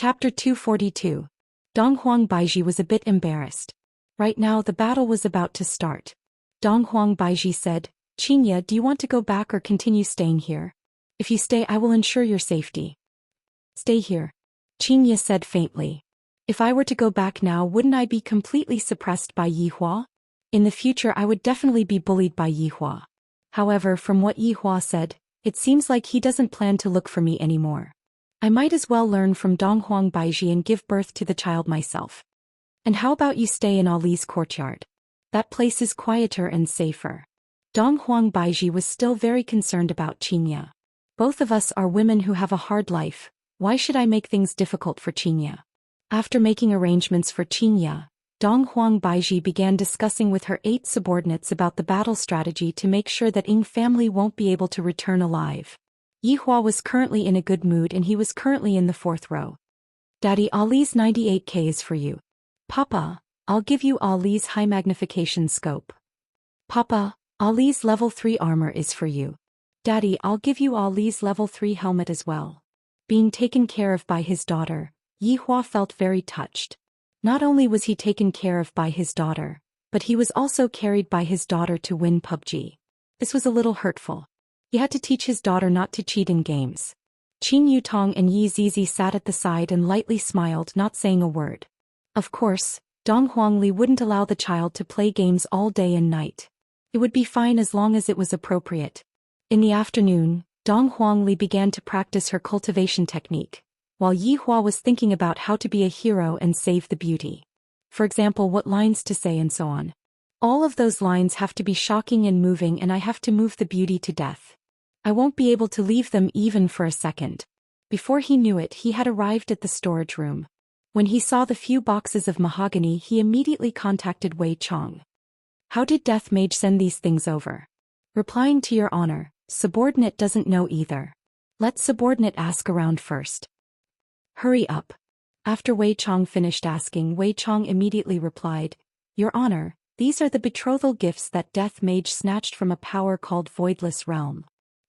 Chapter 242. Donghuang Baiji was a bit embarrassed. Right now the battle was about to start. Donghuang Baiji said, "Xianxia, do you want to go back or continue staying here? If you stay, I will ensure your safety." "Stay here," Xianxia said faintly. "If I were to go back now, wouldn't I be completely suppressed by Yihua? In the future I would definitely be bullied by Yihua. However, from what Yihua said, it seems like he doesn't plan to look for me anymore. I might as well learn from Donghuang Baiji and give birth to the child myself. And how about you stay in Ali's courtyard? That place is quieter and safer." Donghuang Baiji was still very concerned about Xianxia. "Both of us are women who have a hard life. Why should I make things difficult for Xianxia?" After making arrangements for Xianxia, Donghuang Baiji began discussing with her 8 subordinates about the battle strategy to make sure that Ying family won't be able to return alive. Yihua was currently in a good mood and he was currently in the 4th row. "Daddy, Ali's 98k is for you." "Papa, I'll give you Ali's high magnification scope." "Papa, Ali's level 3 armor is for you." "Daddy, I'll give you Ali's level 3 helmet as well." Being taken care of by his daughter, Yihua felt very touched. Not only was he taken care of by his daughter, but he was also carried by his daughter to win PUBG. This was a little hurtful. He had to teach his daughter not to cheat in games. Qin Yutong and Yi Zizi sat at the side and lightly smiled, not saying a word. Of course, Dong Huangli wouldn't allow the child to play games all day and night. It would be fine as long as it was appropriate. In the afternoon, Dong Huangli began to practice her cultivation technique, while Yihua was thinking about how to be a hero and save the beauty. For example, what lines to say and so on. All of those lines have to be shocking and moving, and I have to move the beauty to death. I won't be able to leave them even for a second. Before he knew it, he had arrived at the storage room. When he saw the few boxes of mahogany, he immediately contacted Wei Chong. "How did Death Mage send these things over?" "Replying to your honor, subordinate doesn't know either. Let subordinate ask around first." "Hurry up." After Wei Chong finished asking, Wei Chong immediately replied, "Your honor, these are the betrothal gifts that Death Mage snatched from a power called Voidless Realm."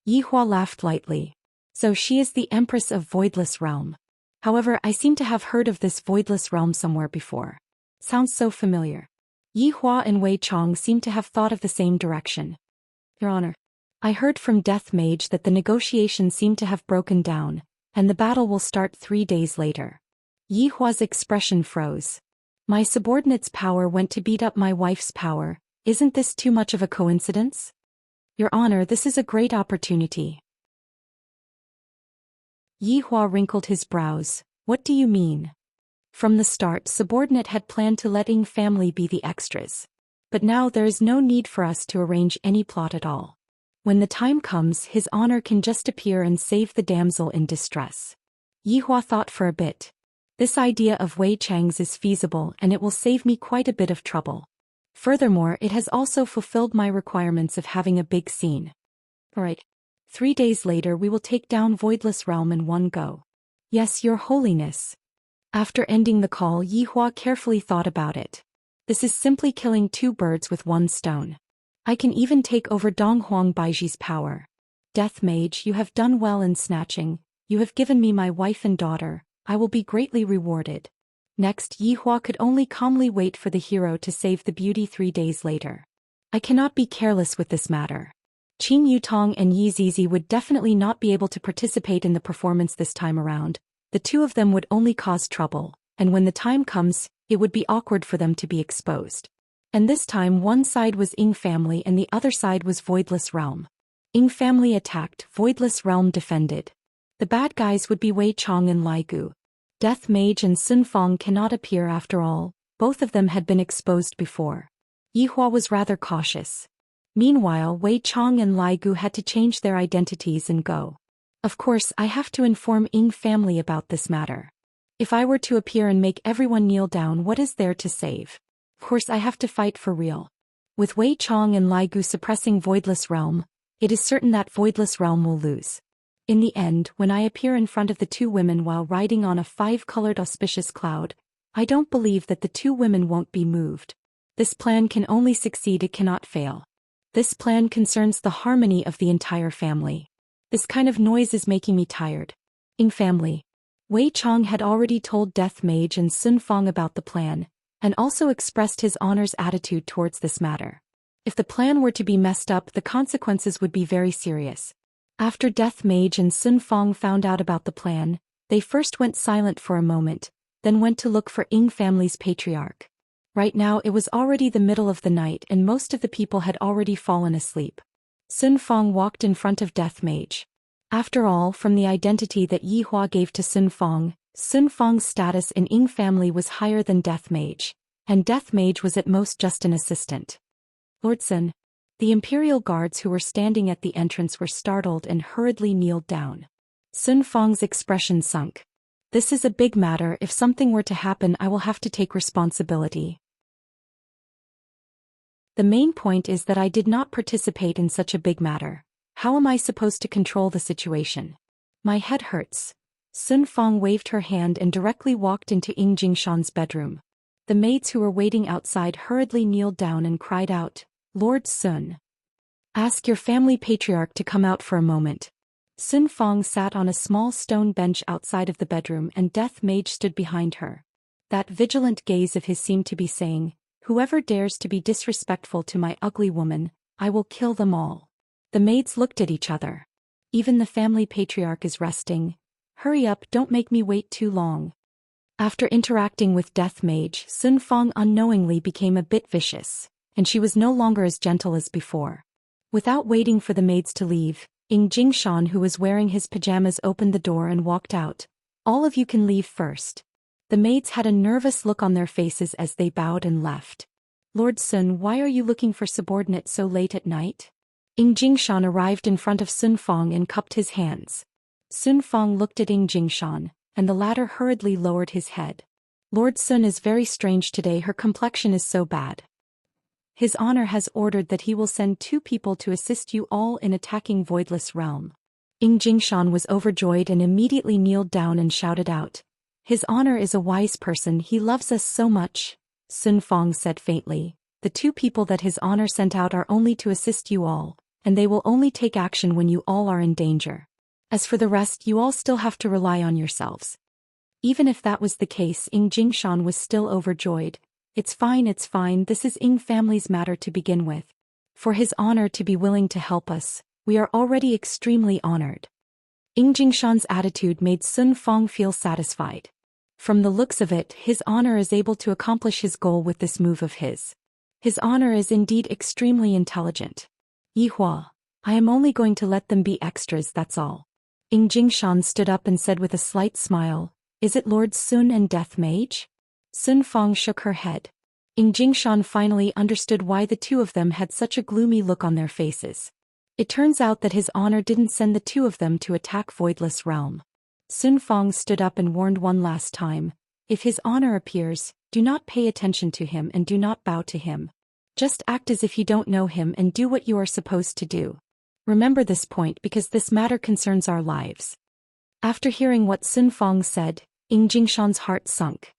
Yihua laughed lightly. "So she is the Empress of Voidless Realm. However, I seem to have heard of this Voidless Realm somewhere before. Sounds so familiar." Yihua and Wei Chong seemed to have thought of the same direction. "Your honor, I heard from Death Mage that the negotiations seem to have broken down, and the battle will start 3 days later." Yihua's expression froze. "My subordinate's power went to beat up my wife's power. Isn't this too much of a coincidence?" "Your honor, this is a great opportunity." Yihua wrinkled his brows. "What do you mean?" From the start, subordinate had planned to let Ying family be the extras. But now there is no need for us to arrange any plot at all. When the time comes, his honor can just appear and save the damsel in distress. Yihua thought for a bit. This idea of Wei Chang's is feasible, and it will save me quite a bit of trouble. Furthermore, it has also fulfilled my requirements of having a big scene. Alright. 3 days later we will take down Voidless Realm in one go. "Yes, your holiness." After ending the call, Yihua carefully thought about it. This is simply killing 2 birds with 1 stone. I can even take over Donghuang Baiji's power. "Death Mage, you have done well in snatching. You have given me my wife and daughter. I will be greatly rewarded." Next, Yihua could only calmly wait for the hero to save the beauty 3 days later. "I cannot be careless with this matter." Qin Yutong and Yi Zizi would definitely not be able to participate in the performance this time around. The 2 of them would only cause trouble, and when the time comes, it would be awkward for them to be exposed. And this time one side was Ying family and the other side was Voidless Realm. Ying family attacked, Voidless Realm defended. The bad guys would be Wei Chong and Lai Gu. Death Mage and Sun Fong cannot appear after all, both of them had been exposed before. Yihua was rather cautious. Meanwhile, Wei Chong and Lai Gu had to change their identities and go. Of course, I have to inform Ying family about this matter. If I were to appear and make everyone kneel down, what is there to save? Of course I have to fight for real. With Wei Chong and Lai Gu suppressing Voidless Realm, it is certain that Voidless Realm will lose. In the end, when I appear in front of the 2 women while riding on a 5-colored auspicious cloud, I don't believe that the 2 women won't be moved. This plan can only succeed, it cannot fail. This plan concerns the harmony of the entire family. This kind of noise is making me tired. Ying family. Wei Chong had already told Death Mage and Sun Fong about the plan, and also expressed his honor's attitude towards this matter. If the plan were to be messed up, the consequences would be very serious. After Death Mage and Sun Fong found out about the plan, they first went silent for a moment, then went to look for Ying family's patriarch. Right now it was already the middle of the night and most of the people had already fallen asleep. Sun Fong walked in front of Death Mage. After all, from the identity that Yi Hua gave to Sun Fong's status in Ying family was higher than Death Mage, and Death Mage was at most just an assistant. Lord Sun. The imperial guards who were standing at the entrance were startled and hurriedly kneeled down. Sun Fong's expression sunk. This is a big matter. If something were to happen, I will have to take responsibility. The main point is that I did not participate in such a big matter. How am I supposed to control the situation? My head hurts. Sun Fong waved her hand and directly walked into Ying Jingshan's bedroom. The maids who were waiting outside hurriedly kneeled down and cried out, "Lord Sun, ask your family patriarch to come out for a moment." Sun Fong sat on a small stone bench outside of the bedroom and Death Mage stood behind her. That vigilant gaze of his seemed to be saying, "Whoever dares to be disrespectful to my ugly woman, I will kill them all." The maids looked at each other. Even the family patriarch is resting. Hurry up, don't make me wait too long. After interacting with Death Mage, Sun Fong unknowingly became a bit vicious, and she was no longer as gentle as before. Without waiting for the maids to leave, Ying Jingshan, who was wearing his pajamas, opened the door and walked out. "All of you can leave first." The maids had a nervous look on their faces as they bowed and left. "Lord Sun, why are you looking for subordinates so late at night?" Ying Jingshan arrived in front of Sun Fong and cupped his hands. Sun Fong looked at Ying Jingshan, and the latter hurriedly lowered his head. "Lord Sun is very strange today. Her complexion is so bad. His honor has ordered that he will send 2 people to assist you all in attacking Voidless Realm." Ying Jingshan was overjoyed and immediately kneeled down and shouted out, "His honor is a wise person. He loves us so much." Sun Fong said faintly, "The 2 people that his honor sent out are only to assist you all, and they will only take action when you all are in danger. As for the rest, you all still have to rely on yourselves." Even if that was the case, Ying Jingshan was still overjoyed. It's fine, this is Ying family's matter to begin with. For his honor to be willing to help us, we are already extremely honored." Ying Jingshan's attitude made Sun Fong feel satisfied. From the looks of it, his honor is able to accomplish his goal with this move of his. His honor is indeed extremely intelligent. "Yi Hua, I am only going to let them be extras, that's all." Ying Jingshan stood up and said with a slight smile, "Is it Lord Sun and Death Mage?" Sun Fong shook her head. Ying Jingshan finally understood why the 2 of them had such a gloomy look on their faces. It turns out that his honor didn't send the 2 of them to attack Voidless Realm. Sun Fong stood up and warned one last time, "If his honor appears, do not pay attention to him and do not bow to him. Just act as if you don't know him and do what you are supposed to do. Remember this point because this matter concerns our lives." After hearing what Sun Fong said, Ying Jingshan's heart sunk.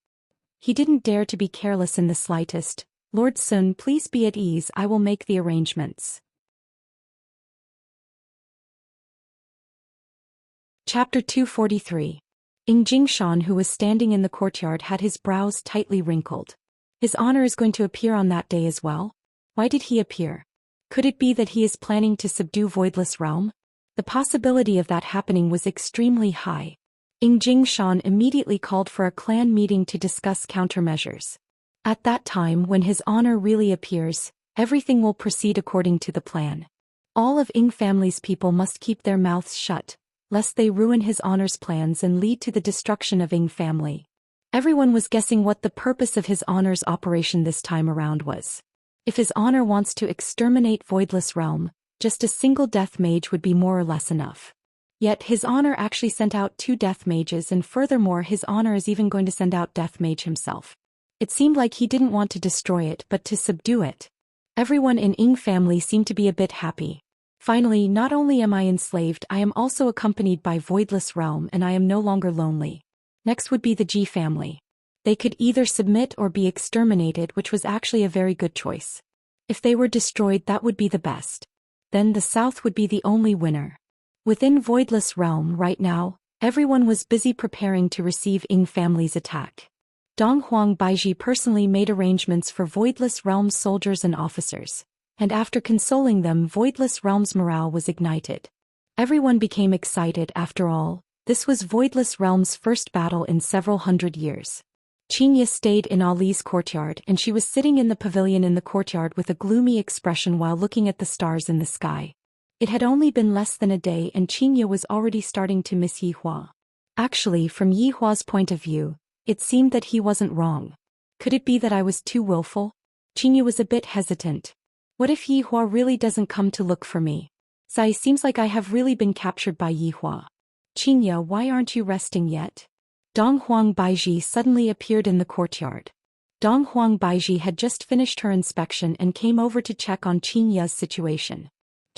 He didn't dare to be careless in the slightest. "Lord Sun, please be at ease, I will make the arrangements." Chapter 243. Ying Jingshan, who was standing in the courtyard, had his brows tightly wrinkled. His honor is going to appear on that day as well? Why did he appear? Could it be that he is planning to subdue Voidless Realm? The possibility of that happening was extremely high. Ying Jingshan immediately called for a clan meeting to discuss countermeasures. At that time, when his honor really appears, everything will proceed according to the plan. All of Ying family's people must keep their mouths shut, lest they ruin his honor's plans and lead to the destruction of Ying family. Everyone was guessing what the purpose of his honor's operation this time around was. If his honor wants to exterminate Voidless Realm, just a single Death Mage would be more or less enough. Yet his honor actually sent out 2 Death Mages, and furthermore his honor is even going to send out Death Mage himself. It seemed like he didn't want to destroy it but to subdue it. Everyone in Ying family seemed to be a bit happy. Finally, not only am I enslaved, I am also accompanied by Voidless Realm and I am no longer lonely. Next would be the Ji family. They could either submit or be exterminated, which was actually a very good choice. If they were destroyed, that would be the best. Then the South would be the only winner. Within Voidless Realm right now, Everyone was busy preparing to receive Ying family's attack. Donghuang Baiji personally made arrangements for Voidless Realms soldiers and officers, and after consoling them, Voidless Realms morale was ignited. Everyone became excited. After all, this was Voidless Realms' first battle in several hundred years. Xianxia stayed in Ali's courtyard, and she was sitting in the pavilion in the courtyard with a gloomy expression while looking at the stars in the sky. It had only been less than a day and Xianxia was already starting to miss Yihua. Actually, from Yihua's point of view, it seemed that he wasn't wrong. Could it be that I was too willful? Xianxia was a bit hesitant. What if Yihua really doesn't come to look for me? Sai, seems like I have really been captured by Yihua. Xianxia, why aren't you resting yet? Donghuang Baiji suddenly appeared in the courtyard. Donghuang Baiji had just finished her inspection and came over to check on Xianxia's situation.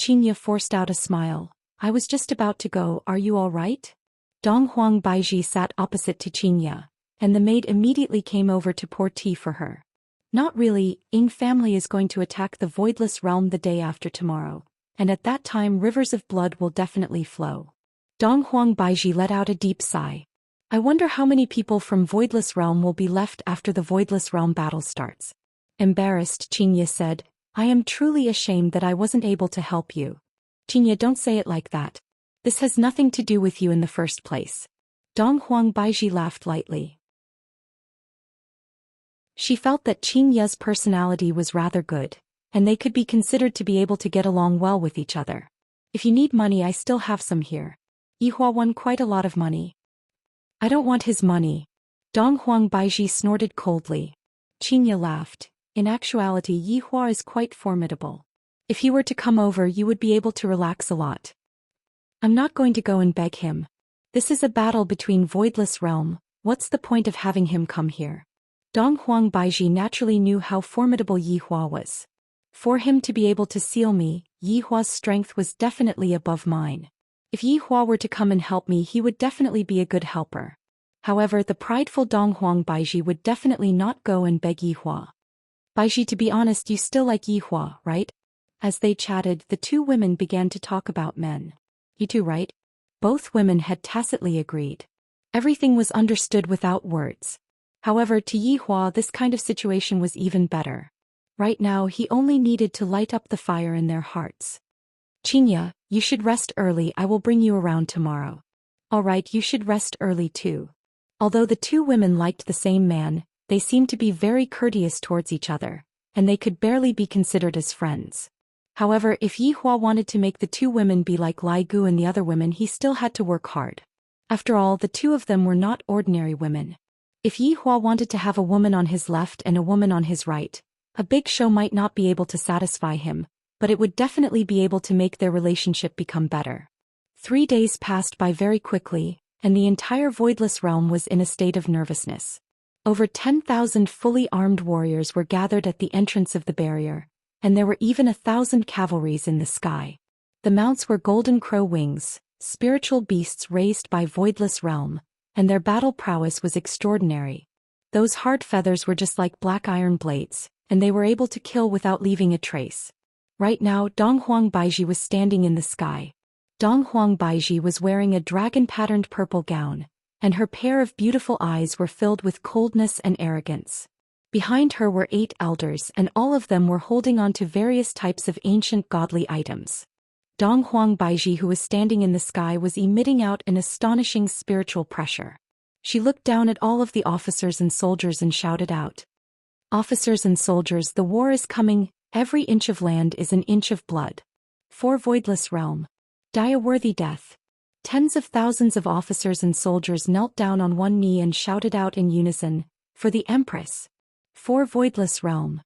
Xianxia forced out a smile. I was just about to go, are you all right? Donghuang Baiji sat opposite to Xianxia, and the maid immediately came over to pour tea for her. Not really, Ying family is going to attack the Voidless Realm the day after tomorrow, and at that time rivers of blood will definitely flow. Donghuang Baiji let out a deep sigh. I wonder how many people from Voidless Realm will be left after the Voidless Realm battle starts. Embarrassed, Xianxia said, I am truly ashamed that I wasn't able to help you. Xianxia, don't say it like that. This has nothing to do with you in the first place. Donghuang Baiji laughed lightly. She felt that Xianxia's personality was rather good, and they could be considered to be able to get along well with each other. If you need money, I still have some here. Yihua won quite a lot of money. I don't want his money. Donghuang Baiji snorted coldly. Xianxia laughed. In actuality, Yihua is quite formidable. If he were to come over, you would be able to relax a lot. I'm not going to go and beg him. This is a battle between Voidless Realm, what's the point of having him come here? Donghuang Baiji naturally knew how formidable Yihua was. For him to be able to seal me, Yihua's strength was definitely above mine. If Yihua were to come and help me, he would definitely be a good helper. However, the prideful Donghuang Baiji would definitely not go and beg Yihua. Baiji, to be honest, you still like Yihua, right? As they chatted, the two women began to talk about men. You too, right? Both women had tacitly agreed. Everything was understood without words. However, to Yihua, this kind of situation was even better. Right now, he only needed to light up the fire in their hearts. Xianxia, you should rest early. I will bring you around tomorrow. All right, you should rest early too. Although the two women liked the same man, they seemed to be very courteous towards each other, and they could barely be considered as friends. However, if Yihua wanted to make the two women be like Lai Gu and the other women, he still had to work hard. After all, the two of them were not ordinary women. If Yihua wanted to have a woman on his left and a woman on his right, a big show might not be able to satisfy him, but it would definitely be able to make their relationship become better. 3 days passed by very quickly, and the entire Voidless Realm was in a state of nervousness. Over 10,000 fully armed warriors were gathered at the entrance of the barrier, and there were even 1,000 cavalries in the sky. The mounts were golden crow wings, spiritual beasts raised by Voidless Realm, and their battle prowess was extraordinary. Those hard feathers were just like black iron blades, and they were able to kill without leaving a trace. Right now, Donghuang Baiji was standing in the sky. Donghuang Baiji was wearing a dragon-patterned purple gown, and her pair of beautiful eyes were filled with coldness and arrogance. Behind her were 8 elders, and all of them were holding on to various types of ancient godly items. Donghuang Baiji, who was standing in the sky, was emitting out an astonishing spiritual pressure. She looked down at all of the officers and soldiers and shouted out, "Officers and soldiers, the war is coming, every inch of land is an inch of blood. For Voidless Realm, die a worthy death." Tens of thousands of officers and soldiers knelt down on one knee and shouted out in unison, "For the Empress! For Voidless Realm!"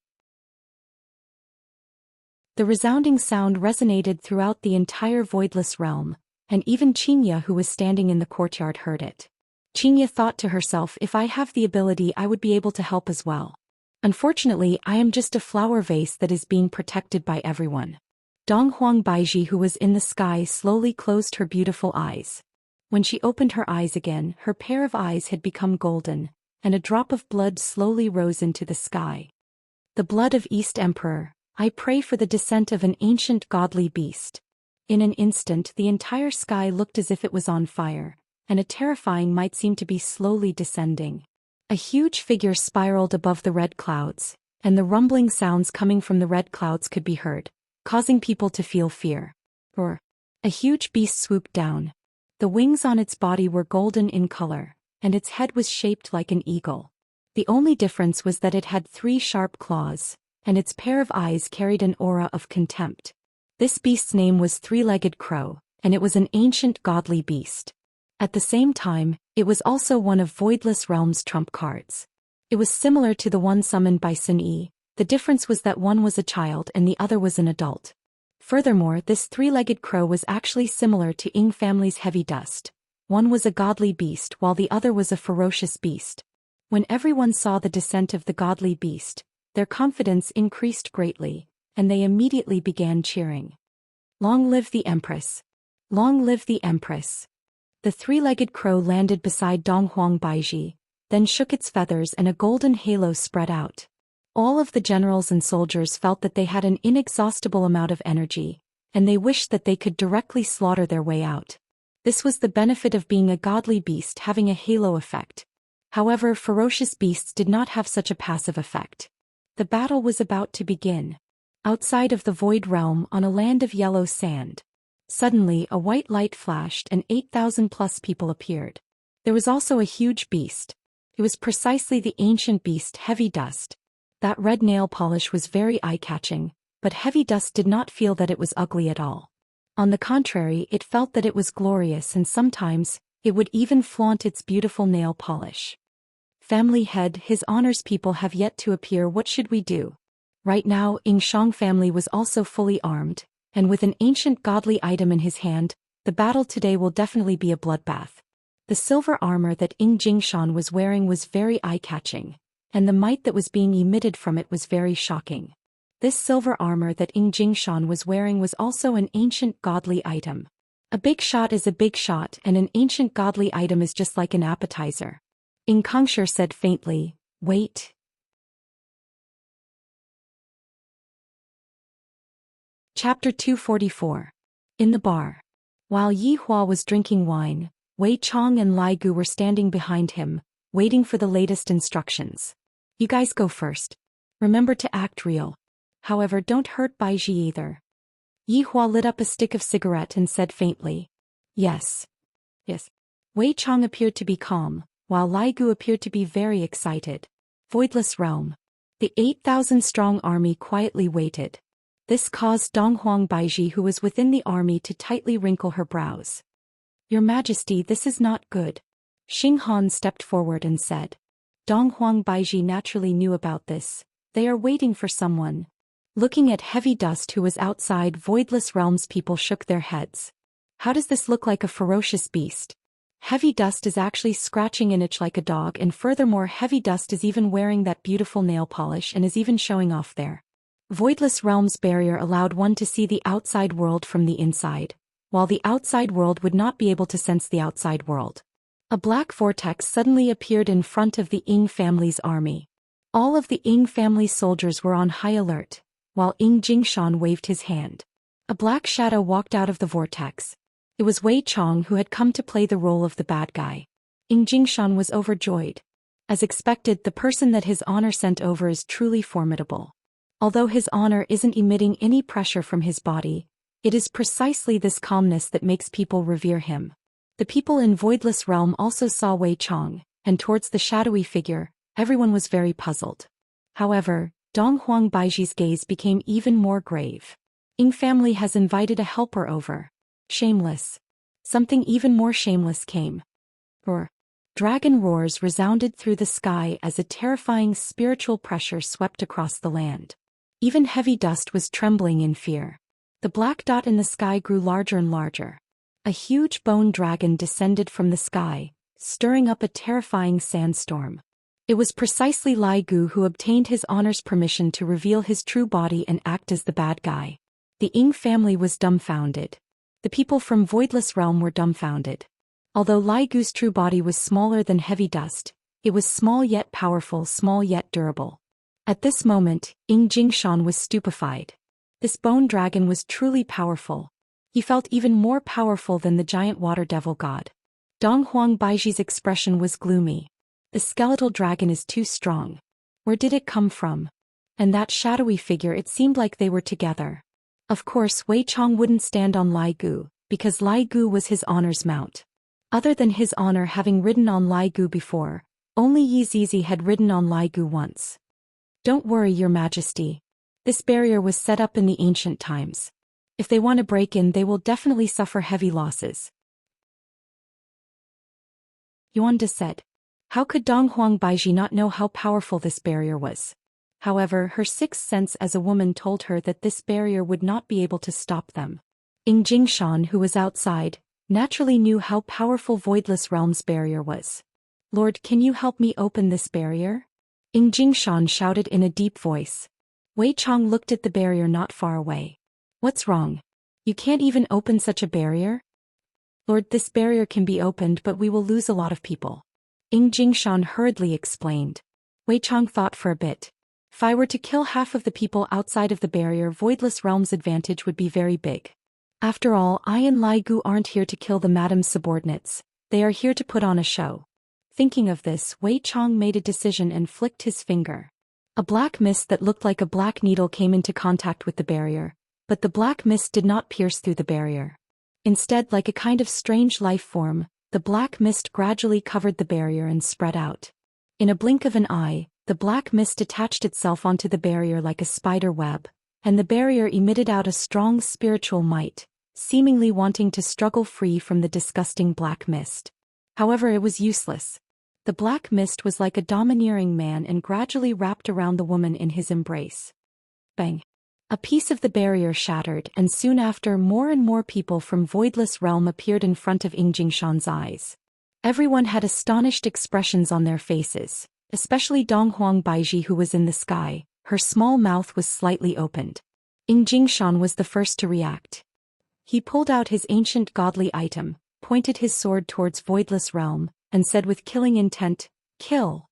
The resounding sound resonated throughout the entire Voidless Realm, and even Xianxia, who was standing in the courtyard, heard it. Xianxia thought to herself, if I have the ability, I would be able to help as well. Unfortunately, I am just a flower vase that is being protected by everyone. Donghuang Baiji, who was in the sky, slowly closed her beautiful eyes. When she opened her eyes again, her pair of eyes had become golden, and a drop of blood slowly rose into the sky. The blood of East Emperor, I pray for the descent of an ancient godly beast. In an instant, the entire sky looked as if it was on fire, and a terrifying might seemed to be slowly descending. A huge figure spiraled above the red clouds, and the rumbling sounds coming from the red clouds could be heard, causing people to feel fear. Or, a huge beast swooped down. The wings on its body were golden in color, and its head was shaped like an eagle. The only difference was that it had 3 sharp claws, and its pair of eyes carried an aura of contempt. This beast's name was Three-Legged Crow, and it was an ancient godly beast. At the same time, it was also one of Voidless Realm's trump cards. It was similar to the one summoned by Sun Yi. The difference was that one was a child and the other was an adult. Furthermore, this three-legged crow was actually similar to Ying family's Heavy Dust. One was a godly beast while the other was a ferocious beast. When everyone saw the descent of the godly beast, their confidence increased greatly, and they immediately began cheering. Long live the Empress! Long live the Empress! The three-legged crow landed beside Donghuang Baizhi, then shook its feathers and a golden halo spread out. All of the generals and soldiers felt that they had an inexhaustible amount of energy, and they wished that they could directly slaughter their way out. This was the benefit of being a godly beast having a halo effect. However, ferocious beasts did not have such a passive effect. The battle was about to begin. Outside of the Void Realm on a land of yellow sand. Suddenly a white light flashed and 8,000+ people appeared. There was also a huge beast. It was precisely the ancient beast Heavy Dust. That red nail polish was very eye-catching, but Heavy Dust did not feel that it was ugly at all. On the contrary, it felt that it was glorious and sometimes, it would even flaunt its beautiful nail polish. Family head, His Honor's people have yet to appear. What should we do? Right now, Ying Shang family was also fully armed, and with an ancient godly item in his hand, the battle today will definitely be a bloodbath. The silver armor that Ying Jingshan was wearing was very eye-catching, and the might that was being emitted from it was very shocking. This silver armor that Ying Jingshan was wearing was also an ancient godly item. A big shot is a big shot and an ancient godly item is just like an appetizer. Ying Kangshi said faintly, "Wait." Chapter 244. In the bar. While Yi Hua was drinking wine, Wei Chong and Lai Gu were standing behind him, waiting for the latest instructions. "You guys go first. Remember to act real. However, don't hurt Baizhi either." Yi Hua lit up a stick of cigarette and said faintly, "Yes. Yes." Wei Chong appeared to be calm, while Lai Gu appeared to be very excited. Voidless Realm. The 8,000-strong army quietly waited. This caused Donghuang Baizhi, who was within the army, to tightly wrinkle her brows. "Your Majesty, this is not good." Xing Han stepped forward and said. Donghuang Baizhi naturally knew about this. They are waiting for someone. Looking at Heavy Dust, who was outside Voidless Realms, people shook their heads. How does this look like a ferocious beast? Heavy Dust is actually scratching an itch like a dog, and furthermore Heavy Dust is even wearing that beautiful nail polish and is even showing off there. Voidless Realms barrier allowed one to see the outside world from the inside, while the outside world would not be able to sense the outside world. A black vortex suddenly appeared in front of the Ying family's army. All of the Ying family soldiers were on high alert, while Ying Jingshan waved his hand. A black shadow walked out of the vortex. It was Wei Chong, who had come to play the role of the bad guy. Ying Jingshan was overjoyed. As expected, the person that His Honor sent over is truly formidable. Although His Honor isn't emitting any pressure from his body, it is precisely this calmness that makes people revere him. The people in Voidless Realm also saw Wei Chong, and towards the shadowy figure, everyone was very puzzled. However, Donghuang Baizhi's gaze became even more grave. Ying family has invited a helper over. Shameless. Something even more shameless came. Roar. Dragon roars resounded through the sky as a terrifying spiritual pressure swept across the land. Even Heavy Dust was trembling in fear. The black dot in the sky grew larger and larger. A huge bone dragon descended from the sky, stirring up a terrifying sandstorm. It was precisely Lai Gu who obtained His Honor's permission to reveal his true body and act as the bad guy. The Ying family was dumbfounded. The people from Voidless Realm were dumbfounded. Although Lai Gu's true body was smaller than Heavy Dust, it was small yet powerful, small yet durable. At this moment, Ying Jingshan was stupefied. This bone dragon was truly powerful. He felt even more powerful than the giant water devil god. Dong Huang Baiji's expression was gloomy. The skeletal dragon is too strong. Where did it come from? And that shadowy figure, it seemed like they were together. Of course Wei Chong wouldn't stand on Lai Gu, because Lai Gu was his honor's mount. Other than his honor having ridden on Lai Gu before, only Yi Zizi had ridden on Lai Gu once. Don't worry, Your Majesty. This barrier was set up in the ancient times. If they want to break in, they will definitely suffer heavy losses. Yuan De said. How could Dong Huang Baiji not know how powerful this barrier was? However, her sixth sense as a woman told her that this barrier would not be able to stop them. Ying Jingshan, who was outside, naturally knew how powerful Voidless Realm's barrier was. Lord, can you help me open this barrier? Ying Jingshan shouted in a deep voice. Wei Chong looked at the barrier not far away. What's wrong? You can't even open such a barrier? Lord, this barrier can be opened, but we will lose a lot of people. Ying Jingshan hurriedly explained. Wei Chong thought for a bit. If I were to kill half of the people outside of the barrier, Voidless Realm's advantage would be very big. After all, I and Lai Gu aren't here to kill the madam's subordinates. They are here to put on a show. Thinking of this, Wei Chong made a decision and flicked his finger. A black mist that looked like a black needle came into contact with the barrier, but the black mist did not pierce through the barrier. Instead, like a kind of strange life form, the black mist gradually covered the barrier and spread out. In a blink of an eye, the black mist attached itself onto the barrier like a spider web, and the barrier emitted out a strong spiritual might, seemingly wanting to struggle free from the disgusting black mist. However, it was useless. The black mist was like a domineering man and gradually wrapped around the woman in his embrace. Bang! A piece of the barrier shattered, and soon after more and more people from Voidless Realm appeared in front of Ying Jingshan's eyes. Everyone had astonished expressions on their faces, especially Dong Huang Baiji, who was in the sky. Her small mouth was slightly opened. Ying Jingshan was the first to react. He pulled out his ancient godly item, pointed his sword towards Voidless Realm, and said with killing intent, Kill!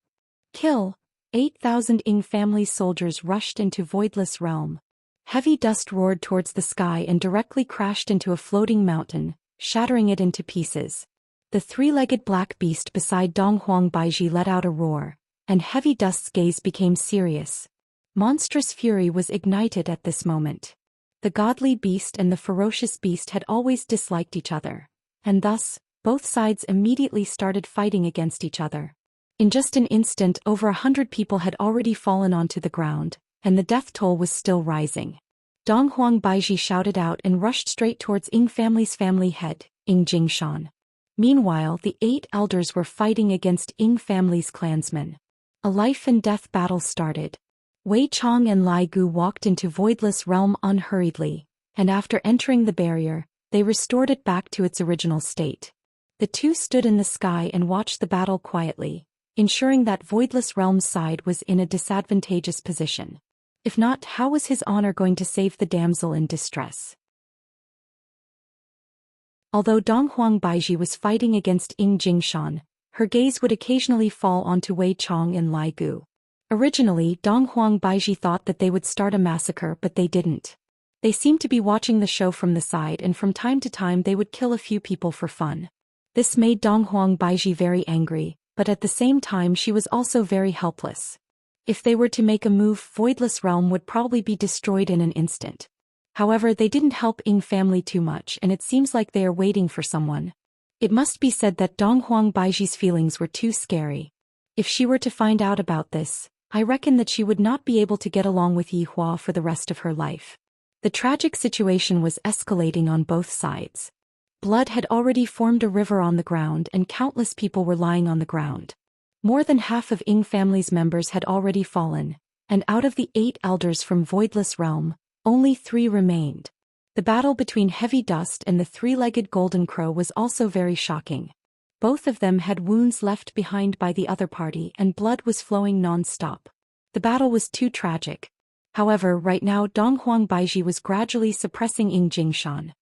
Kill! 8,000 Ying family soldiers rushed into Voidless Realm. Heavy dust roared towards the sky and directly crashed into a floating mountain, shattering it into pieces. The three-legged black beast beside Dong Huang Baiji let out a roar, and Heavy Dust's gaze became serious. Monstrous fury was ignited at this moment. The godly beast and the ferocious beast had always disliked each other, and thus, both sides immediately started fighting against each other. In just an instant, over 100 people had already fallen onto the ground, and the death toll was still rising. Dong Huang Baiji shouted out and rushed straight towards Ying family's family head, Ying Jingshan. Meanwhile, the 8 elders were fighting against Ying family's clansmen. A life-and-death battle started. Wei Chong and Lai Gu walked into Voidless Realm unhurriedly, and after entering the barrier, they restored it back to its original state. The two stood in the sky and watched the battle quietly, ensuring that Voidless Realm's side was in a disadvantageous position. If not, how was his honor going to save the damsel in distress? Although Dong Huang Baiji was fighting against Ying Jingshan, her gaze would occasionally fall onto Wei Chong and Lai Gu. Originally, Dong Huang Baiji thought that they would start a massacre, but they didn't. They seemed to be watching the show from the side, and from time to time they would kill a few people for fun. This made Dong Huang Baiji very angry, but at the same time she was also very helpless. If they were to make a move, Voidless Realm would probably be destroyed in an instant. However, they didn't help Ying family too much, and it seems like they are waiting for someone. It must be said that Dong Huang Baiji's feelings were too scary. If she were to find out about this, I reckon that she would not be able to get along with Yi Hua for the rest of her life. The tragic situation was escalating on both sides. Blood had already formed a river on the ground, and countless people were lying on the ground. More than half of Ying family's members had already fallen, and out of the 8 elders from Voidless Realm, only 3 remained. The battle between Heavy Dust and the three-legged Golden Crow was also very shocking. Both of them had wounds left behind by the other party, and blood was flowing non-stop. The battle was too tragic. However, right now Dong Huang Baiji was gradually suppressing Ying Jingshan.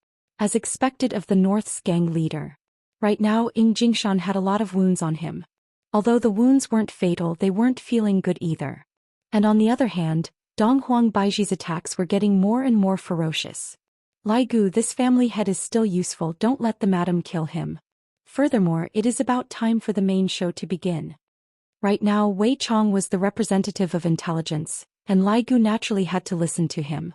As expected of the North's gang leader. Right now Ying Jingshan had a lot of wounds on him. Although the wounds weren't fatal, they weren't feeling good either. And on the other hand, Dong Huang Baiji's attacks were getting more and more ferocious. Lai Gu, this family head is still useful, don't let the madam kill him. Furthermore, it is about time for the main show to begin. Right now, Wei Chong was the representative of intelligence, and Lai Gu naturally had to listen to him.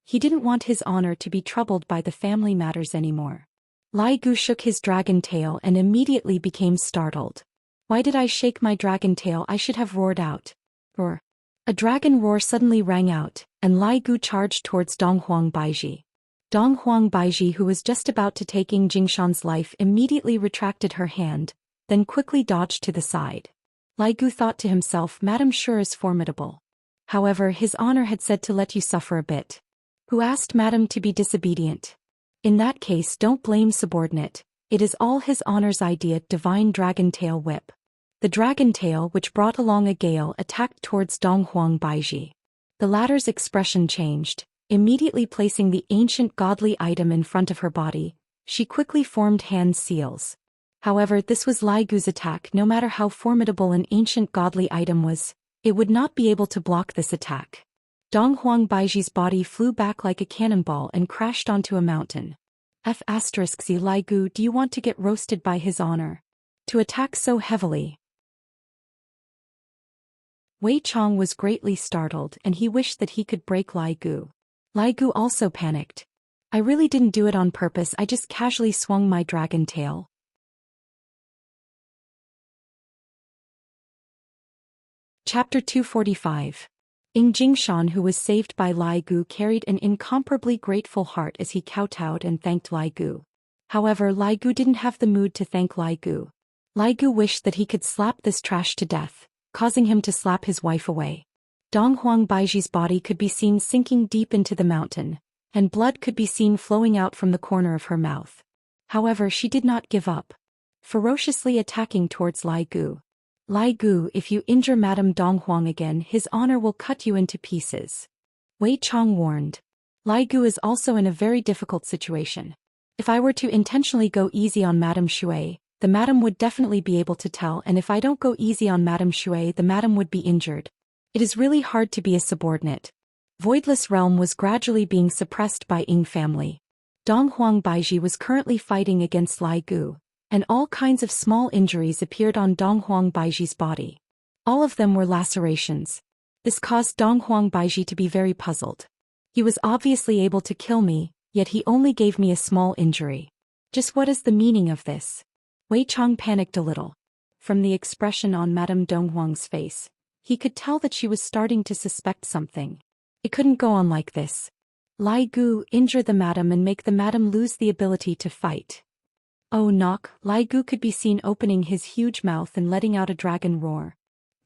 He didn't want his honor to be troubled by the family matters anymore. Lai Gu shook his dragon tail and immediately became startled. Why did I shake my dragon tail? I should have roared out. Roar. A dragon roar suddenly rang out, and Lai Gu charged towards Dong Huang Baiji. Dong Huang Baiji, who was just about to take Ying Jingshan's life, immediately retracted her hand, then quickly dodged to the side. Lai Gu thought to himself, Madam sure is formidable. However, his honor had said to let you suffer a bit. Who asked Madam to be disobedient? In that case, don't blame subordinate. It is all his honor's idea. Divine Dragon Tail Whip. The dragon tail, which brought along a gale, attacked towards Dong Huang Baiji. The latter's expression changed. Immediately placing the ancient godly item in front of her body, she quickly formed hand seals. However, this was Lai Gu's attack. No matter how formidable an ancient godly item was, it would not be able to block this attack. Dong Huang Baiji's body flew back like a cannonball and crashed onto a mountain. F***Z Lai Gu, do you want to get roasted by his honor? To attack so heavily. Wei Chong was greatly startled and he wished that he could break Lai Gu. Lai Gu also panicked. I really didn't do it on purpose, I just casually swung my dragon tail. Chapter 245. Ying Jingshan, who was saved by Lai Gu, carried an incomparably grateful heart as he kowtowed and thanked Lai Gu. However, Lai Gu didn't have the mood to thank Lai Gu. Lai Gu wished that he could slap this trash to death, causing him to slap his wife away. Dong Huang Baiji's body could be seen sinking deep into the mountain, and blood could be seen flowing out from the corner of her mouth. However, she did not give up, ferociously attacking towards Lai Gu. Lai Gu, if you injure Madame Dong Huang again, his honor will cut you into pieces. Wei Chong warned. Lai Gu is also in a very difficult situation. If I were to intentionally go easy on Madame Shui, the madam would definitely be able to tell, and if I don't go easy on Madame Shui, the madam would be injured. It is really hard to be a subordinate. Voidless Realm was gradually being suppressed by Ying family. Dong Huang Baiji was currently fighting against Lai Gu, and all kinds of small injuries appeared on Dong Huang Baiji's body. All of them were lacerations. This caused Dong Huang Baiji to be very puzzled. He was obviously able to kill me, yet he only gave me a small injury. Just what is the meaning of this? Wei Chong panicked a little. From the expression on Madame Dong Huang's face, he could tell that she was starting to suspect something. It couldn't go on like this. Lai Gu, injure the madam and make the madam lose the ability to fight. Oh knock, Lai Gu could be seen opening his huge mouth and letting out a dragon roar.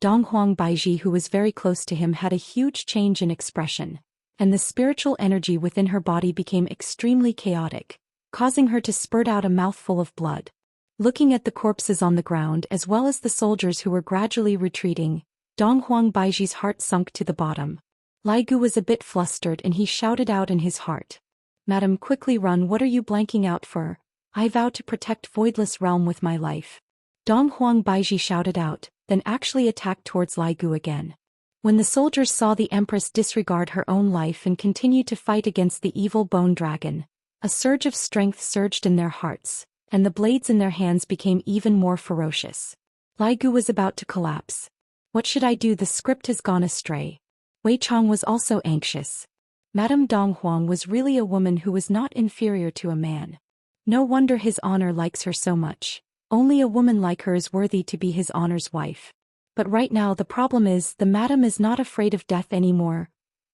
Dong Huang Baiji, who was very close to him, had a huge change in expression, and the spiritual energy within her body became extremely chaotic, causing her to spurt out a mouthful of blood. Looking at the corpses on the ground as well as the soldiers who were gradually retreating, Dong Huang Baiji's heart sunk to the bottom. Lai Gu was a bit flustered and he shouted out in his heart. Madam, quickly run, what are you blanking out for? I vow to protect Voidless Realm with my life. Dong Huang Baiji shouted out, then actually attacked towards Lai Gu again. When the soldiers saw the Empress disregard her own life and continue to fight against the evil bone dragon, a surge of strength surged in their hearts, and the blades in their hands became even more ferocious. Lai Gu was about to collapse. What should I do? The script has gone astray. Wei Chong was also anxious. Madame Dong Huang was really a woman who was not inferior to a man. No wonder his honor likes her so much. Only a woman like her is worthy to be his honor's wife. But right now the problem is, the madam is not afraid of death anymore.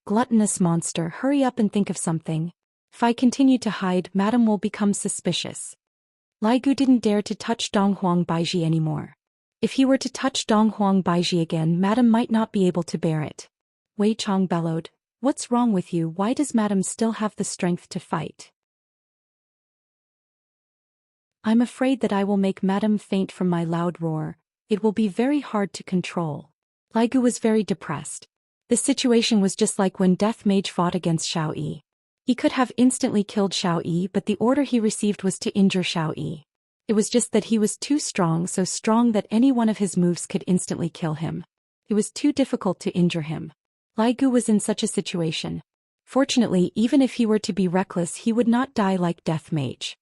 Gluttonous monster, hurry up and think of something. If I continue to hide, madam will become suspicious. Lai Gu didn't dare to touch Dong Huang Baiji anymore. If he were to touch Dong Huang Baiji again, madam might not be able to bear it. Wei Chong bellowed, what's wrong with you? Why does madam still have the strength to fight? I'm afraid that I will make madam faint from my loud roar. It will be very hard to control. Lai Gu was very depressed. This situation was just like when Death Mage fought against Xiao Yi. He could have instantly killed Xiao Yi, but the order he received was to injure Xiao Yi. It was just that he was too strong, so strong that any one of his moves could instantly kill him. It was too difficult to injure him. Lai Gu was in such a situation. Fortunately, even if he were to be reckless, he would not die like Death Mage.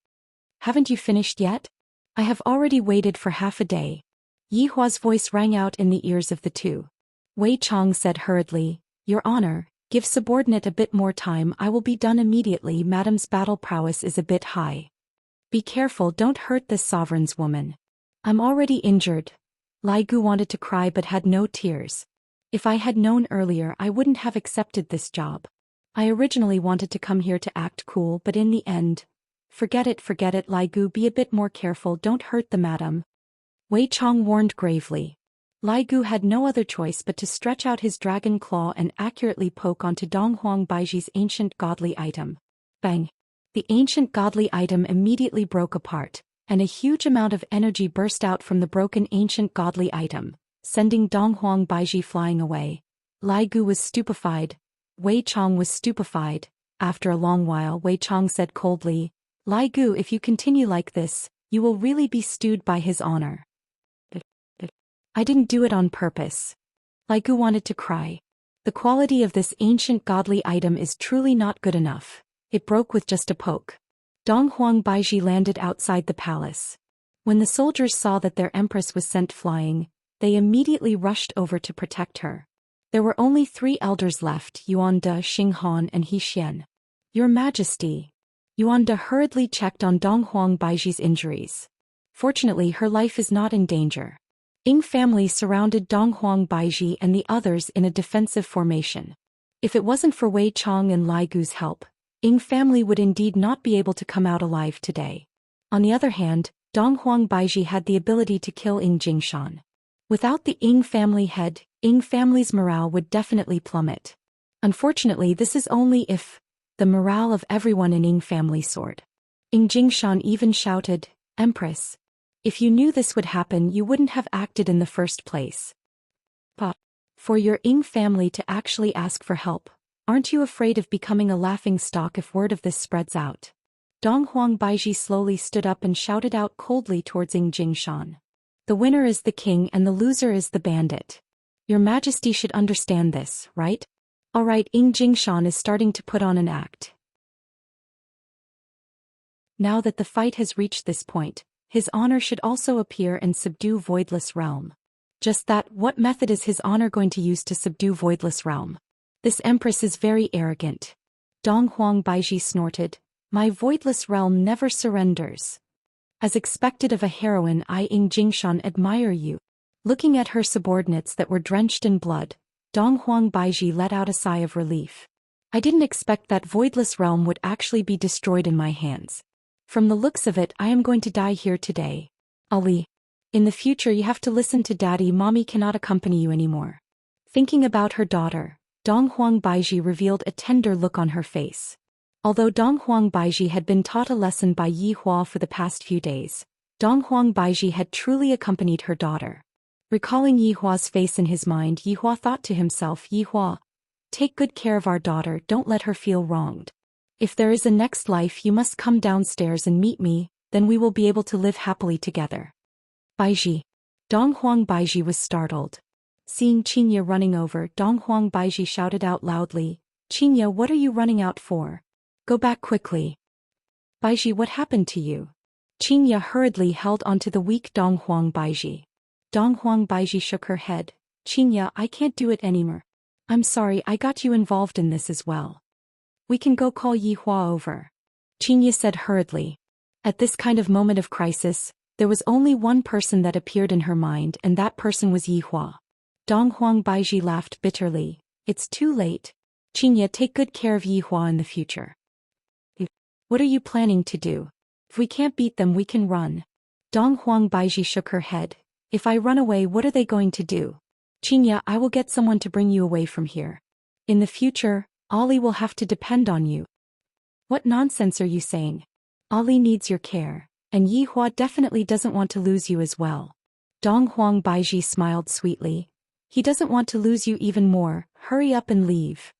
Haven't you finished yet? I have already waited for half a day. Yi Hua's voice rang out in the ears of the two. Wei Chong said hurriedly, Your Honor, give subordinate a bit more time. I will be done immediately. Madam's battle prowess is a bit high. Be careful, don't hurt this sovereign's woman. I'm already injured. Lai Gu wanted to cry but had no tears. If I had known earlier, I wouldn't have accepted this job. I originally wanted to come here to act cool, but in the end, forget it, Lai Gu, be a bit more careful, don't hurt the madam. Wei Chong warned gravely. Lai Gu had no other choice but to stretch out his dragon claw and accurately poke onto Donghuang Baiji's ancient godly item. Bang! The ancient godly item immediately broke apart, and a huge amount of energy burst out from the broken ancient godly item, sending Donghuang Baiji flying away. Lai Gu was stupefied. Wei Chong was stupefied. After a long while, Wei Chong said coldly, Lai Gu, if you continue like this, you will really be stewed by his honor. I didn't do it on purpose. Lai Gu wanted to cry. The quality of this ancient godly item is truly not good enough. It broke with just a poke. Donghuang Baiji landed outside the palace. When the soldiers saw that their empress was sent flying, they immediately rushed over to protect her. There were only 3 elders left, Yuanda, Xinghan and He Xian. Your Majesty. Yuanda hurriedly checked on Donghuang Baiji's injuries. Fortunately, her life is not in danger. Ying family surrounded Donghuang Baiji and the others in a defensive formation. If it wasn't for Wei Chong and Lai Gu's help, Ying family would indeed not be able to come out alive today. On the other hand, Donghuang Baiji had the ability to kill Ying Jingshan. Without the Ying family head, Ying family's morale would definitely plummet. Unfortunately, this is only if the morale of everyone in Ying family soared. Ying Jingshan even shouted, Empress. If you knew this would happen, you wouldn't have acted in the first place. But for your Ying family to actually ask for help, aren't you afraid of becoming a laughingstock if word of this spreads out? Donghuang Baiji slowly stood up and shouted out coldly towards Ying Jingshan. The winner is the king and the loser is the bandit. Your Majesty should understand this, right? Alright, Ying Jingshan is starting to put on an act. Now that the fight has reached this point, his honor should also appear and subdue Voidless Realm. Just that, what method is his honor going to use to subdue Voidless Realm? This empress is very arrogant. Donghuang Baiji snorted, My Voidless Realm never surrenders. As expected of a heroine, I Ying Jingshan admire you. Looking at her subordinates that were drenched in blood, Donghuang Baiji let out a sigh of relief. I didn't expect that Voidless Realm would actually be destroyed in my hands. From the looks of it, I am going to die here today. Ali. In the future you have to listen to Daddy, Mommy cannot accompany you anymore. Thinking about her daughter, Donghuang Baiji revealed a tender look on her face. Although Donghuang Baiji had been taught a lesson by Yi Hua for the past few days, Donghuang Baiji had truly accompanied her daughter. Recalling Yi Hua's face in his mind, Yi Hua thought to himself, Yi Hua, take good care of our daughter, don't let her feel wronged. If there is a next life, you must come downstairs and meet me, then we will be able to live happily together. Baiji. Donghuang Baiji was startled. Seeing Xianxia running over, Donghuang Baiji shouted out loudly, Xianxia, what are you running out for? Go back quickly. Baiji, what happened to you? Xianxia hurriedly held onto the weak Donghuang Baiji. Donghuang Baiji shook her head. Xianxia, I can't do it anymore. I'm sorry, I got you involved in this as well. We can go call Yi Hua over. Xianxia said hurriedly. At this kind of moment of crisis, there was only one person that appeared in her mind, and that person was Yi Hua. Donghuang Baiji laughed bitterly. It's too late. Xianxia, take good care of Yi Hua in the future. What are you planning to do? If we can't beat them, we can run. Donghuang Baiji shook her head. If I run away, what are they going to do? Xianxia, I will get someone to bring you away from here. In the future, Ali will have to depend on you. What nonsense are you saying? Ali needs your care, and Yi Hua definitely doesn't want to lose you as well. Donghuang Baiji smiled sweetly. He doesn't want to lose you even more, hurry up and leave.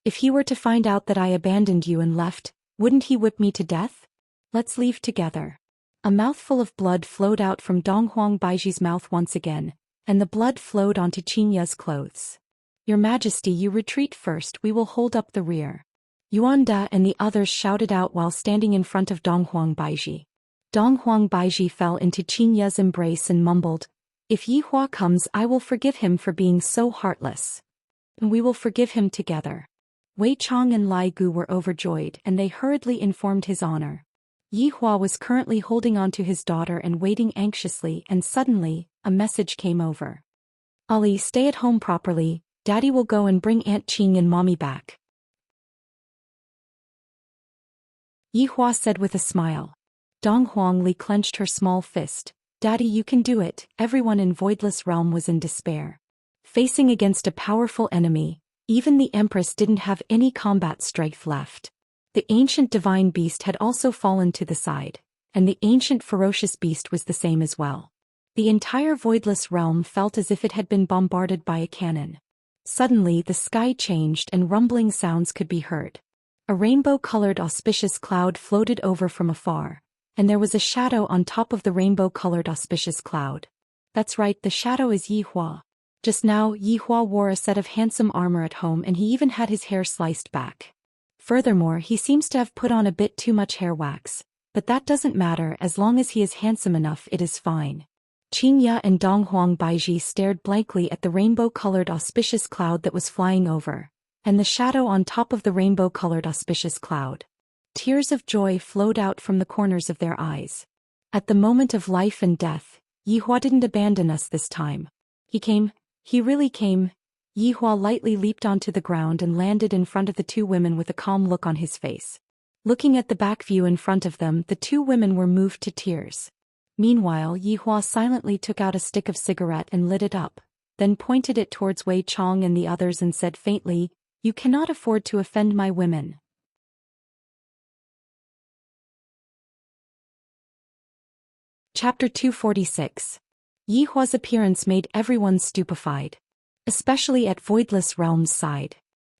If he were to find out that I abandoned you and left, wouldn't he whip me to death? Let's leave together. A mouthful of blood flowed out from Donghuang Baiji's mouth once again, and the blood flowed onto Xianxia's clothes. Your Majesty, you retreat first, we will hold up the rear. Yuanda and the others shouted out while standing in front of Donghuang Baiji. Dong Huang Baiji fell into Qinya's embrace and mumbled, "If Yi Hua comes, I will forgive him for being so heartless. And we will forgive him together." Wei Chong and Lai Gu were overjoyed and they hurriedly informed His Honor. Yi Hua was currently holding on to his daughter and waiting anxiously, and suddenly, a message came over. "Ali, stay at home properly, Daddy will go and bring Aunt Qing and Mommy back," Yi Hua said with a smile. Dong Huangli clenched her small fist. "Daddy, you can do it." Everyone in Voidless Realm was in despair. Facing against a powerful enemy, even the Empress didn't have any combat strength left. The ancient divine beast had also fallen to the side, and the ancient ferocious beast was the same as well. The entire Voidless Realm felt as if it had been bombarded by a cannon. Suddenly the sky changed and rumbling sounds could be heard. A rainbow-colored auspicious cloud floated over from afar, and there was a shadow on top of the rainbow-colored auspicious cloud. That's right, the shadow is Yi Hua. Just now, Yi Hua wore a set of handsome armor at home and he even had his hair sliced back. Furthermore, he seems to have put on a bit too much hair wax, but that doesn't matter as long as he is handsome enough, it is fine. Xianxia and Dong Huang Baiji stared blankly at the rainbow-colored auspicious cloud that was flying over, and the shadow on top of the rainbow-colored auspicious cloud. Tears of joy flowed out from the corners of their eyes. At the moment of life and death, Yi Hua didn't abandon us this time. He came. He really came. Yi Hua lightly leaped onto the ground and landed in front of the two women with a calm look on his face. Looking at the back view in front of them, the two women were moved to tears. Meanwhile, Yi Hua silently took out a stick of cigarette and lit it up, then pointed it towards Wei Chong and the others and said faintly, "You cannot afford to offend my women." Chapter 246. Yi Hua's appearance made everyone stupefied, especially at Voidless Realm's side.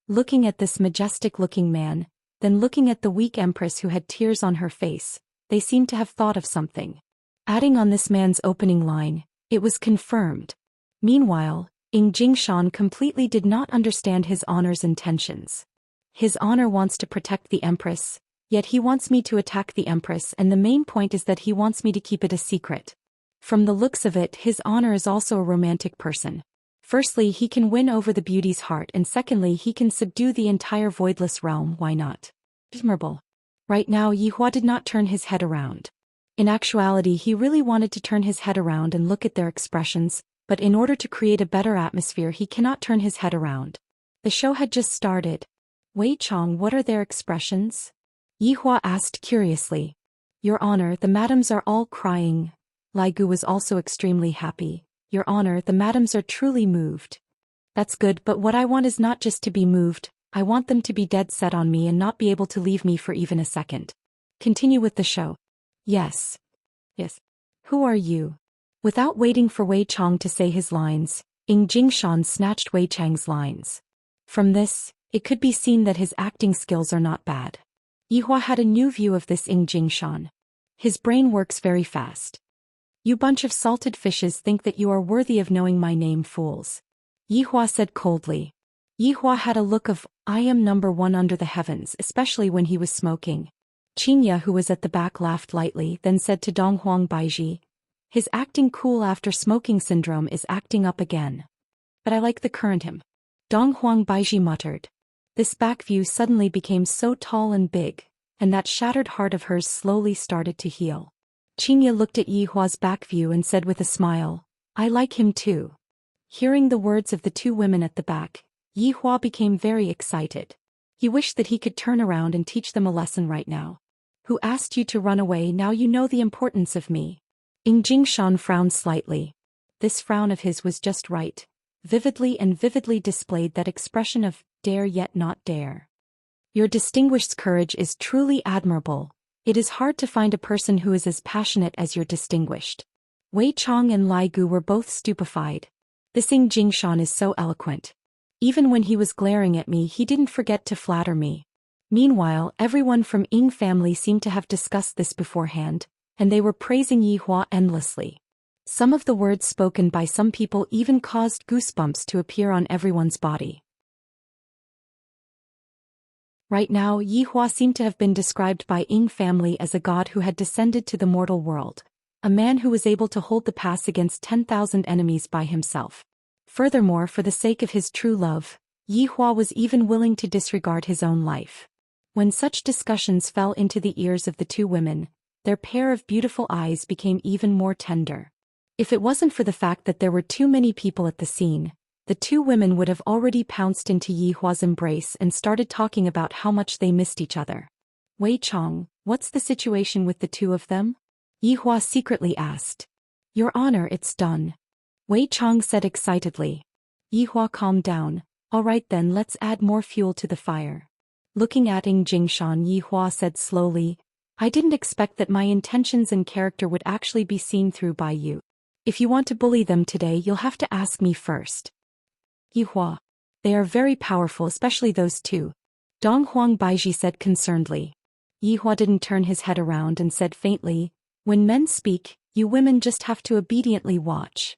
Looking at this majestic-looking man, then looking at the weak empress who had tears on her face, they seemed to have thought of something. Adding on this man's opening line, it was confirmed. Meanwhile, Jingshan completely did not understand His Honor's intentions. His Honor wants to protect the Empress, yet he wants me to attack the Empress, and the main point is that he wants me to keep it a secret. From the looks of it, His Honor is also a romantic person. Firstly, he can win over the beauty's heart, and secondly, he can subdue the entire Voidless Realm. Why not? Admirable. Right now, Yi Hua did not turn his head around. In actuality, he really wanted to turn his head around and look at their expressions, but in order to create a better atmosphere, he cannot turn his head around. The show had just started. "Wei Chong, what are their expressions?" Yi Hua asked curiously. "Your Honor, the madams are all crying." Lai Gu was also extremely happy. "Your Honor, the madams are truly moved." "That's good, but what I want is not just to be moved, I want them to be dead set on me and not be able to leave me for even a second." Continue with the show. Yes. Yes. "Who are you?" Without waiting for Wei Chong to say his lines, Jingshan snatched Wei Chang's lines. From this, it could be seen that his acting skills are not bad. Yi Hua had a new view of this Jingshan. His brain works very fast. "You bunch of salted fishes think that you are worthy of knowing my name, fools," Yi Hua said coldly. Yi Hua had a look of, "I am number one under the heavens," especially when he was smoking. Xianxia, who was at the back, laughed lightly, then said to Dong Huang Baiji, "His acting cool after smoking syndrome is acting up again. But I like the current him." Dong Huang Baiji muttered. This back view suddenly became so tall and big, and that shattered heart of hers slowly started to heal. Xianxia looked at Yi Hua's back view and said with a smile, "I like him too." Hearing the words of the two women at the back, Yi Hua became very excited. He wished that he could turn around and teach them a lesson right now. "Who asked you to run away? Now you know the importance of me." Jingshan frowned slightly. This frown of his was just right. Vividly displayed that expression of dare yet not dare. "Your distinguished courage is truly admirable. It is hard to find a person who is as passionate as your distinguished." Wei Chong and Lai Gu were both stupefied. This Jingshan is so eloquent. Even when he was glaring at me, he didn't forget to flatter me. Meanwhile, everyone from Ying family seemed to have discussed this beforehand, and they were praising Yi Hua endlessly. Some of the words spoken by some people even caused goosebumps to appear on everyone's body. Right now, Yihua seemed to have been described by Ying family as a god who had descended to the mortal world, a man who was able to hold the pass against 10,000 enemies by himself. Furthermore, for the sake of his true love, Yihua was even willing to disregard his own life. When such discussions fell into the ears of the two women, their pair of beautiful eyes became even more tender. If it wasn't for the fact that there were too many people at the scene, the two women would have already pounced into Yihua's embrace and started talking about how much they missed each other. Wei Chong, what's the situation with the two of them? Yihua secretly asked. Your Honor, it's done. Wei Chong said excitedly. Yihua calmed down. All right then, let's add more fuel to the fire. Looking at Ying Jingshan, Yihua said slowly, I didn't expect that my intentions and character would actually be seen through by you. If you want to bully them today, you'll have to ask me first. Yihua. They are very powerful, especially those two. Donghuang Baiji said concernedly. Yihua didn't turn his head around and said faintly, when men speak, you women just have to obediently watch.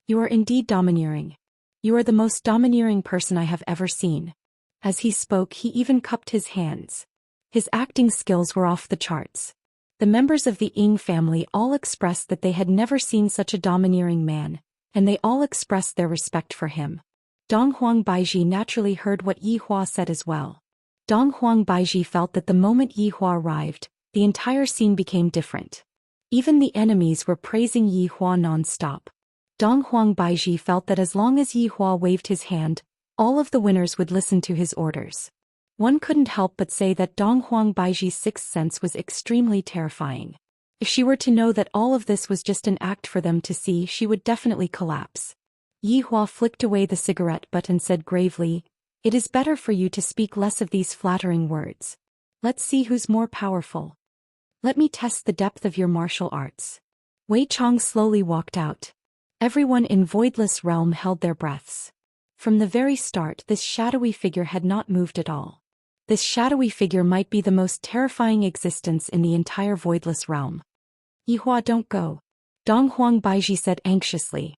You are indeed domineering. You are the most domineering person I have ever seen. As he spoke, he even cupped his hands. His acting skills were off the charts. The members of the Ying family all expressed that they had never seen such a domineering man, and they all expressed their respect for him. Donghuang Baiji naturally heard what Yihua said as well. Donghuang Baiji felt that the moment Yihua arrived, the entire scene became different. Even the enemies were praising Yihua non-stop. Donghuang Baiji felt that as long as Yihua waved his hand, all of the winners would listen to his orders. One couldn't help but say that Donghuang Baiji's sixth sense was extremely terrifying. If she were to know that all of this was just an act for them to see, she would definitely collapse. Yihua flicked away the cigarette butt and said gravely, it is better for you to speak less of these flattering words. Let's see who's more powerful. Let me test the depth of your martial arts. Wei Chong slowly walked out. Everyone in Voidless Realm held their breaths. From the very start, this shadowy figure had not moved at all. This shadowy figure might be the most terrifying existence in the entire Voidless Realm. Yihua, don't go. Donghuang Baiji said anxiously.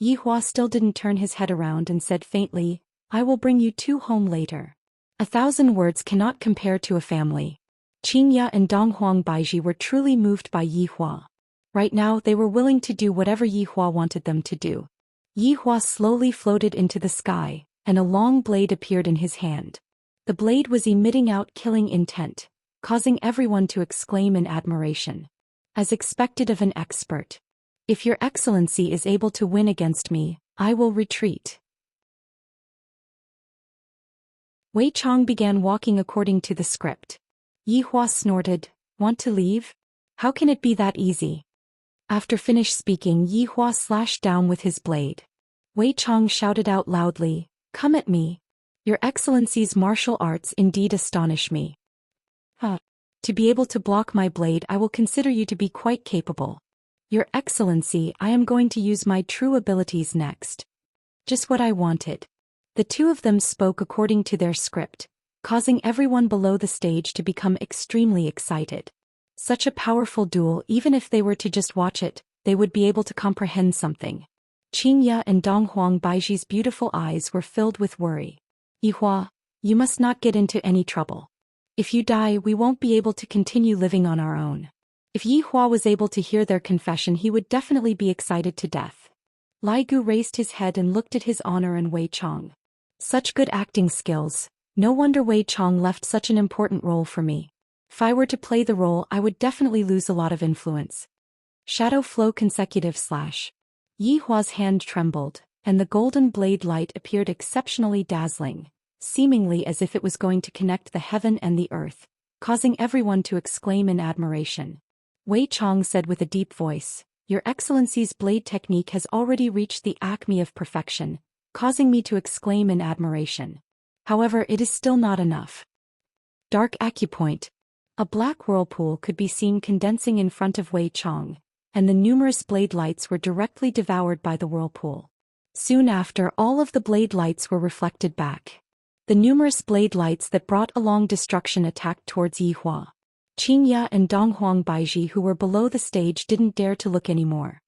Yihua still didn't turn his head around and said faintly, I will bring you two home later. 1,000 words cannot compare to a family. Xianxia and Donghuang Baiji were truly moved by Yihua. Right now they were willing to do whatever Yihua wanted them to do. Yihua slowly floated into the sky, and a long blade appeared in his hand. The blade was emitting out killing intent, causing everyone to exclaim in admiration. As expected of an expert. If your excellency is able to win against me, I will retreat. Wei Chong began walking according to the script. Yihua snorted, want to leave? How can it be that easy? After finished speaking, Yihua slashed down with his blade. Wei Chong shouted out loudly, come at me. Your excellency's martial arts indeed astonish me. To be able to block my blade, I will consider you to be quite capable. Your excellency, I am going to use my true abilities next. Just what I wanted. The two of them spoke according to their script, causing everyone below the stage to become extremely excited. Such a powerful duel, even if they were to just watch it, they would be able to comprehend something. Xianxia and Donghuang Baiji's beautiful eyes were filled with worry. Yihua, you must not get into any trouble. If you die, we won't be able to continue living on our own. If Yihua was able to hear their confession, he would definitely be excited to death. Lai Gu raised his head and looked at his honor and Wei Chong. Such good acting skills. No wonder Wei Chong left such an important role for me. If I were to play the role, I would definitely lose a lot of influence. Shadow flow consecutive slash. Yihua's hand trembled, and the golden blade light appeared exceptionally dazzling, seemingly as if it was going to connect the heaven and the earth, causing everyone to exclaim in admiration. Wei Chong said with a deep voice, Your Excellency's blade technique has already reached the acme of perfection, causing me to exclaim in admiration. However, it is still not enough. Dark acupoint. A black whirlpool could be seen condensing in front of Wei Chong, and the numerous blade lights were directly devoured by the whirlpool. Soon after, all of the blade lights were reflected back. The numerous blade lights that brought along destruction attacked towards Yihua. Xianxia and Donghuang Baiji, who were below the stage, didn't dare to look anymore.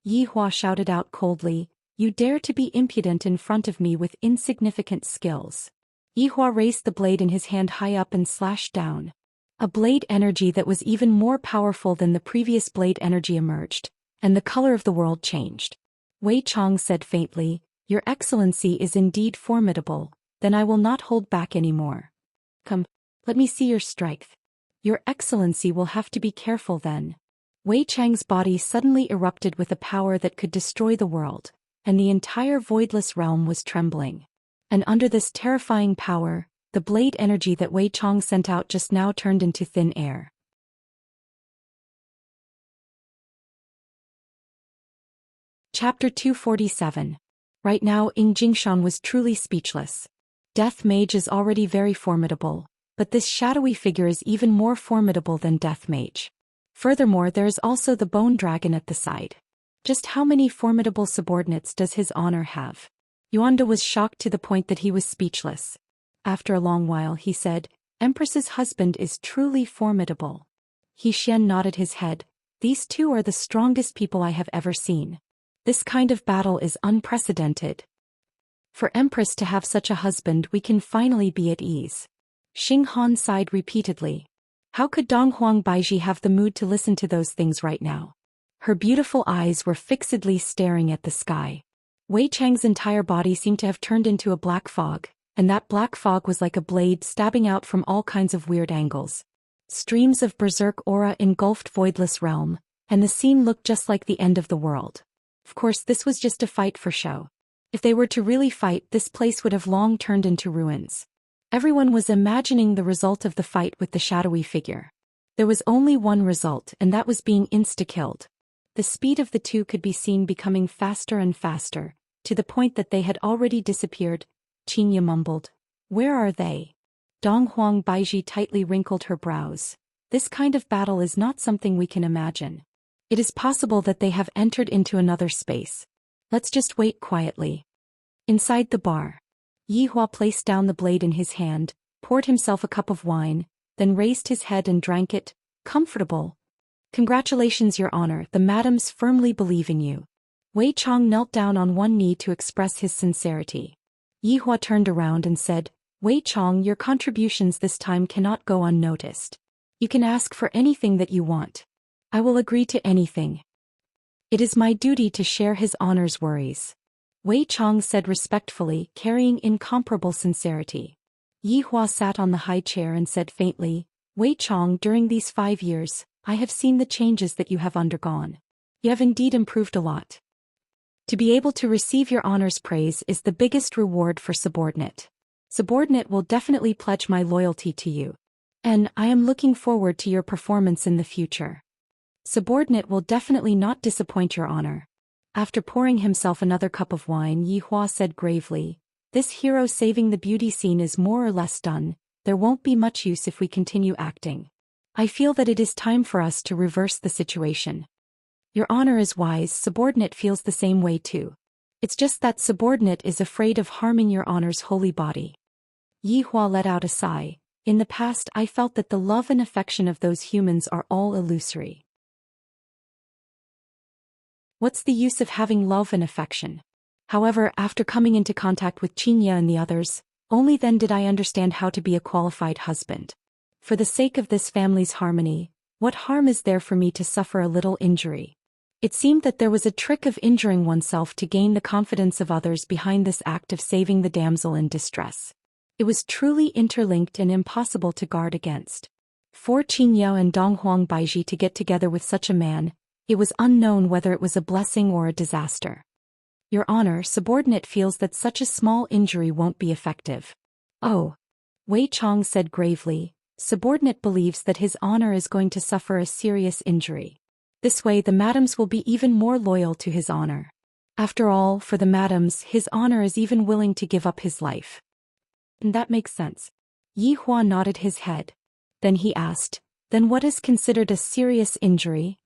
Yihua shouted out coldly, You dare to be impudent in front of me with insignificant skills. Yihua raised the blade in his hand high up and slashed down. A blade energy that was even more powerful than the previous blade energy emerged, and the color of the world changed. Wei Chong said faintly, "Your Excellency is indeed formidable, then I will not hold back anymore. Come, let me see your strength. Your Excellency will have to be careful then." Wei Chang's body suddenly erupted with a power that could destroy the world, and the entire voidless realm was trembling. And under this terrifying power, the blade energy that Wei Chong sent out just now turned into thin air. Chapter 247. Right now Jingshan was truly speechless. Death Mage is already very formidable, but this shadowy figure is even more formidable than Death Mage. Furthermore, there is also the Bone Dragon at the side. Just how many formidable subordinates does his honor have? Yuanda was shocked to the point that he was speechless. After a long while he said, "Empress's husband is truly formidable." Zhou Xian nodded his head. "These two are the strongest people I have ever seen. This kind of battle is unprecedented. For Empress to have such a husband, we can finally be at ease." Xing Han sighed repeatedly. How could Donghuang Baizhi have the mood to listen to those things right now? Her beautiful eyes were fixedly staring at the sky. Wei Chang's entire body seemed to have turned into a black fog, and that black fog was like a blade stabbing out from all kinds of weird angles. Streams of berserk aura engulfed voidless realm, and the scene looked just like the end of the world. Of course, this was just a fight for show. If they were to really fight, this place would have long turned into ruins. Everyone was imagining the result of the fight with the shadowy figure. There was only one result, and that was being insta-killed. The speed of the two could be seen becoming faster and faster, to the point that they had already disappeared. Xianxia mumbled, "Where are they?" Donghuang Baizhi tightly wrinkled her brows. "This kind of battle is not something we can imagine. It is possible that they have entered into another space. Let's just wait quietly." Inside the bar, Yihua placed down the blade in his hand, poured himself a cup of wine, then raised his head and drank it. "Comfortable. Congratulations, Your Honor, the madams firmly believe in you." Wei Chong knelt down on one knee to express his sincerity. Yihua turned around and said, "Wei Chong, your contributions this time cannot go unnoticed. You can ask for anything that you want. I will agree to anything. It is my duty to share his honor's worries," Wei Chong said respectfully, carrying incomparable sincerity. Yihua sat on the high chair and said faintly, "Wei Chong, during these 5 years, I have seen the changes that you have undergone. You have indeed improved a lot. To be able to receive your honor's praise is the biggest reward for subordinate. Subordinate will definitely pledge my loyalty to you. And I am looking forward to your performance in the future. Subordinate will definitely not disappoint your honor." After pouring himself another cup of wine, Yihua said gravely, "This hero saving the beauty scene is more or less done. There won't be much use if we continue acting. I feel that it is time for us to reverse the situation." "Your honor is wise. Subordinate feels the same way too. It's just that subordinate is afraid of harming your honor's holy body." Yihua let out a sigh. "In the past I felt that the love and affection of those humans are all illusory. What's the use of having love and affection? However, after coming into contact with Xianxia and the others, only then did I understand how to be a qualified husband. For the sake of this family's harmony, what harm is there for me to suffer a little injury?" It seemed that there was a trick of injuring oneself to gain the confidence of others behind this act of saving the damsel in distress. It was truly interlinked and impossible to guard against. For Xianxia and Donghuang Baizhi to get together with such a man, it was unknown whether it was a blessing or a disaster. "Your honor, subordinate feels that such a small injury won't be effective." "Oh," Wei Chong said gravely, "subordinate believes that his honor is going to suffer a serious injury. This way the madams will be even more loyal to his honor. After all, for the madams, his honor is even willing to give up his life." "And that makes sense." Yihua nodded his head. Then he asked, "Then what is considered a serious injury?"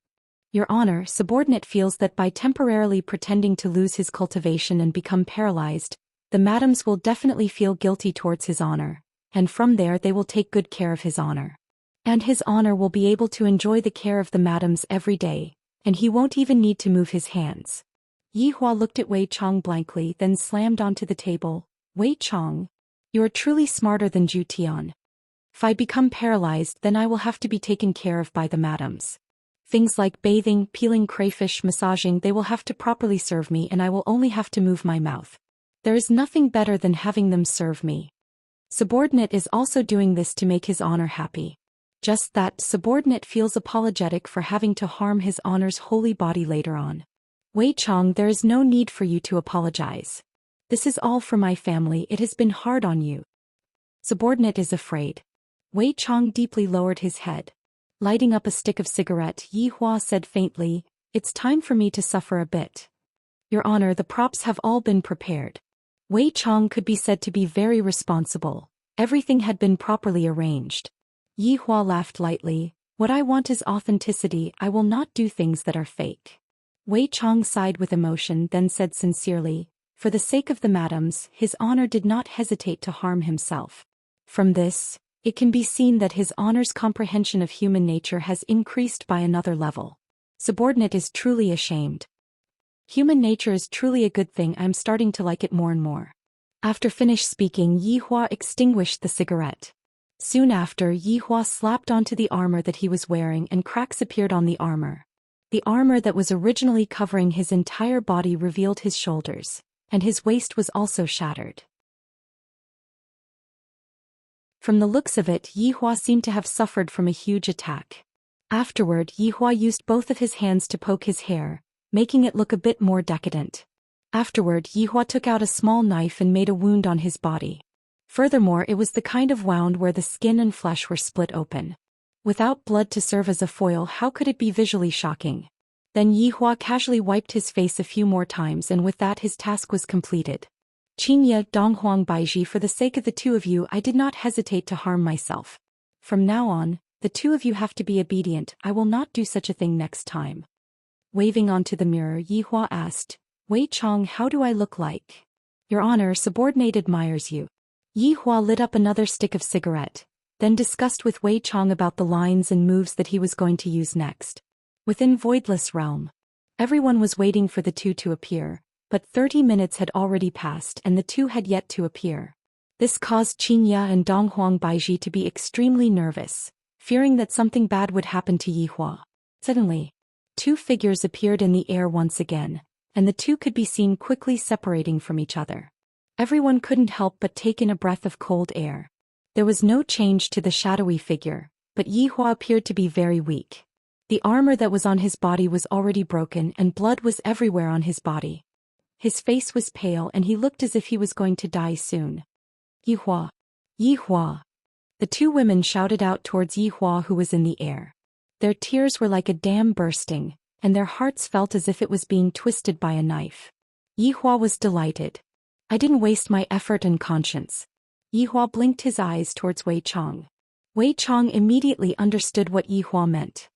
"Your honor, subordinate feels that by temporarily pretending to lose his cultivation and become paralyzed, the madams will definitely feel guilty towards his honor, and from there they will take good care of his honor. And his honor will be able to enjoy the care of the madams every day, and he won't even need to move his hands." Yihua looked at Wei Chong blankly, then slammed onto the table. "Wei Chong, You are truly smarter than Zhou Xian. If I become paralyzed, then I will have to be taken care of by the madams. Things like bathing, peeling crayfish, massaging, they will have to properly serve me and I will only have to move my mouth. There is nothing better than having them serve me. Subordinate is also doing this to make his honor happy. Just that, subordinate feels apologetic for having to harm his honor's holy body later on. Wei Chong, there is no need for you to apologize. This is all for my family, it has been hard on you. Subordinate is afraid. Wei Chong deeply lowered his head. Lighting up a stick of cigarette, Yi Hua said faintly, "It's time for me to suffer a bit." Your Honor, the props have all been prepared. Wei Chong could be said to be very responsible. Everything had been properly arranged. Yi Hua laughed lightly. What I want is authenticity, I will not do things that are fake. Wei Chong sighed with emotion, then said sincerely, for the sake of the madams, His Honor did not hesitate to harm himself. From this, it can be seen that His Honor's comprehension of human nature has increased by another level. Subordinate is truly ashamed. Human nature is truly a good thing, I am starting to like it more and more. After finished speaking, Yi Hua extinguished the cigarette. Soon after, Yi Hua slapped onto the armor that he was wearing and cracks appeared on the armor. The armor that was originally covering his entire body revealed his shoulders, and his waist was also shattered. From the looks of it, Yi Hua seemed to have suffered from a huge attack. Afterward, Yi Hua used both of his hands to poke his hair, making it look a bit more decadent. Afterward, Yi Hua took out a small knife and made a wound on his body. Furthermore, it was the kind of wound where the skin and flesh were split open. Without blood to serve as a foil, how could it be visually shocking? Then Yi Hua casually wiped his face a few more times, and with that his task was completed. Xianxia, Donghuang Baizhi, for the sake of the two of you, I did not hesitate to harm myself. From now on, the two of you have to be obedient, I will not do such a thing next time. Waving onto the mirror, Yi Hua asked, Wei Chong, how do I look like? Your Honor, subordinate admires you. Yi Hua lit up another stick of cigarette, then discussed with Wei Chong about the lines and moves that he was going to use next. Within Voidless Realm, everyone was waiting for the two to appear, but 30 minutes had already passed and the two had yet to appear. This caused Xianxia and Donghuang Baizhi to be extremely nervous, fearing that something bad would happen to Yi Hua. Suddenly, two figures appeared in the air once again, and the two could be seen quickly separating from each other. Everyone couldn't help but take in a breath of cold air. There was no change to the shadowy figure, but Yi Hua appeared to be very weak. The armor that was on his body was already broken and blood was everywhere on his body. His face was pale and he looked as if he was going to die soon. Yi Hua! Yi Hua! The two women shouted out towards Yi Hua, who was in the air. Their tears were like a dam bursting, and their hearts felt as if it was being twisted by a knife. Yi Hua was delighted. I didn't waste my effort and conscience. Yi Hua blinked his eyes towards Wei Chong. Wei Chong immediately understood what Yi Hua meant.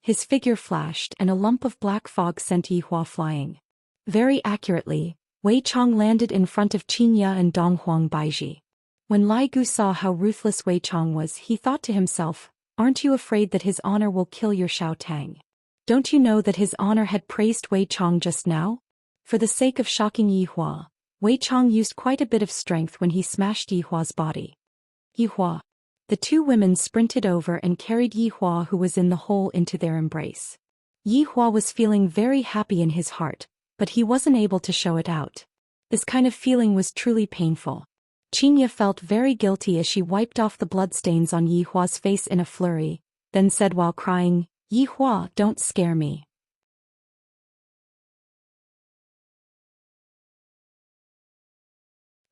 His figure flashed and a lump of black fog sent Yi Hua flying. Very accurately, Wei Chong landed in front of Xianxia and Donghuang Baizhi. When Lai Gu saw how ruthless Wei Chong was, he thought to himself, aren't you afraid that His Honor will kill your Xiao Tang? Don't you know that His Honor had praised Wei Chong just now? For the sake of shocking Yi Hua, Wei Chong used quite a bit of strength when he smashed Yi Hua's body. Yi Hua. The two women sprinted over and carried Yi Hua, who was in the hole, into their embrace. Yi Hua was feeling very happy in his heart, but he wasn't able to show it out. This kind of feeling was truly painful. Xianxia felt very guilty as she wiped off the bloodstains on Yi Hua's face in a flurry, then said while crying, Yi Hua, don't scare me.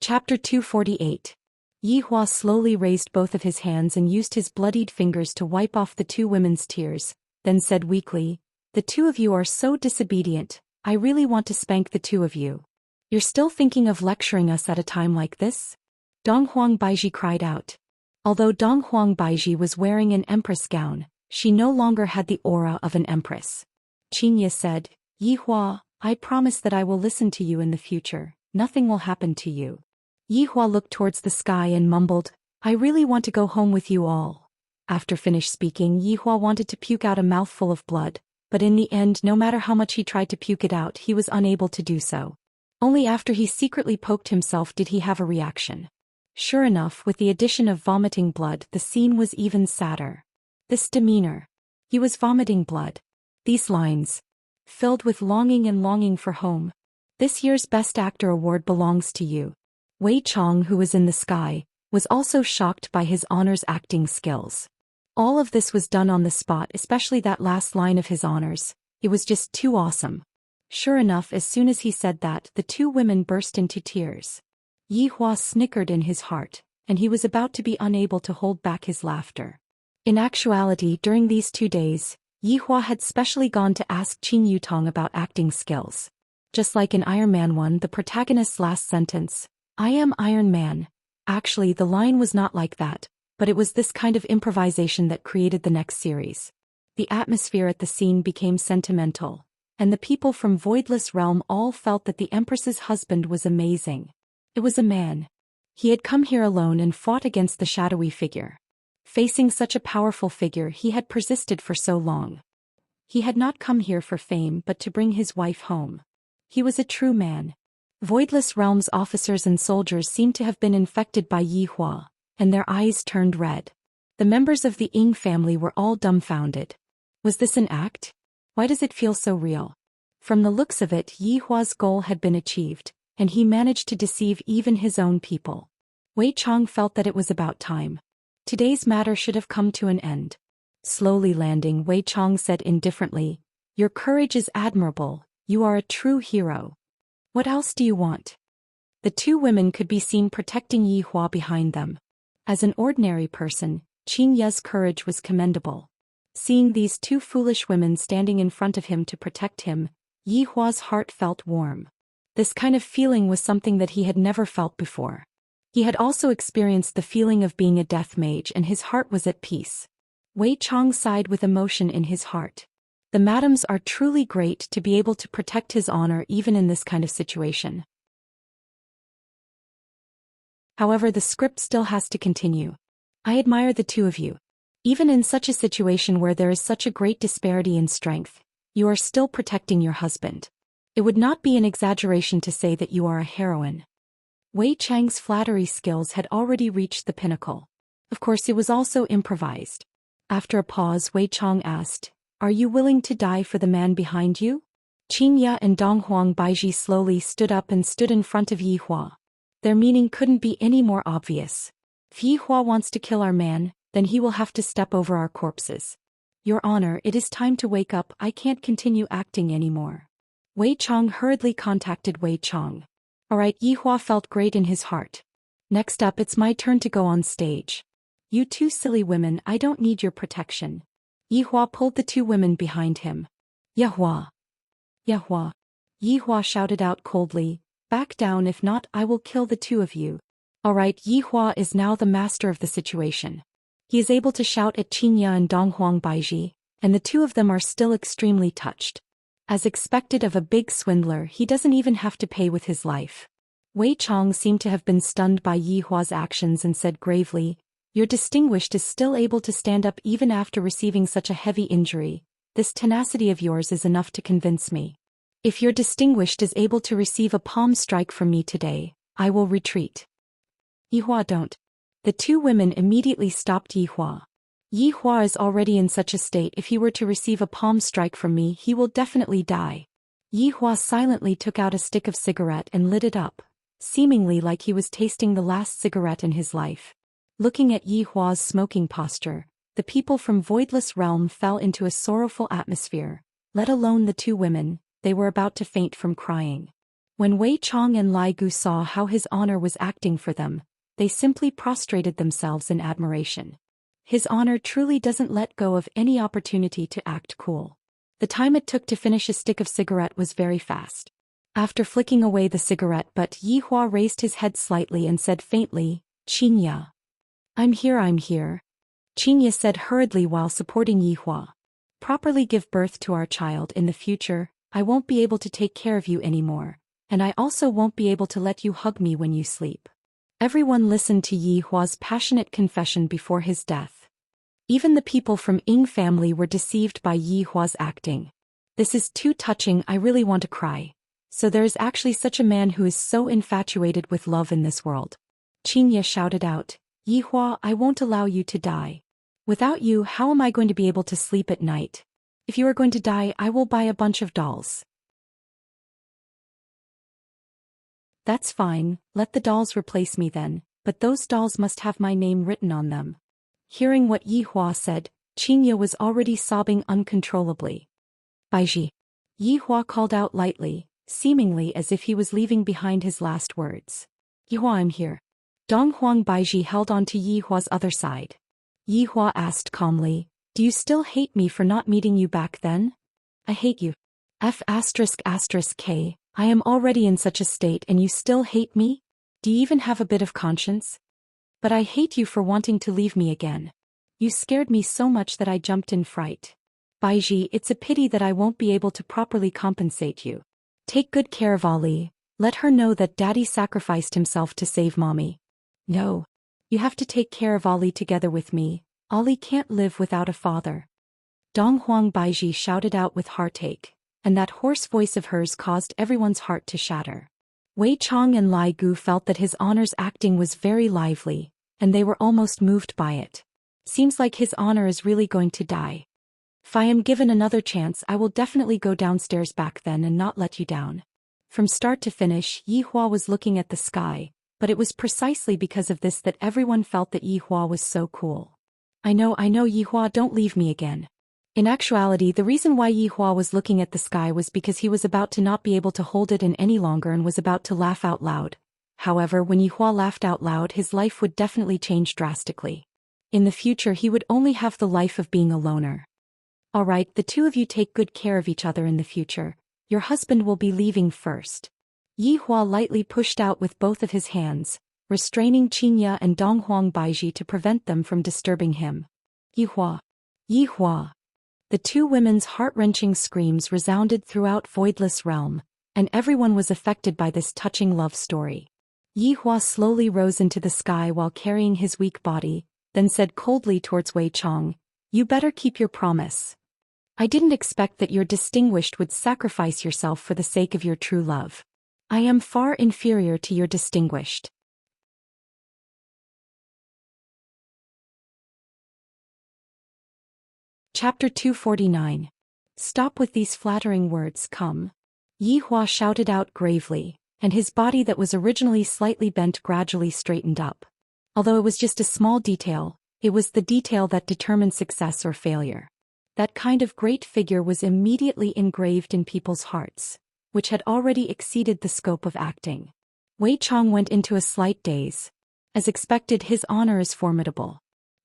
Chapter 248. Yi Hua slowly raised both of his hands and used his bloodied fingers to wipe off the two women's tears, then said weakly, the two of you are so disobedient, I really want to spank the two of you. You're still thinking of lecturing us at a time like this? Donghuang Baizhi cried out. Although Donghuang Baizhi was wearing an empress gown, she no longer had the aura of an empress. Xianxia said, Yi Hua, I promise that I will listen to you in the future, nothing will happen to you. Yi Hua looked towards the sky and mumbled, I really want to go home with you all. After finished speaking, Yi Hua wanted to puke out a mouthful of blood, but in the end, no matter how much he tried to puke it out, he was unable to do so. Only after he secretly poked himself did he have a reaction. Sure enough, with the addition of vomiting blood, the scene was even sadder. This demeanor. He was vomiting blood. These lines. Filled with longing and longing for home. This year's Best Actor award belongs to you. Wei Chong, who was in the sky, was also shocked by his Honor's acting skills. All of this was done on the spot, especially that last line of his Honor's. It was just too awesome. Sure enough, as soon as he said that, the two women burst into tears. Yi Hua snickered in his heart, and he was about to be unable to hold back his laughter. In actuality, during these 2 days, Yi Hua had specially gone to ask Qin Yutong about acting skills. Just like in Iron Man 1, the protagonist's last sentence, "I am Iron Man." Actually, the line was not like that, but it was this kind of improvisation that created the next series. The atmosphere at the scene became sentimental, and the people from Voidless Realm all felt that the Empress's husband was amazing. It was a man. He had come here alone and fought against the shadowy figure. Facing such a powerful figure, he had persisted for so long. He had not come here for fame but to bring his wife home. He was a true man. Voidless Realm's officers and soldiers seemed to have been infected by Yi Hua, and their eyes turned red. The members of the Ying family were all dumbfounded. Was this an act? Why does it feel so real? From the looks of it, Yi Hua's goal had been achieved, and he managed to deceive even his own people. Wei Chong felt that it was about time. Today's matter should have come to an end. Slowly landing, Wei Chong said indifferently, "Your courage is admirable, you are a true hero. What else do you want?" The two women could be seen protecting Yi Hua behind them. As an ordinary person, Qin Ye's courage was commendable. Seeing these two foolish women standing in front of him to protect him, Yi Hua's heart felt warm. This kind of feeling was something that he had never felt before. He had also experienced the feeling of being a death mage, and his heart was at peace. Wei Chong sighed with emotion in his heart. The madams are truly great to be able to protect his honor even in this kind of situation. However, the script still has to continue. I admire the two of you. Even in such a situation where there is such a great disparity in strength, you are still protecting your husband. It would not be an exaggeration to say that you are a heroine. Wei Chang's flattery skills had already reached the pinnacle. Of course, it was also improvised. After a pause, Wei Chong asked, "Are you willing to die for the man behind you?" Qin Ye and Donghuang Baiji slowly stood up and stood in front of Yi Hua. Their meaning couldn't be any more obvious. If Yi Hua wants to kill our man, then he will have to step over our corpses. Your Honor, it is time to wake up. I can't continue acting anymore. Wei Chong hurriedly contacted Wei Chong. Alright, Yi Hua felt great in his heart. Next up, it's my turn to go on stage. You two silly women, I don't need your protection. Yi Hua pulled the two women behind him. Yahua. Yahua. Yi Hua shouted out coldly, "Back down, if not, I will kill the two of you." Alright, Yi Hua is now the master of the situation. He is able to shout at Qin Ye and Donghuang Baiji, and the two of them are still extremely touched. As expected of a big swindler, he doesn't even have to pay with his life. Wei Chong seemed to have been stunned by Yi Hua's actions and said gravely, "Your distinguished is still able to stand up even after receiving such a heavy injury. This tenacity of yours is enough to convince me. If your distinguished is able to receive a palm strike from me today, I will retreat." Yi Hua, don't. The two women immediately stopped Yi Hua. Yi Hua is already in such a state. If he were to receive a palm strike from me, he will definitely die. Yi Hua silently took out a stick of cigarette and lit it up, seemingly like he was tasting the last cigarette in his life. Looking at Yi Hua's smoking posture, the people from Voidless Realm fell into a sorrowful atmosphere, let alone the two women. They were about to faint from crying. When Wei Chong and Lai Gu saw how his honor was acting for them, they simply prostrated themselves in admiration. His honor truly doesn't let go of any opportunity to act cool. The time it took to finish a stick of cigarette was very fast. After flicking away the cigarette butt, Yi Hua raised his head slightly and said faintly, "Qin Ye." I'm here. Qin Ye said hurriedly while supporting Yi Hua. "Properly give birth to our child. In the future, I won't be able to take care of you anymore, and I also won't be able to let you hug me when you sleep." Everyone listened to Yi Hua's passionate confession before his death. Even the people from Ying family were deceived by Yi Hua's acting. This is too touching. I really want to cry. So there is actually such a man who is so infatuated with love in this world. Xianxia shouted out, Yihua, I won't allow you to die. Without you, how am I going to be able to sleep at night? If you are going to die, I will buy a bunch of dolls. That's fine, let the dolls replace me then, but those dolls must have my name written on them. Hearing what Yihua said, Xianxia was already sobbing uncontrollably. Baizhi. Yihua called out lightly, seemingly as if he was leaving behind his last words. Yihua, I'm here. Donghuang Baizhi held on to Yihua's other side. Yihua asked calmly, do you still hate me for not meeting you back then? I hate you. K, I am already in such a state and you still hate me? Do you even have a bit of conscience? But I hate you for wanting to leave me again. You scared me so much that I jumped in fright. Baizhi, it's a pity that I won't be able to properly compensate you. Take good care of Ali. Let her know that Daddy sacrificed himself to save Mommy. No. You have to take care of Ali together with me. Ali can't live without a father. Donghuang Baizhi shouted out with heartache, and that hoarse voice of hers caused everyone's heart to shatter. Wei Chong and Lai Gu felt that his honor's acting was very lively, and they were almost moved by it. Seems like his honor is really going to die. If I am given another chance, I will definitely go downstairs back then and not let you down. From start to finish, Yihua was looking at the sky, but it was precisely because of this that everyone felt that Yihua was so cool. I know Yihua, don't leave me again. In actuality, the reason why Yihua was looking at the sky was because he was about to not be able to hold it in any longer and was about to laugh out loud. However, when Yihua laughed out loud, his life would definitely change drastically. In the future, he would only have the life of being a loner. Alright, the two of you take good care of each other in the future. Your husband will be leaving first. Yihua lightly pushed out with both of his hands, restraining Xianxia and Donghuang Baizhi to prevent them from disturbing him. Yihua. Yihua. The two women's heart-wrenching screams resounded throughout Voidless Realm, and everyone was affected by this touching love story. Yihua slowly rose into the sky while carrying his weak body, then said coldly towards Wei Chong, you better keep your promise. I didn't expect that your distinguished would sacrifice yourself for the sake of your true love. I am far inferior to your distinguished. Chapter 249. Stop with these flattering words, come. Yihua shouted out gravely, and his body that was originally slightly bent gradually straightened up. Although it was just a small detail, it was the detail that determined success or failure. That kind of great figure was immediately engraved in people's hearts, which had already exceeded the scope of acting. Wei Chong went into a slight daze. As expected, his honor is formidable.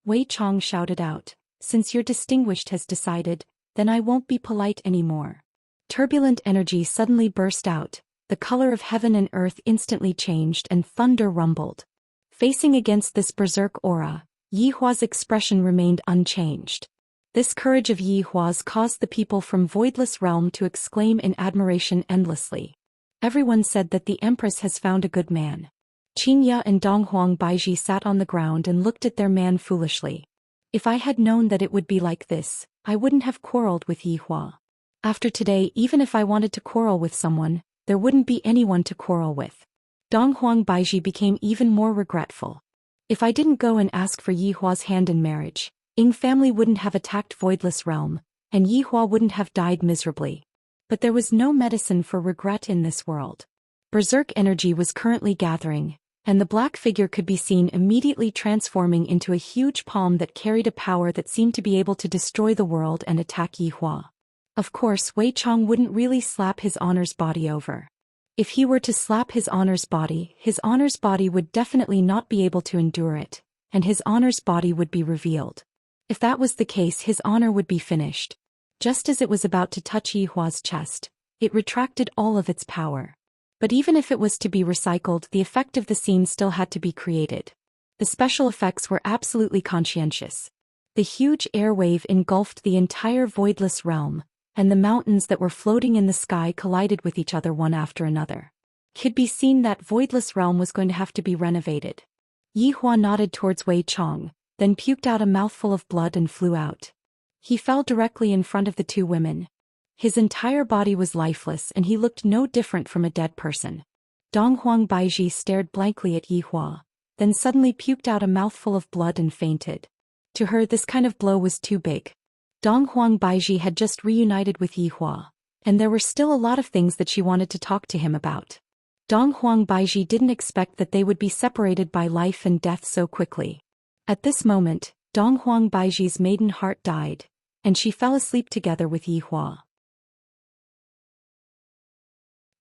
Wei Chong shouted out, since your distinguished has decided, then I won't be polite anymore. Turbulent energy suddenly burst out, the color of heaven and earth instantly changed and thunder rumbled. Facing against this berserk aura, Yihua's expression remained unchanged. This courage of Yihua's caused the people from Voidless Realm to exclaim in admiration endlessly. Everyone said that the Empress has found a good man. Xianxia and Donghuang Baizhi sat on the ground and looked at their man foolishly. If I had known that it would be like this, I wouldn't have quarreled with Yihua. After today, even if I wanted to quarrel with someone, there wouldn't be anyone to quarrel with. Donghuang Baizhi became even more regretful. If I didn't go and ask for Yihua's hand in marriage, Ying family wouldn't have attacked Voidless Realm, and Yihua wouldn't have died miserably. But there was no medicine for regret in this world. Berserk energy was currently gathering, and the black figure could be seen immediately transforming into a huge palm that carried a power that seemed to be able to destroy the world and attack Yihua. Of course, Wei Chong wouldn't really slap his honor's body over. If he were to slap his honor's body would definitely not be able to endure it, and his honor's body would be revealed. If that was the case, his honor would be finished. Just as it was about to touch Yihua's chest, it retracted all of its power. But even if it was to be recycled, the effect of the scene still had to be created. The special effects were absolutely conscientious. The huge air wave engulfed the entire Voidless Realm, and the mountains that were floating in the sky collided with each other one after another. Could be seen that Voidless Realm was going to have to be renovated. Yihua nodded towards Wei Chong, then puked out a mouthful of blood and flew out. He fell directly in front of the two women. His entire body was lifeless and he looked no different from a dead person. Donghuang Baizhi stared blankly at Yihua, then suddenly puked out a mouthful of blood and fainted. To her, this kind of blow was too big. Donghuang Baizhi had just reunited with Yihua, and there were still a lot of things that she wanted to talk to him about. Donghuang Baizhi didn't expect that they would be separated by life and death so quickly. At this moment, Donghuang Baizhi's maiden heart died, and she fell asleep together with Yihua.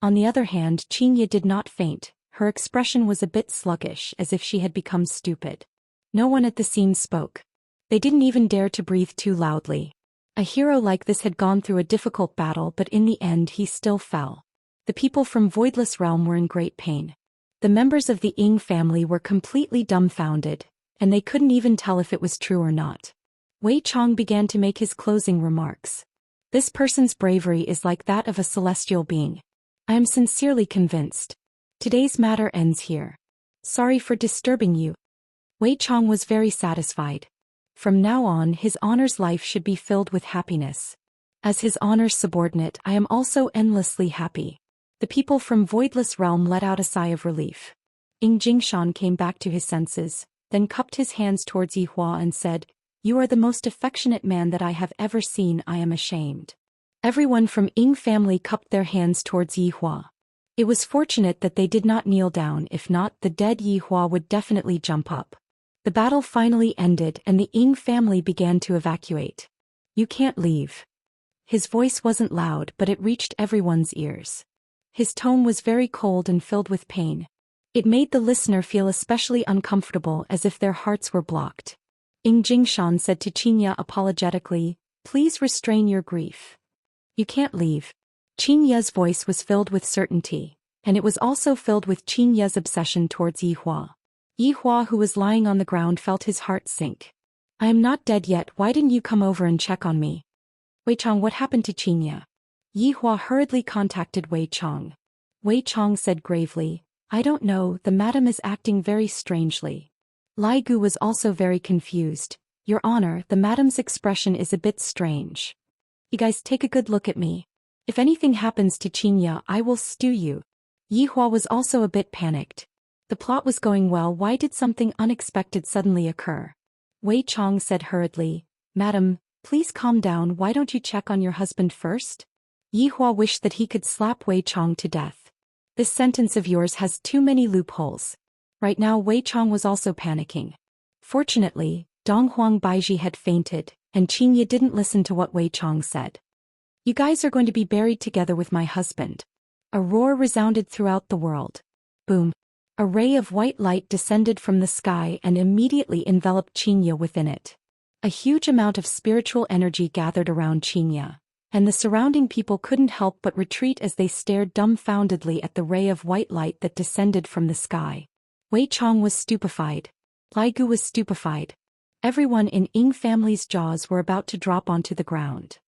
On the other hand, Xianxia did not faint. Her expression was a bit sluggish, as if she had become stupid. No one at the scene spoke. They didn't even dare to breathe too loudly. A hero like this had gone through a difficult battle, but in the end he still fell. The people from Voidless Realm were in great pain. The members of the Ying family were completely dumbfounded, and they couldn't even tell if it was true or not. Wei Chong began to make his closing remarks. This person's bravery is like that of a celestial being. I am sincerely convinced. Today's matter ends here. Sorry for disturbing you. Wei Chong was very satisfied. From now on, his honor's life should be filled with happiness. As his honor's subordinate, I am also endlessly happy. The people from Voidless Realm let out a sigh of relief. Ying Jingshan came back to his senses, then cupped his hands towards Yihua and said, "You are the most affectionate man that I have ever seen. I am ashamed." Everyone from Ying family cupped their hands towards Yihua. It was fortunate that they did not kneel down, if not, the dead Yihua would definitely jump up. The battle finally ended and the Ying family began to evacuate. "You can't leave." His voice wasn't loud, but it reached everyone's ears. His tone was very cold and filled with pain. It made the listener feel especially uncomfortable, as if their hearts were blocked. Ying Jingshan said to Xianxia apologetically, "Please restrain your grief. You can't leave." Xianxia's voice was filled with certainty, and it was also filled with Xianxia's obsession towards Yihua. Yihua, who was lying on the ground, felt his heart sink. "I am not dead yet. Why didn't you come over and check on me?" "Wei Chong, what happened to Xianxia?" Yihua hurriedly contacted Wei Chong. Wei Chong said gravely, "I don't know, the madam is acting very strangely." Lai Gu was also very confused. "Your Honor, the madam's expression is a bit strange. You guys take a good look at me. If anything happens to Xianxia, I will stew you." Yihua was also a bit panicked. The plot was going well. Why did something unexpected suddenly occur? Wei Chong said hurriedly, "Madam, please calm down. Why don't you check on your husband first?" Yihua wished that he could slap Wei Chong to death. "This sentence of yours has too many loopholes." Right now Wei Chong was also panicking. Fortunately, Donghuang Baizhi had fainted, and Xianxia didn't listen to what Wei Chong said. "You guys are going to be buried together with my husband." A roar resounded throughout the world. Boom. A ray of white light descended from the sky and immediately enveloped Xianxia within it. A huge amount of spiritual energy gathered around Xianxia, and the surrounding people couldn't help but retreat as they stared dumbfoundedly at the ray of white light that descended from the sky. Wei Chong was stupefied. Lai Gu was stupefied. Everyone in Ying family's jaws were about to drop onto the ground.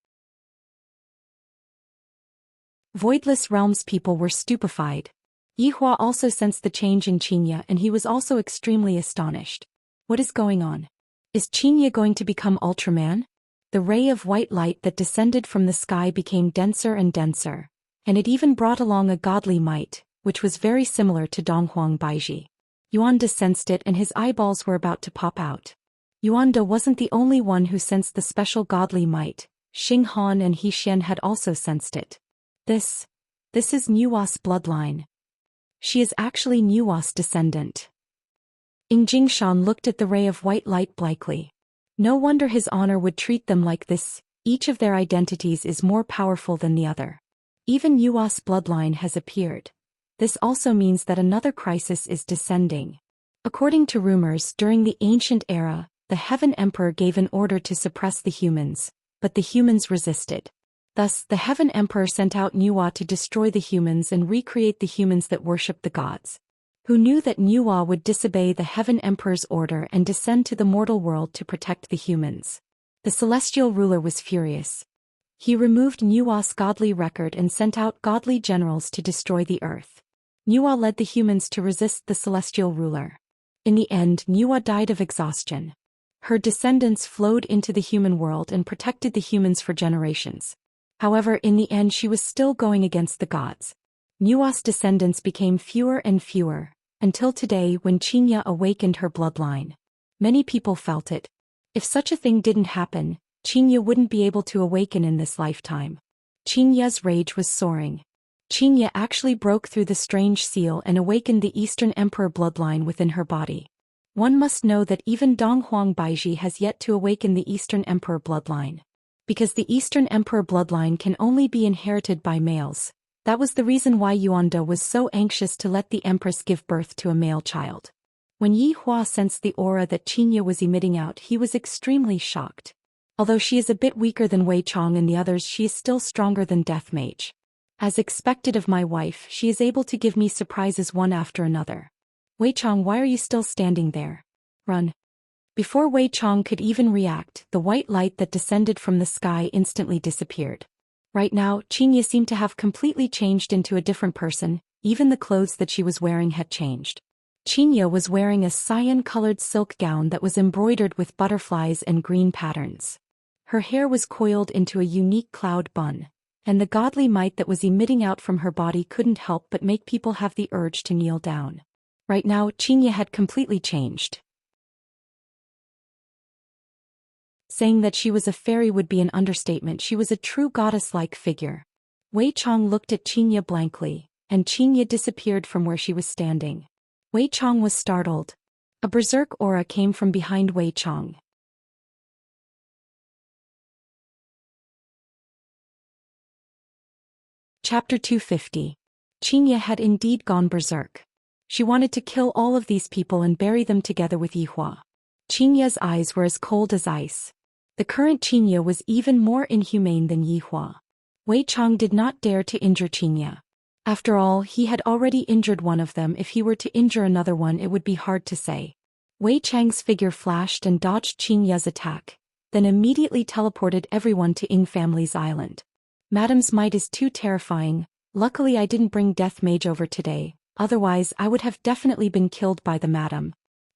Voidless Realms people were stupefied. Yihua also sensed the change in Xianxia, and he was also extremely astonished. What is going on? Is Xianxia going to become Ultraman? The ray of white light that descended from the sky became denser and denser, and it even brought along a godly might, which was very similar to Donghuang Baizhi. Yuanda sensed it and his eyeballs were about to pop out. Yuanda wasn't the only one who sensed the special godly might. Xing Han and He Xian had also sensed it. This is Nuwa's bloodline. She is actually Nuwa's descendant. Ying Jingshan looked at the ray of white light blankly. No wonder his honor would treat them like this. Each of their identities is more powerful than the other. Even Nuwa's bloodline has appeared. This also means that another crisis is descending. According to rumors, during the ancient era, the Heaven Emperor gave an order to suppress the humans, but the humans resisted. Thus, the Heaven Emperor sent out Nuwa to destroy the humans and recreate the humans that worship the gods. Who knew that Nuwa would disobey the Heaven Emperor's order and descend to the mortal world to protect the humans? The celestial ruler was furious. He removed Nuwa's godly record and sent out godly generals to destroy the earth. Nuwa led the humans to resist the celestial ruler. In the end, Nuwa died of exhaustion. Her descendants flowed into the human world and protected the humans for generations. However, in the end she was still going against the gods. Nuwa's descendants became fewer and fewer, Until today when Xianxia awakened her bloodline. Many people felt it. If such a thing didn't happen, Xianxia wouldn't be able to awaken in this lifetime. Xianxia's rage was soaring. Xianxia actually broke through the strange seal and awakened the Eastern Emperor bloodline within her body. One must know that even Donghuang Baizhi has yet to awaken the Eastern Emperor bloodline. Because the Eastern Emperor bloodline can only be inherited by males, that was the reason why Yuanda was so anxious to let the Empress give birth to a male child. When Yi Hua sensed the aura that Xianxia was emitting out, he was extremely shocked. Although she is a bit weaker than Wei Chong and the others, she is still stronger than Death Mage. As expected of my wife, she is able to give me surprises one after another. Wei Chong, why are you still standing there? Run. Before Wei Chong could even react, the white light that descended from the sky instantly disappeared. Right now, Xianxia seemed to have completely changed into a different person, even the clothes that she was wearing had changed. Xianxia was wearing a cyan-colored silk gown that was embroidered with butterflies and green patterns. Her hair was coiled into a unique cloud bun, and the godly might that was emitting out from her body couldn't help but make people have the urge to kneel down. Right now, Xianxia had completely changed. Saying that she was a fairy would be an understatement. She was a true goddess-like figure. Wei Chong looked at Xianxia blankly, and Xianxia disappeared from where she was standing. Wei Chong was startled. A berserk aura came from behind Wei Chong. Chapter 250. Xianxia had indeed gone berserk. She wanted to kill all of these people and bury them together with Yi Hua. Xianxia's eyes were as cold as ice. The current Xianxia was even more inhumane than Yi Hua. Wei Chong did not dare to injure Xianxia. After all, he had already injured one of them. If he were to injure another one, it would be hard to say. Wei Chang's figure flashed and dodged Xianxia's attack, then immediately teleported everyone to Ying family's island. Madam's might is too terrifying. Luckily I didn't bring Death Mage over today, otherwise I would have definitely been killed by the madam.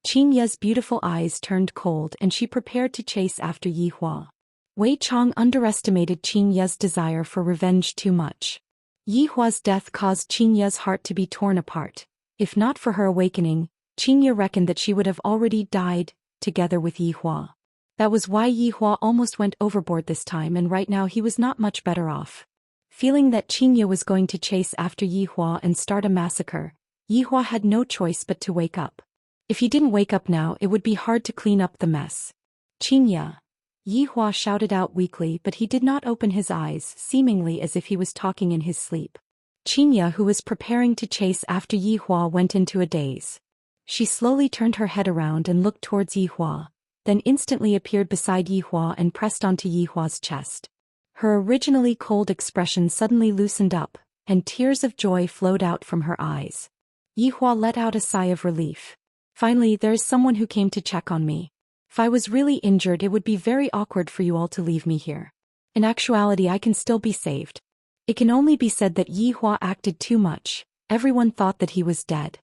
Xianxia's beautiful eyes turned cold and she prepared to chase after Yi Hua. Wei Chong underestimated Xianxia's desire for revenge too much. Yi Hua's death caused Xianxia's heart to be torn apart. If not for her awakening, Xianxia reckoned that she would have already died, together with Yi Hua. That was why Yi Hua almost went overboard this time, and right now he was not much better off. Feeling that Xianxia was going to chase after Yi Hua and start a massacre, Yi Hua had no choice but to wake up. If he didn't wake up now, it would be hard to clean up the mess. Xianxia. Yi Hua shouted out weakly, but he did not open his eyes, seemingly as if he was talking in his sleep. Xianxia, who was preparing to chase after Yi Hua, went into a daze. She slowly turned her head around and looked towards Yi Hua, then instantly appeared beside Yi Hua and pressed onto Yi Hua's chest. Her originally cold expression suddenly loosened up, and tears of joy flowed out from her eyes. Yi Hua let out a sigh of relief. Finally, there is someone who came to check on me. If I was really injured, it would be very awkward for you all to leave me here. In actuality, I can still be saved. It can only be said that Yi Hua acted too much. Everyone thought that he was dead.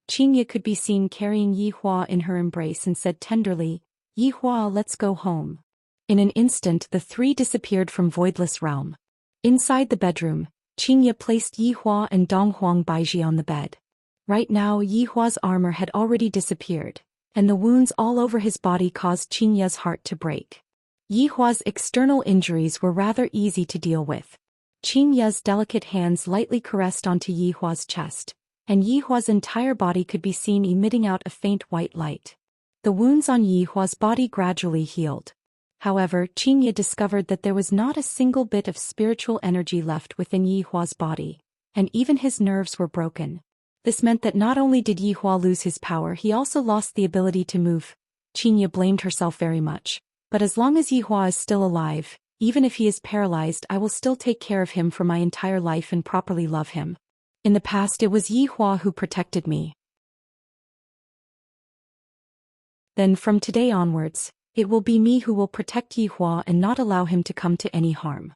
Xianxia could be seen carrying Yi Hua in her embrace and said tenderly, "Yi Hua, let's go home." In an instant, the three disappeared from Voidless Realm. Inside the bedroom, Xianxia placed Yi Hua and Donghuang Baizhi on the bed. Right now, Yi Hua's armor had already disappeared, and the wounds all over his body caused Xianxia's heart to break. Yi Hua's external injuries were rather easy to deal with. Xianxia's delicate hands lightly caressed onto Yi Hua's chest, and Yi Hua's entire body could be seen emitting out a faint white light. The wounds on Yi Hua's body gradually healed. However, Xianxia discovered that there was not a single bit of spiritual energy left within Yi Hua's body, and even his nerves were broken. This meant that not only did Yi Hua lose his power, he also lost the ability to move. Xianxia blamed herself very much. But as long as Yi Hua is still alive, even if he is paralyzed, I will still take care of him for my entire life and properly love him. In the past, it was Yi Hua who protected me. Then from today onwards, it will be me who will protect Yi Hua and not allow him to come to any harm.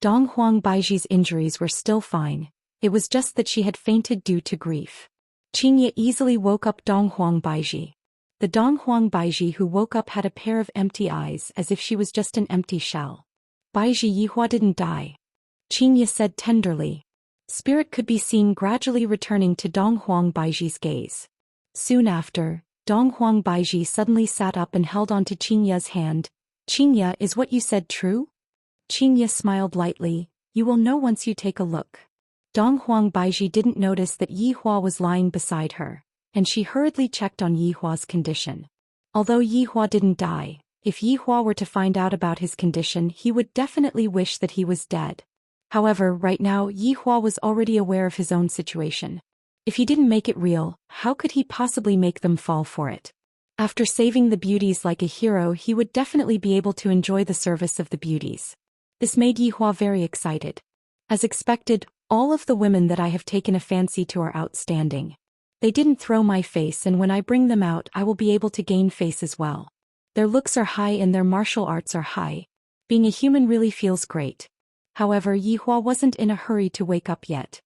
Donghuang Baizhi's injuries were still fine. It was just that she had fainted due to grief. Xianxia easily woke up Donghuang Baizhi. The Donghuang Baizhi who woke up had a pair of empty eyes, as if she was just an empty shell. "Baizhi, Yi Hua didn't die," Xianxia said tenderly. Spirit could be seen gradually returning to Donghuang Baizhi's gaze. Soon after, Dong Huang Baiji suddenly sat up and held onto Qingya's hand. "Qingya, is what you said true?" Qingya smiled lightly. "You will know once you take a look." Dong Huang Baiji didn't notice that Yi Hua was lying beside her, and she hurriedly checked on Yi Hua's condition. Although Yi Hua didn't die, if Yi Hua were to find out about his condition, he would definitely wish that he was dead. However, right now Yi Hua was already aware of his own situation. If he didn't make it real, how could he possibly make them fall for it? After saving the beauties like a hero, he would definitely be able to enjoy the service of the beauties. This made Yi Hua very excited. As expected, all of the women that I have taken a fancy to are outstanding. They didn't throw my face, and when I bring them out, I will be able to gain face as well. Their looks are high and their martial arts are high. Being a human really feels great. However, Yi Hua wasn't in a hurry to wake up yet.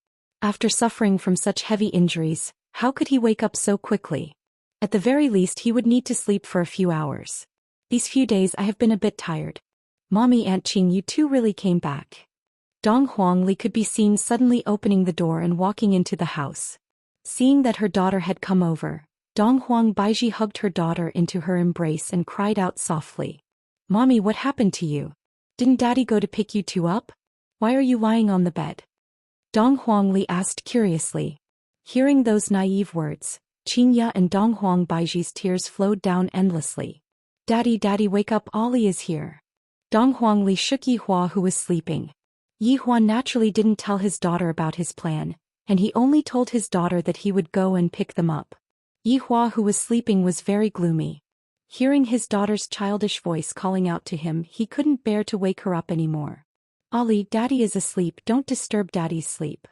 After suffering from such heavy injuries, how could he wake up so quickly? At the very least, he would need to sleep for a few hours. These few days I have been a bit tired. Mommy, Aunt Qing, you two really came back. Dong Huangli could be seen suddenly opening the door and walking into the house. Seeing that her daughter had come over, Dong Huang Baiji hugged her daughter into her embrace and cried out softly. "Mommy, what happened to you? Didn't Daddy go to pick you two up? Why are you lying on the bed?" Dong Huangli asked curiously. Hearing those naive words, Qingya and Dong Huang Baiji's tears flowed down endlessly. "Daddy, Daddy, wake up, Ali is here." Dong Huangli shook Yi Hua, who was sleeping. Yi Hua naturally didn't tell his daughter about his plan, and he only told his daughter that he would go and pick them up. Yi Hua, who was sleeping, was very gloomy. Hearing his daughter's childish voice calling out to him, he couldn't bear to wake her up anymore. "Ali, Daddy is asleep, don't disturb Daddy's sleep."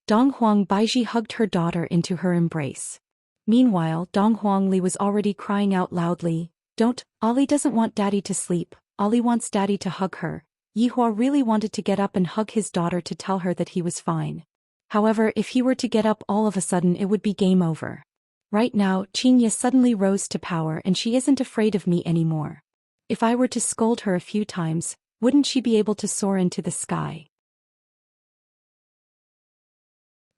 Dong Huang Baiji hugged her daughter into her embrace. Meanwhile, Dong Huangli was already crying out loudly, "Don't, Ali doesn't want Daddy to sleep, Ali wants Daddy to hug her." Yi Hua really wanted to get up and hug his daughter to tell her that he was fine. However, if he were to get up all of a sudden, it would be game over. Right now, Qingya suddenly rose to power and she isn't afraid of me anymore. If I were to scold her a few times, wouldn't she be able to soar into the sky?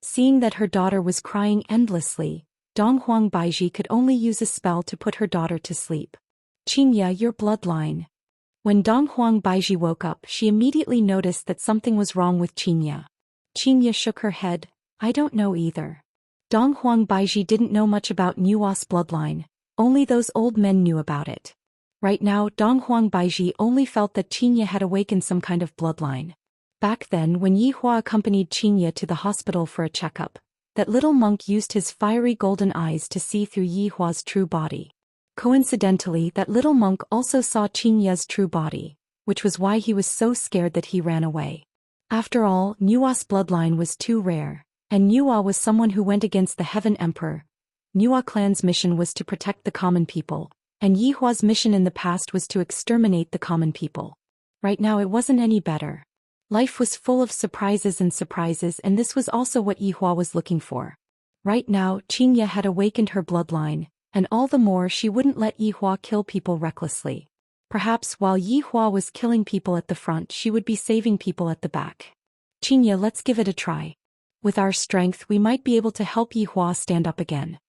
Seeing that her daughter was crying endlessly, Dong Huang Baiji could only use a spell to put her daughter to sleep. "Qingya, your bloodline." When Dong Huang Baiji woke up, she immediately noticed that something was wrong with Qingya. Qingya shook her head. "I don't know either." Dong Huang Baiji didn't know much about Nua's bloodline, only those old men knew about it. Right now, Dong Huang Baiji only felt that Qingya had awakened some kind of bloodline. Back then, when Yi Hua accompanied Qingya to the hospital for a checkup, that little monk used his fiery golden eyes to see through Yi Hua's true body. Coincidentally, that little monk also saw Qingya's true body, which was why he was so scared that he ran away. After all, Nua's bloodline was too rare, and Nua was someone who went against the Heaven Emperor. Nua clan's mission was to protect the common people, and Yi Hua's mission in the past was to exterminate the common people. Right now it wasn't any better. Life was full of surprises, and this was also what Yi Hua was looking for. Right now, Qingya had awakened her bloodline, and all the more she wouldn't let Yi Hua kill people recklessly. Perhaps while Yi Hua was killing people at the front, she would be saving people at the back. "Qingya, let's give it a try. With our strength, we might be able to help Yi Hua stand up again,"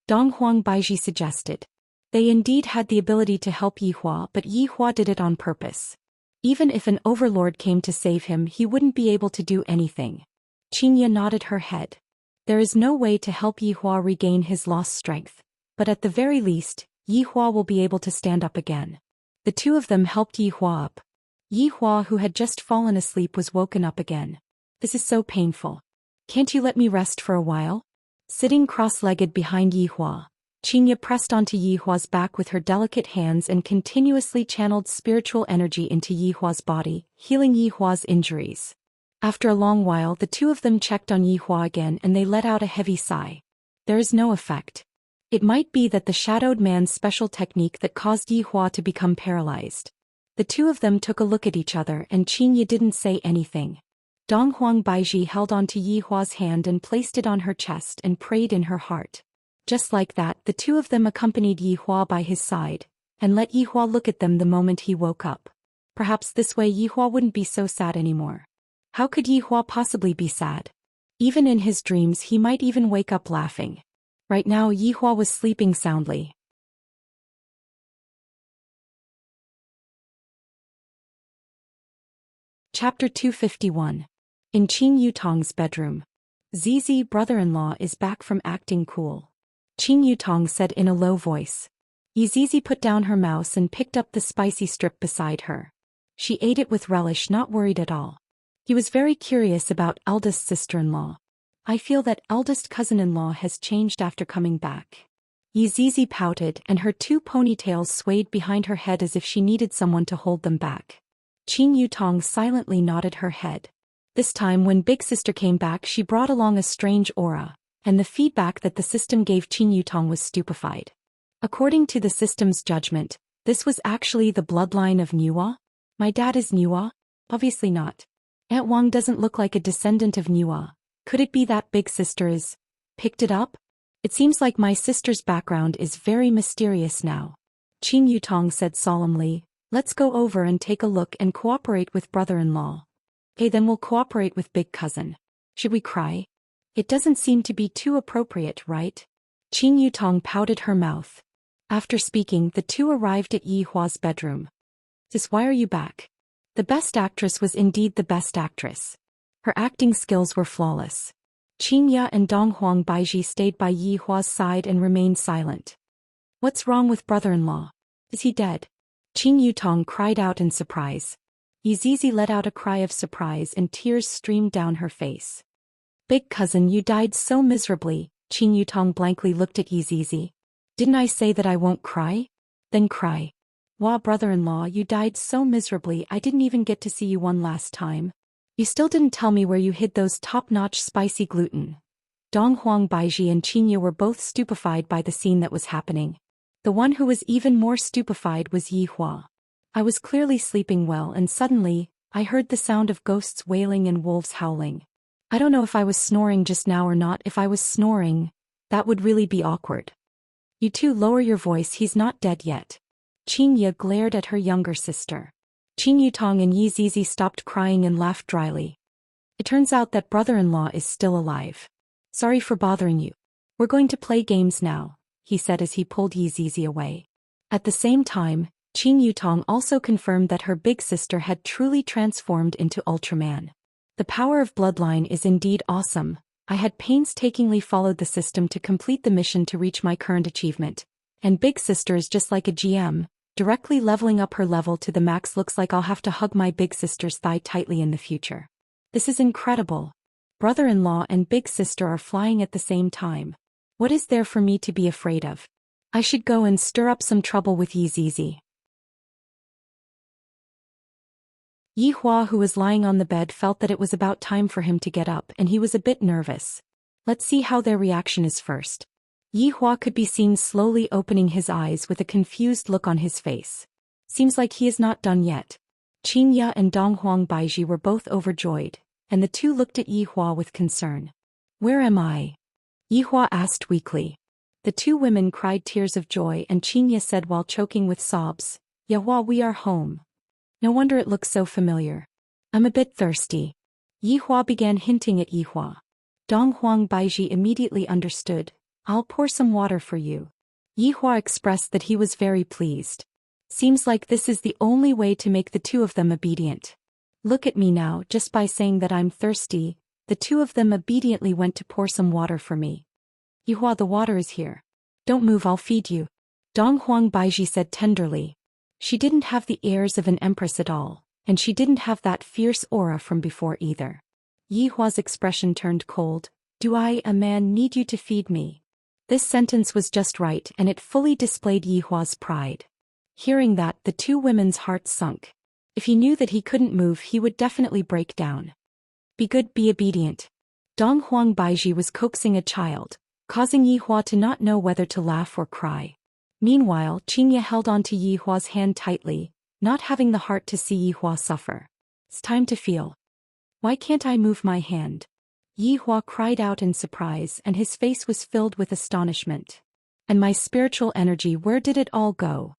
Dong Huang Baiji suggested. They indeed had the ability to help Yi Hua, but Yi Hua did it on purpose. Even if an overlord came to save him, he wouldn't be able to do anything. Qingya nodded her head. There is no way to help Yi Hua regain his lost strength, but at the very least, Yi Hua will be able to stand up again. The two of them helped Yi Hua up. Yi Hua, who had just fallen asleep, was woken up again. "This is so painful. Can't you let me rest for a while?" Sitting cross-legged behind Yi Hua, Qingya pressed onto Yi Hua's back with her delicate hands and continuously channeled spiritual energy into Yi Hua's body, healing Yi Hua's injuries. After a long while, the two of them checked on Yi Hua again and they let out a heavy sigh. There is no effect. It might be that the shadowed man's special technique that caused Yi Hua to become paralyzed. The two of them took a look at each other and Qingya didn't say anything. Dong Huang Baiji held onto Yi Hua's hand and placed it on her chest and prayed in her heart. Just like that, the two of them accompanied Yi Hua by his side, and let Yi Hua look at them the moment he woke up. Perhaps this way Yi Hua wouldn't be so sad anymore. How could Yi Hua possibly be sad? Even in his dreams he might even wake up laughing. Right now Yihua was sleeping soundly. Chapter 251. In Qing Yutong's bedroom. Zizi, brother-in-law, is back from acting cool. Qing Yutong said in a low voice. Zizi put down her mouse and picked up the spicy strip beside her. She ate it with relish, not worried at all. He was very curious about eldest sister-in-law. I feel that eldest cousin-in-law has changed after coming back. Zizi pouted and her two ponytails swayed behind her head as if she needed someone to hold them back. Qing Yutong silently nodded her head. This time when big sister came back she brought along a strange aura, and the feedback that the system gave Qing Yutong was stupefied. According to the system's judgment, this was actually the bloodline of Nuwa? My dad is Nuwa? Obviously not. Aunt Wang doesn't look like a descendant of Nuwa. Could it be that big sister is picked it up? It seems like my sister's background is very mysterious now. Qing Yutong said solemnly, let's go over and take a look and cooperate with brother-in-law. Okay, then we'll cooperate with big cousin. Should we cry? It doesn't seem to be too appropriate, right? Qing Yutong pouted her mouth. After speaking, the two arrived at Yihua's bedroom. Sis, why are you back? The best actress was indeed the best actress. Her acting skills were flawless. Xianxia and Donghuang Baiji stayed by Yihua's side and remained silent. What's wrong with brother-in-law? Is he dead? Qing Yutong cried out in surprise. Zizi let out a cry of surprise and tears streamed down her face. Big cousin, you died so miserably. Qing Yutong blankly looked at Zizi. Didn't I say that I won't cry? Then cry. Wah, brother-in-law, you died so miserably I didn't even get to see you one last time. You still didn't tell me where you hid those top-notch spicy gluten. Donghuang Baiji and Xianxia were both stupefied by the scene that was happening. The one who was even more stupefied was Yihua. I was clearly sleeping well and suddenly, I heard the sound of ghosts wailing and wolves howling. I don't know if I was snoring just now or not. If I was snoring, that would really be awkward. You two lower your voice, he's not dead yet. Xianxia glared at her younger sister. Qing Yutong and Zizi stopped crying and laughed dryly. It turns out that brother-in-law is still alive. Sorry for bothering you. We're going to play games now, he said as he pulled Zizi away. At the same time, Qing Yutong also confirmed that her big sister had truly transformed into Ultraman. The power of bloodline is indeed awesome. I had painstakingly followed the system to complete the mission to reach my current achievement. And big sister is just like a GM, directly leveling up her level to the max. Looks like I'll have to hug my big sister's thigh tightly in the future. This is incredible. Brother-in-law and big sister are flying at the same time. What is there for me to be afraid of? I should go and stir up some trouble with Zizi. Yihua, who was lying on the bed, felt that it was about time for him to get up and he was a bit nervous. Let's see how their reaction is first. Yihua could be seen slowly opening his eyes with a confused look on his face. Seems like he is not done yet. Xianxia and Donghuang Baiji were both overjoyed, and the two looked at Yihua with concern. Where am I? Yihua asked weakly. The two women cried tears of joy and Xianxia said while choking with sobs, Yihua, we are home. No wonder it looks so familiar. I'm a bit thirsty. Yihua began hinting at Yihua. Donghuang Baiji immediately understood. I'll pour some water for you. Yihua expressed that he was very pleased. Seems like this is the only way to make the two of them obedient. Look at me now, just by saying that I'm thirsty, the two of them obediently went to pour some water for me. Yihua, the water is here. Don't move, I'll feed you. Donghuang Baiji said tenderly. She didn't have the airs of an empress at all, and she didn't have that fierce aura from before either. Yihua's expression turned cold. Do I, a man, need you to feed me? This sentence was just right and it fully displayed Yihua's pride. Hearing that, the two women's hearts sunk. If he knew that he couldn't move, he would definitely break down. Be good, be obedient. Donghuang Baiji was coaxing a child, causing Yihua to not know whether to laugh or cry. Meanwhile, Xianxia held on to Yihua's hand tightly, not having the heart to see Yihua suffer. It's time to feel. Why can't I move my hand? Yihua cried out in surprise and his face was filled with astonishment. And my spiritual energy, where did it all go?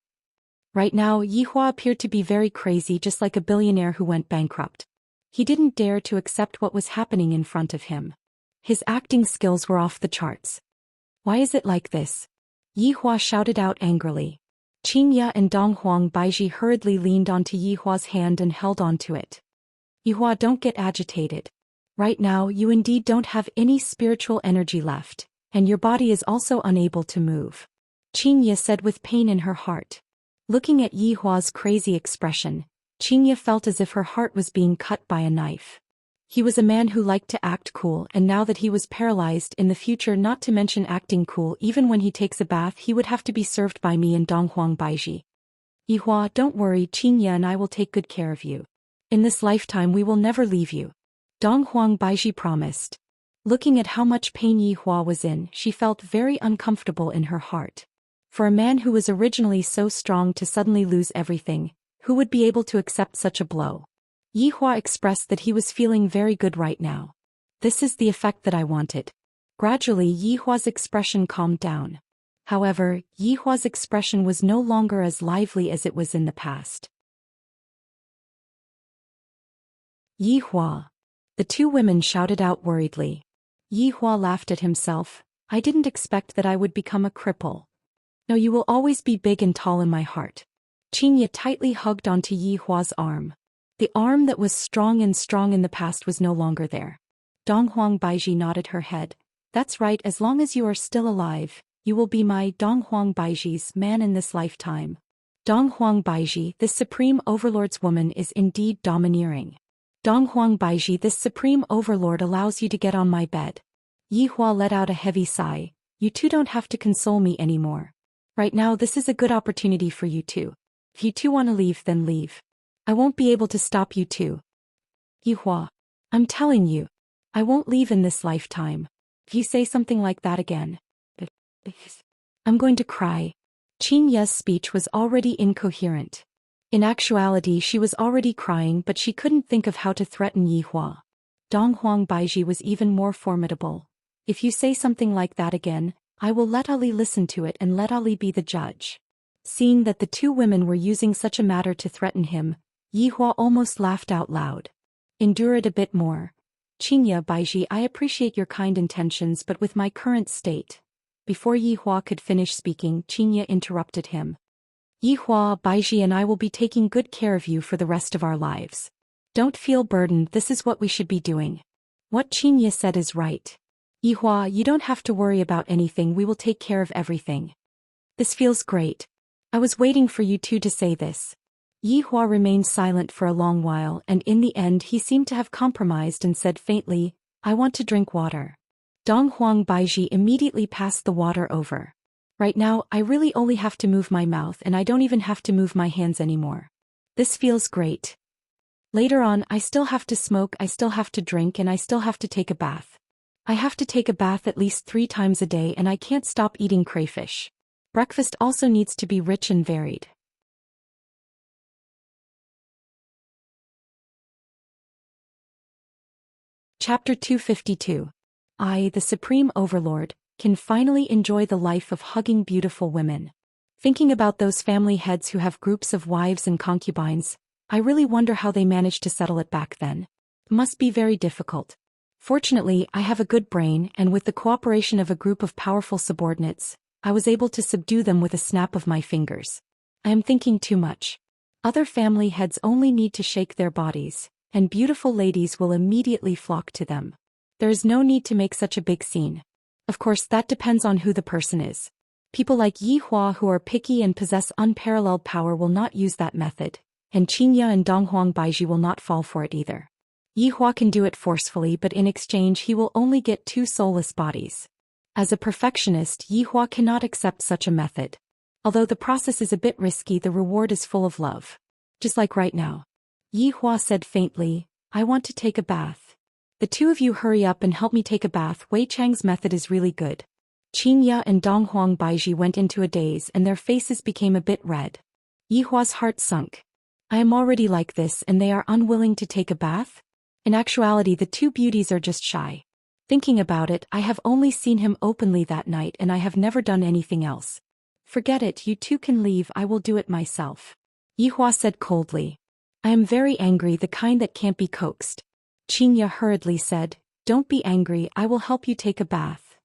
Right now, Yihua appeared to be very crazy, just like a billionaire who went bankrupt. He didn't dare to accept what was happening in front of him. His acting skills were off the charts. Why is it like this? Yihua shouted out angrily. Xianxia and Donghuang Baizhi hurriedly leaned onto Yihua's hand and held onto it. Yihua, don't get agitated. Right now you indeed don't have any spiritual energy left, and your body is also unable to move. Xianxia said with pain in her heart. Looking at Yihua's crazy expression, Xianxia felt as if her heart was being cut by a knife. He was a man who liked to act cool, and now that he was paralyzed in the future, not to mention acting cool, even when he takes a bath he would have to be served by me and Donghuang Baizhi. Yihua, don't worry, Xianxia and I will take good care of you. In this lifetime we will never leave you. Donghuang Baizhi promised. Looking at how much pain Yihua was in, she felt very uncomfortable in her heart. For a man who was originally so strong to suddenly lose everything, who would be able to accept such a blow? Yihua expressed that he was feeling very good right now. This is the effect that I wanted. Gradually Yihua's expression calmed down. However, Yihua's expression was no longer as lively as it was in the past. Yihua. The two women shouted out worriedly. Yihua laughed at himself. I didn't expect that I would become a cripple. No, you will always be big and tall in my heart. Xianxia tightly hugged onto Yihua's arm. The arm that was strong in the past was no longer there. Donghuang Baizhi nodded her head. That's right, as long as you are still alive, you will be my Donghuang Baizhi's man in this lifetime. Donghuang Baizhi, this supreme overlord's woman is indeed domineering. Donghuang Baizhi, this supreme overlord allows you to get on my bed. Yihua let out a heavy sigh. You two don't have to console me anymore. Right now this is a good opportunity for you two. If you two want to leave, then leave. I won't be able to stop you two. Yihua. I'm telling you. I won't leave in this lifetime. If you say something like that again, I'm going to cry. Xianxia's speech was already incoherent. In actuality she was already crying, but she couldn't think of how to threaten Yihua. Donghuang Baizhi was even more formidable. If you say something like that again, I will let Ali listen to it and let Ali be the judge. Seeing that the two women were using such a matter to threaten him, Yihua almost laughed out loud. Endure it a bit more. Xianxia Baizhi, I appreciate your kind intentions, but with my current state. Before Yihua could finish speaking, Xianxia interrupted him. Yihua Baizhi and I will be taking good care of you for the rest of our lives. Don't feel burdened, this is what we should be doing. What Xianxia said is right. Yihua, you don't have to worry about anything, we will take care of everything. This feels great. I was waiting for you two to say this. Yihua remained silent for a long while, and in the end he seemed to have compromised and said faintly, I want to drink water. Donghuang Baizhi immediately passed the water over. Right now, I really only have to move my mouth and I don't even have to move my hands anymore. This feels great. Later on, I still have to smoke, I still have to drink, and I still have to take a bath. I have to take a bath at least 3 times a day, and I can't stop eating crayfish. Breakfast also needs to be rich and varied. Chapter 252. I, the Supreme Overlord, can finally enjoy the life of hugging beautiful women. Thinking about those family heads who have groups of wives and concubines, I really wonder how they managed to settle it back then. It must be very difficult. Fortunately, I have a good brain, and with the cooperation of a group of powerful subordinates, I was able to subdue them with a snap of my fingers. I am thinking too much. Other family heads only need to shake their bodies, and beautiful ladies will immediately flock to them. There is no need to make such a big scene. Of course, that depends on who the person is. People like Yihua who are picky and possess unparalleled power will not use that method, and Xianxia and Donghuang Baizhi will not fall for it either. Yihua can do it forcefully, but in exchange he will only get 2 soulless bodies. As a perfectionist, Yihua cannot accept such a method. Although the process is a bit risky, the reward is full of love. Just like right now. Yihua said faintly, I want to take a bath. The two of you hurry up and help me take a bath. Wei Chang's method is really good. Xianxia and Donghuang Baizhi went into a daze and their faces became a bit red. Yihua's heart sunk. I am already like this and they are unwilling to take a bath? In actuality, the two beauties are just shy. Thinking about it, I have only seen him openly that night and I have never done anything else. Forget it, you two can leave, I will do it myself. Yihua said coldly. I am very angry, the kind that can't be coaxed. Xianxia hurriedly said, don't be angry, I will help you take a bath.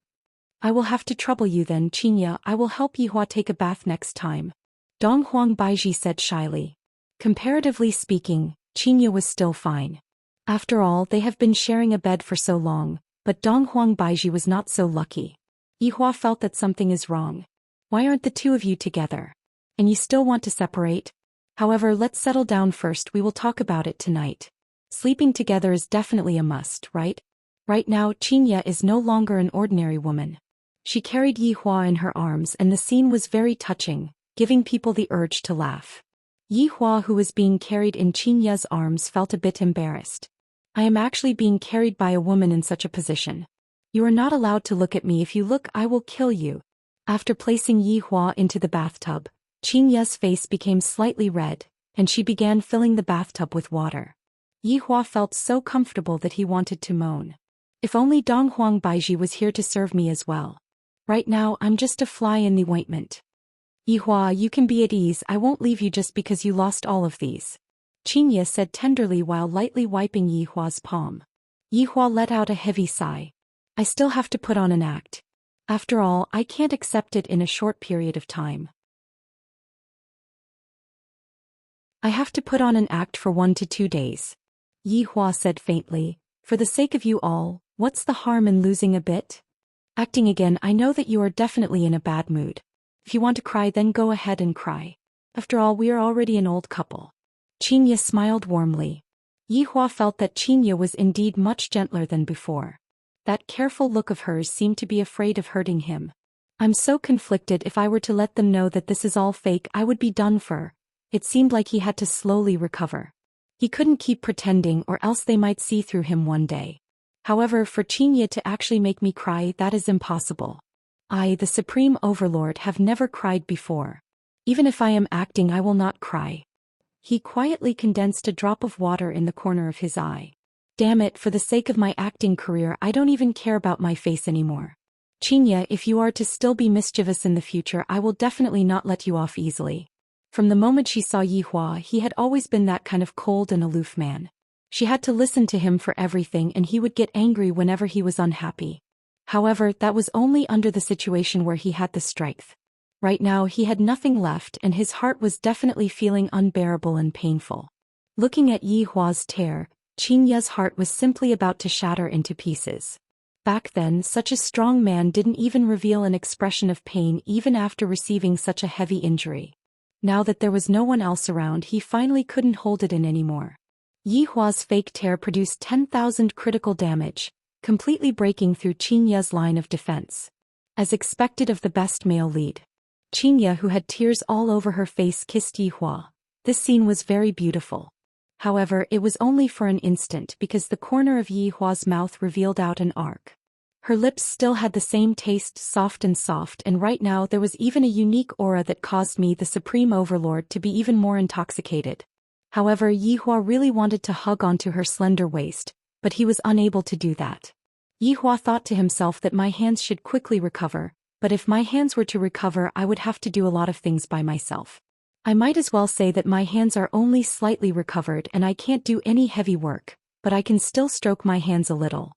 I will have to trouble you then, Xianxia. I will help Yihua take a bath next time. Dong Huang Baiji said shyly. Comparatively speaking, Xianxia was still fine. After all, they have been sharing a bed for so long, but Dong Huang Baiji was not so lucky. Yihua felt that something is wrong. Why aren't the two of you together? And you still want to separate? However, let's settle down first. We will talk about it tonight. Sleeping together is definitely a must, right? Right now, Xianxia is no longer an ordinary woman. She carried Yihua in her arms and the scene was very touching, giving people the urge to laugh. Yihua, who was being carried in Xianxia's arms, felt a bit embarrassed. I am actually being carried by a woman in such a position. You are not allowed to look at me. If you look, I will kill you. After placing Yihua into the bathtub, Xianxia's face became slightly red, and she began filling the bathtub with water. Yihua felt so comfortable that he wanted to moan. If only Dong Huang Baiji was here to serve me as well. Right now, I'm just a fly in the ointment. Yihua, you can be at ease. I won't leave you just because you lost all of these. Xianxia said tenderly while lightly wiping Yihua's palm. Yihua let out a heavy sigh. I still have to put on an act. After all, I can't accept it in a short period of time. I have to put on an act for 1 to 2 days. Yihua said faintly. For the sake of you all, what's the harm in losing a bit? Acting again. I know that you are definitely in a bad mood. If you want to cry, then go ahead and cry. After all, we are already an old couple. Xianxia smiled warmly. Yihua felt that Xianxia was indeed much gentler than before. That careful look of hers seemed to be afraid of hurting him. I'm so conflicted. If I were to let them know that this is all fake, I would be done for. It seemed like he had to slowly recover. He couldn't keep pretending or else they might see through him one day. However, for Xianxia to actually make me cry, that is impossible. I, the Supreme Overlord, have never cried before. Even if I am acting, I will not cry. He quietly condensed a drop of water in the corner of his eye. Damn it, for the sake of my acting career, I don't even care about my face anymore. Xianxia, if you are to still be mischievous in the future, I will definitely not let you off easily. From the moment she saw Yihua, he had always been that kind of cold and aloof man. She had to listen to him for everything and he would get angry whenever he was unhappy. However, that was only under the situation where he had the strength. Right now he had nothing left and his heart was definitely feeling unbearable and painful. Looking at Yihua's tear, Xianxia's heart was simply about to shatter into pieces. Back then, such a strong man didn't even reveal an expression of pain even after receiving such a heavy injury. Now that there was no one else around, he finally couldn't hold it in anymore. Yihua's fake tear produced 10,000 critical damage, completely breaking through Xianxia's line of defense. As expected of the best male lead. Xianxia, who had tears all over her face, kissed Yihua. This scene was very beautiful. However, it was only for an instant because the corner of Yihua's mouth revealed out an arc. Her lips still had the same taste, soft, and right now there was even a unique aura that caused me, the Supreme Overlord, to be even more intoxicated. However, Yihua really wanted to hug onto her slender waist, but he was unable to do that. Yihua thought to himself that my hands should quickly recover, but if my hands were to recover, I would have to do a lot of things by myself. I might as well say that my hands are only slightly recovered and I can't do any heavy work, but I can still stroke my hands a little.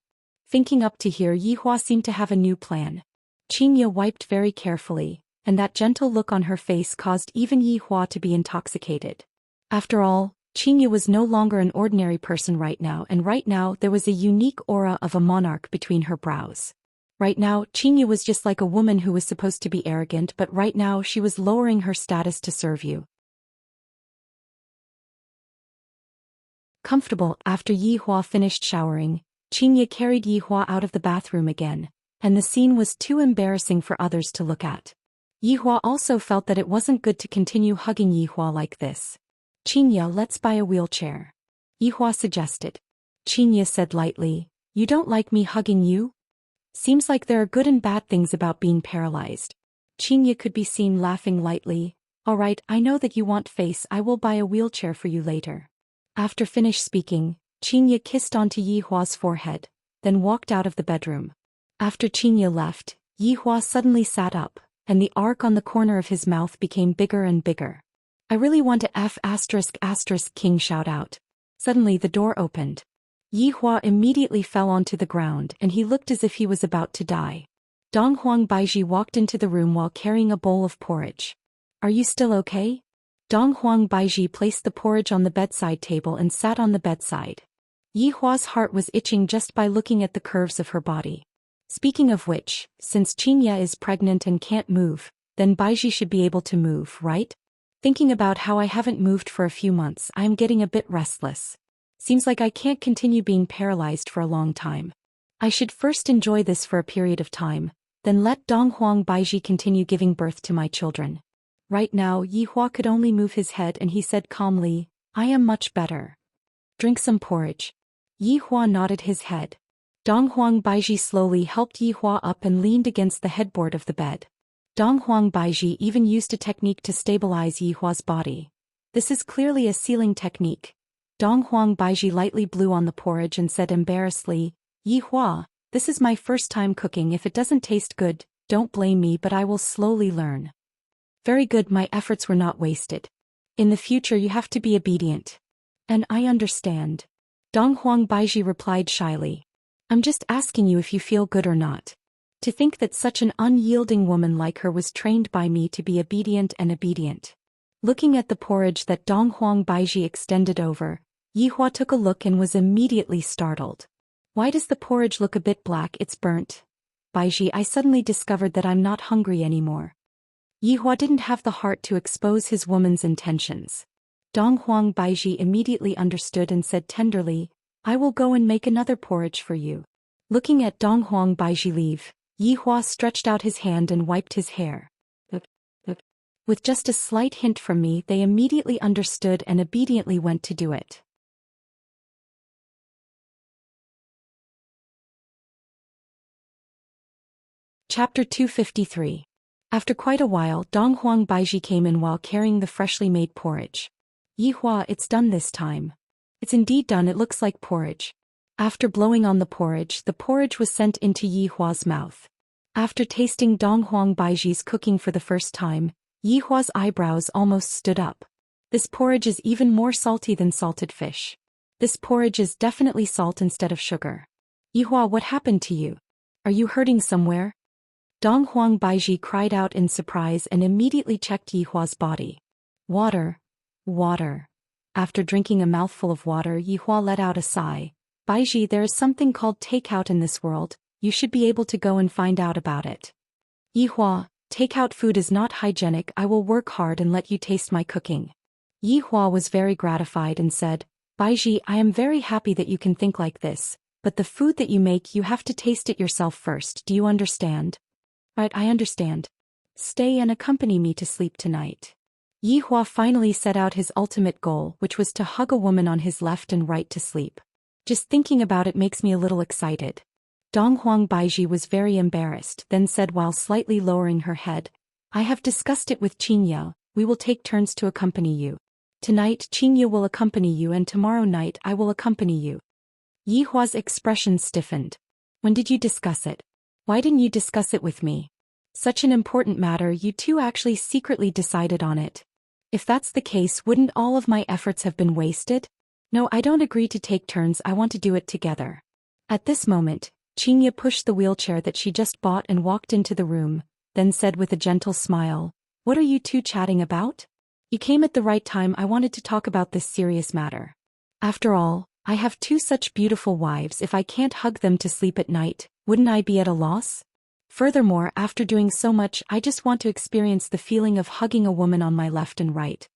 Thinking up to here, Yihua seemed to have a new plan. Xianxia wiped very carefully, and that gentle look on her face caused even Yihua to be intoxicated. After all, Xianxia was no longer an ordinary person right now, and right now there was a unique aura of a monarch between her brows. Right now, Xianxia was just like a woman who was supposed to be arrogant, but right now she was lowering her status to serve you. Comfortable. After Yihua finished showering, Xianxia carried Yihua out of the bathroom again, and the scene was too embarrassing for others to look at. Yihua also felt that it wasn't good to continue hugging Yihua like this. Xianxia, let's buy a wheelchair. Yihua suggested. Xianxia said lightly, you don't like me hugging you? Seems like there are good and bad things about being paralyzed. Xianxia could be seen laughing lightly. Alright, I know that you want face, I will buy a wheelchair for you later. After finished speaking, Xianxia kissed onto Yihua's forehead, then walked out of the bedroom. After Xianxia left, Yihua suddenly sat up, and the arc on the corner of his mouth became bigger and bigger. I really want to F*****, King shout out. Suddenly the door opened. Yihua immediately fell onto the ground and he looked as if he was about to die. Dong Huang Baiji walked into the room while carrying a bowl of porridge. Are you still okay? Dong Huang Baiji placed the porridge on the bedside table and sat on the bedside. Yi Hua's heart was itching just by looking at the curves of her body. Speaking of which, since Xianxia is pregnant and can't move, then Baiji should be able to move, right? Thinking about how I haven't moved for a few months, I am getting a bit restless. Seems like I can't continue being paralyzed for a long time. I should first enjoy this for a period of time, then let Dong Huang Baiji continue giving birth to my children. Right now Yi Hua could only move his head and he said calmly, I am much better. Drink some porridge. Yi Hua nodded his head. Dong Huang Baiji slowly helped Yi Hua up and leaned against the headboard of the bed. Dong Huang Baiji even used a technique to stabilize Yi Hua's body. This is clearly a sealing technique. Dong Huang Baiji lightly blew on the porridge and said embarrassedly, Yi Hua, this is my first time cooking. If it doesn't taste good, don't blame me, but I will slowly learn. Very good, my efforts were not wasted. In the future you have to be obedient. And I understand. Dong Huang Baiji replied shyly. I'm just asking you if you feel good or not. To think that such an unyielding woman like her was trained by me to be obedient and obedient. Looking at the porridge that Dong Huang Baiji extended over, Yi Hua took a look and was immediately startled. Why does the porridge look a bit black? It's burnt. Baiji, I suddenly discovered that I'm not hungry anymore. Yi Hua didn't have the heart to expose his woman's intentions. Dong Huang Baiji immediately understood and said tenderly, I will go and make another porridge for you. Looking at Dong Huang Baiji leave, Yi Hua stretched out his hand and wiped his hair. With just a slight hint from me, they immediately understood and obediently went to do it. Chapter 253. After quite a while, Dong Huang Baiji came in while carrying the freshly made porridge. Yi Hua, it's done this time. It's indeed done, it looks like porridge. After blowing on the porridge was sent into Yi Hua's mouth. After tasting Dong Huang Baiji's cooking for the first time, Yi Hua's eyebrows almost stood up. This porridge is even more salty than salted fish. This porridge is definitely salt instead of sugar. Yi Hua, what happened to you? Are you hurting somewhere? Dong Huang Baiji cried out in surprise and immediately checked Yi Hua's body. Water. Water. After drinking a mouthful of water, Yi Hua let out a sigh. Baiji, there is something called takeout in this world, you should be able to go and find out about it. Yi Hua, takeout food is not hygienic, I will work hard and let you taste my cooking. Yi Hua was very gratified and said, Baiji, I am very happy that you can think like this, but the food that you make you have to taste it yourself first, do you understand? Right, I understand. Stay and accompany me to sleep tonight. Yi Hua finally set out his ultimate goal, which was to hug a woman on his left and right to sleep. Just thinking about it makes me a little excited. Dong Huang Baiji was very embarrassed, then said while slightly lowering her head, I have discussed it with Xianxia, we will take turns to accompany you. Tonight Xianxia will accompany you and tomorrow night I will accompany you. Yi Hua's expression stiffened. When did you discuss it? Why didn't you discuss it with me? Such an important matter, you two actually secretly decided on it. If that's the case, wouldn't all of my efforts have been wasted? No, I don't agree to take turns, I want to do it together. At this moment, Xianxia pushed the wheelchair that she just bought and walked into the room, then said with a gentle smile, What are you two chatting about? You came at the right time, I wanted to talk about this serious matter. After all, I have two such beautiful wives, if I can't hug them to sleep at night, wouldn't I be at a loss? Furthermore, after doing so much, I just want to experience the feeling of hugging a woman on my left and right.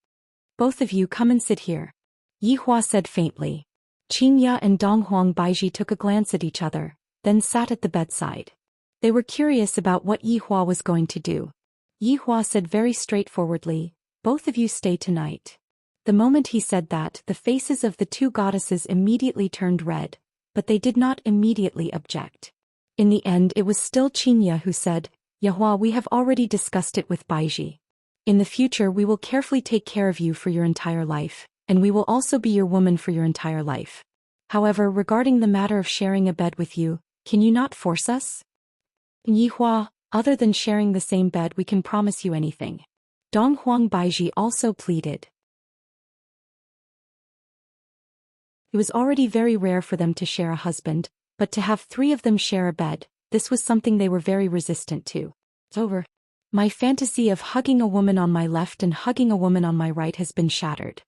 Both of you come and sit here. Yi Hua said faintly. Xianxia and Dong Huang Baiji took a glance at each other, then sat at the bedside. They were curious about what Yi Hua was going to do. Yi Hua said very straightforwardly, Both of you stay tonight. The moment he said that, the faces of the two goddesses immediately turned red, but they did not immediately object. In the end it was still Xianxia who said, Yi Hua, we have already discussed it with Baiji. In the future we will carefully take care of you for your entire life, and we will also be your woman for your entire life. However, regarding the matter of sharing a bed with you, can you not force us? Yi Hua, other than sharing the same bed we can promise you anything. Dong Huang Baiji also pleaded. It was already very rare for them to share a husband, but to have three of them share a bed, This was something they were very resistant to. It's over. My fantasy of hugging a woman on my left and hugging a woman on my right has been shattered.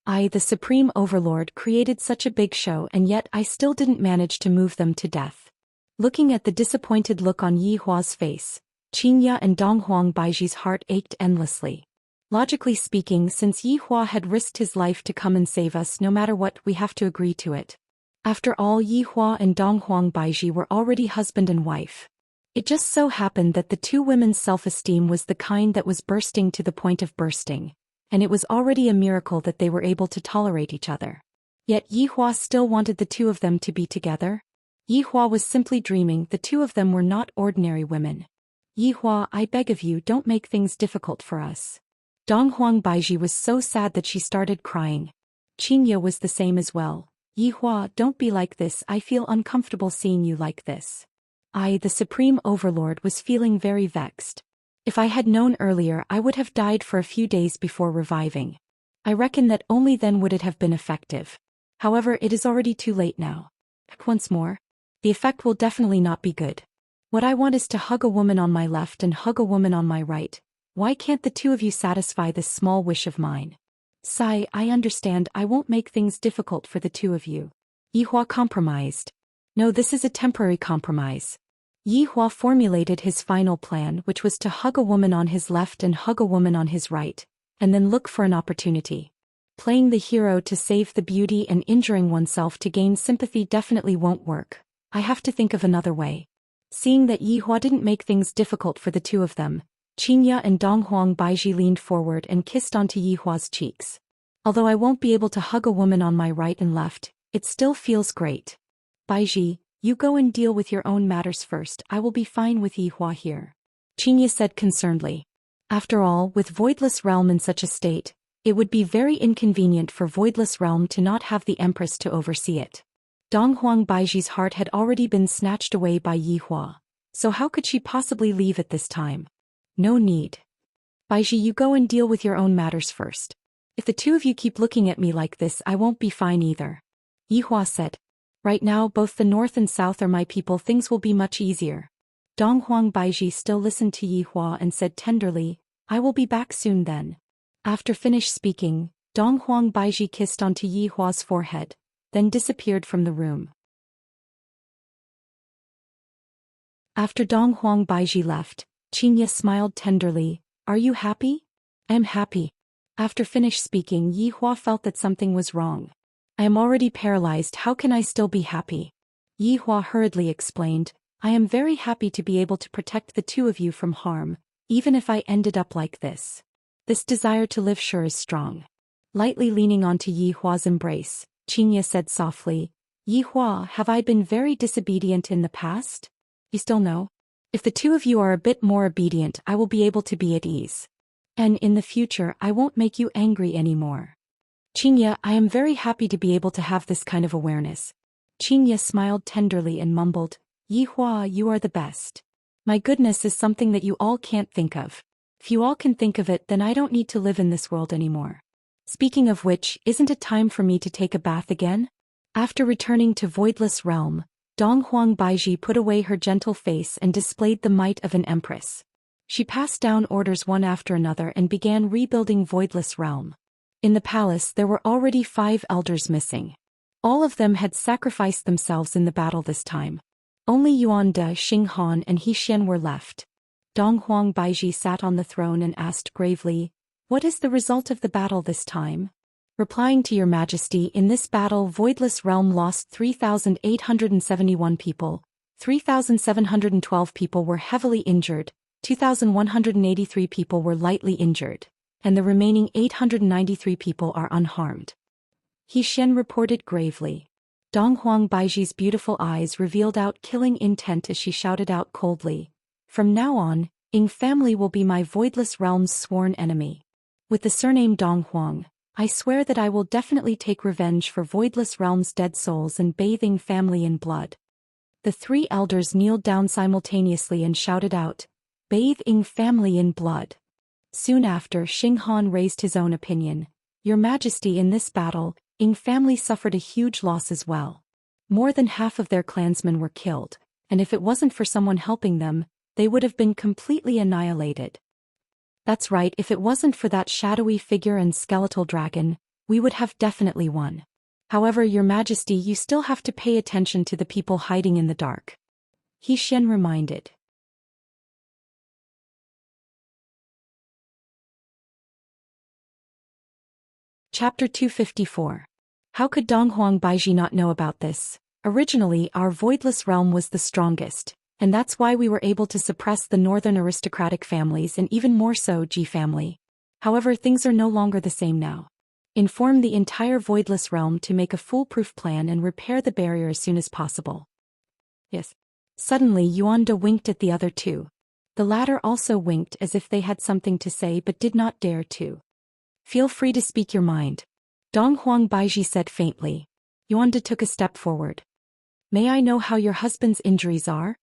I, the Supreme Overlord, created such a big show, and yet I still didn't manage to move them to death. Looking at the disappointed look on Yi Hua's face, Xianxia and Donghuang Baiji's heart ached endlessly. Logically speaking, since Yi Hua had risked his life to come and save us, no matter what, we have to agree to it. After all, Yi Hua and Donghuang Baiji were already husband and wife. It just so happened that the two women's self-esteem was the kind that was bursting to the point of bursting, and it was already a miracle that they were able to tolerate each other. Yet Yi Hua still wanted the two of them to be together. Yi Hua was simply dreaming. The two of them were not ordinary women. Yi Hua, I beg of you, don't make things difficult for us. Donghuang Baiji was so sad that she started crying. Xianxia was the same as well. Yi Hua, don't be like this. I feel uncomfortable seeing you like this. I, the Supreme Overlord, was feeling very vexed. If I had known earlier, I would have died for a few days before reviving. I reckon that only then would it have been effective. However, it is already too late now. Once more, the effect will definitely not be good. What I want is to hug a woman on my left and hug a woman on my right. Why can't the two of you satisfy this small wish of mine? Sigh, I understand. I won't make things difficult for the two of you. Yi Hua compromised. No, this is a temporary compromise. Yi Hua formulated his final plan, which was to hug a woman on his left and hug a woman on his right, and then look for an opportunity. Playing the hero to save the beauty and injuring oneself to gain sympathy definitely won't work. I have to think of another way. Seeing that Yi Hua didn't make things difficult for the two of them, Xianxia and Donghuang Baiji leaned forward and kissed onto Yi Hua's cheeks. Although I won't be able to hug a woman on my right and left, it still feels great. Baiji, you go and deal with your own matters first. I will be fine with Yi Hua here. Xianxia said concernedly. After all, with Voidless Realm in such a state, it would be very inconvenient for Voidless Realm to not have the Empress to oversee it. Donghuang Baiji's heart had already been snatched away by Yi Hua, so how could she possibly leave at this time? No need. Baiji, you go and deal with your own matters first. If the two of you keep looking at me like this, I won't be fine either. Yi Hua said. Right now, both the north and south are my people. Things will be much easier. Donghuang Baiji still listened to Yi Hua and said tenderly, I will be back soon then. After finished speaking, Donghuang Baiji kissed onto Yi Hua's forehead, then disappeared from the room. After Donghuang Baiji left, Xianxia smiled tenderly. Are you happy? I am happy. After finished speaking, Yi Hua felt that something was wrong. I am already paralyzed. How can I still be happy? Yi Hua hurriedly explained. I am very happy to be able to protect the two of you from harm, even if I ended up like this. This desire to live sure is strong. Lightly leaning onto Yi Hua's embrace, Xianxia said softly, Yi Hua, have I been very disobedient in the past? You still know? If the two of you are a bit more obedient, I will be able to be at ease. And in the future, I won't make you angry anymore. Xianxia, I am very happy to be able to have this kind of awareness. Xianxia smiled tenderly and mumbled, Yi Hua, you are the best. My goodness is something that you all can't think of. If you all can think of it, then I don't need to live in this world anymore. Speaking of which, isn't it time for me to take a bath again? After returning to Voidless Realm, Donghuang Baiji put away her gentle face and displayed the might of an empress. She passed down orders one after another and began rebuilding Voidless Realm. In the palace there were already 5 elders missing. All of them had sacrificed themselves in the battle this time. Only Yuan De, Xinghan and He Xian were left. Donghuang Baiji sat on the throne and asked gravely, What is the result of the battle this time? Replying to your majesty, in this battle Voidless Realm lost 3,871 people, 3,712 people were heavily injured, 2,183 people were lightly injured, and the remaining 893 people are unharmed. He Xian reported gravely. Donghuang Baiji's beautiful eyes revealed out killing intent as she shouted out coldly, From now on, Ying family will be my Voidless Realm's sworn enemy. With the surname Donghuang, I swear that I will definitely take revenge for Voidless Realm's dead souls and bathe Ying family in blood. The 3 elders kneeled down simultaneously and shouted out, Bathe Ying family in blood. Soon after, Xinghan raised his own opinion. Your Majesty, in this battle, Ying family suffered a huge loss as well. More than half of their clansmen were killed, and if it wasn't for someone helping them, they would have been completely annihilated. That's right, if it wasn't for that shadowy figure and skeletal dragon, we would have definitely won. However, Your Majesty, you still have to pay attention to the people hiding in the dark. Zhou Xian reminded. Chapter 254. How could Donghuang Baizhi not know about this? Originally, our voidless realm was the strongest, and that's why we were able to suppress the northern aristocratic families and even more so Ji family. However, things are no longer the same now. Inform the entire voidless realm to make a foolproof plan and repair the barrier as soon as possible. Yes. Suddenly Yuanda winked at the other two. The latter also winked as if they had something to say but did not dare to. Feel free to speak your mind. Donghuang Baizhi said faintly. Yuanda took a step forward. May I know how your husband's injuries are?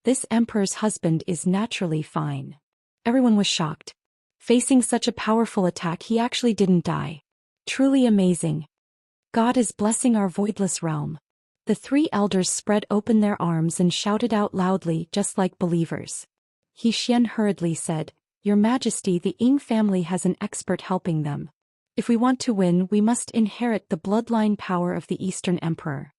This emperor's husband is naturally fine. Everyone was shocked. Facing such a powerful attack, he actually didn't die. Truly amazing. God is blessing our voidless realm. The three elders spread open their arms and shouted out loudly, just like believers. Zhou Xian hurriedly said, Your Majesty, the Ying family has an expert helping them. If we want to win, we must inherit the bloodline power of the Eastern Emperor.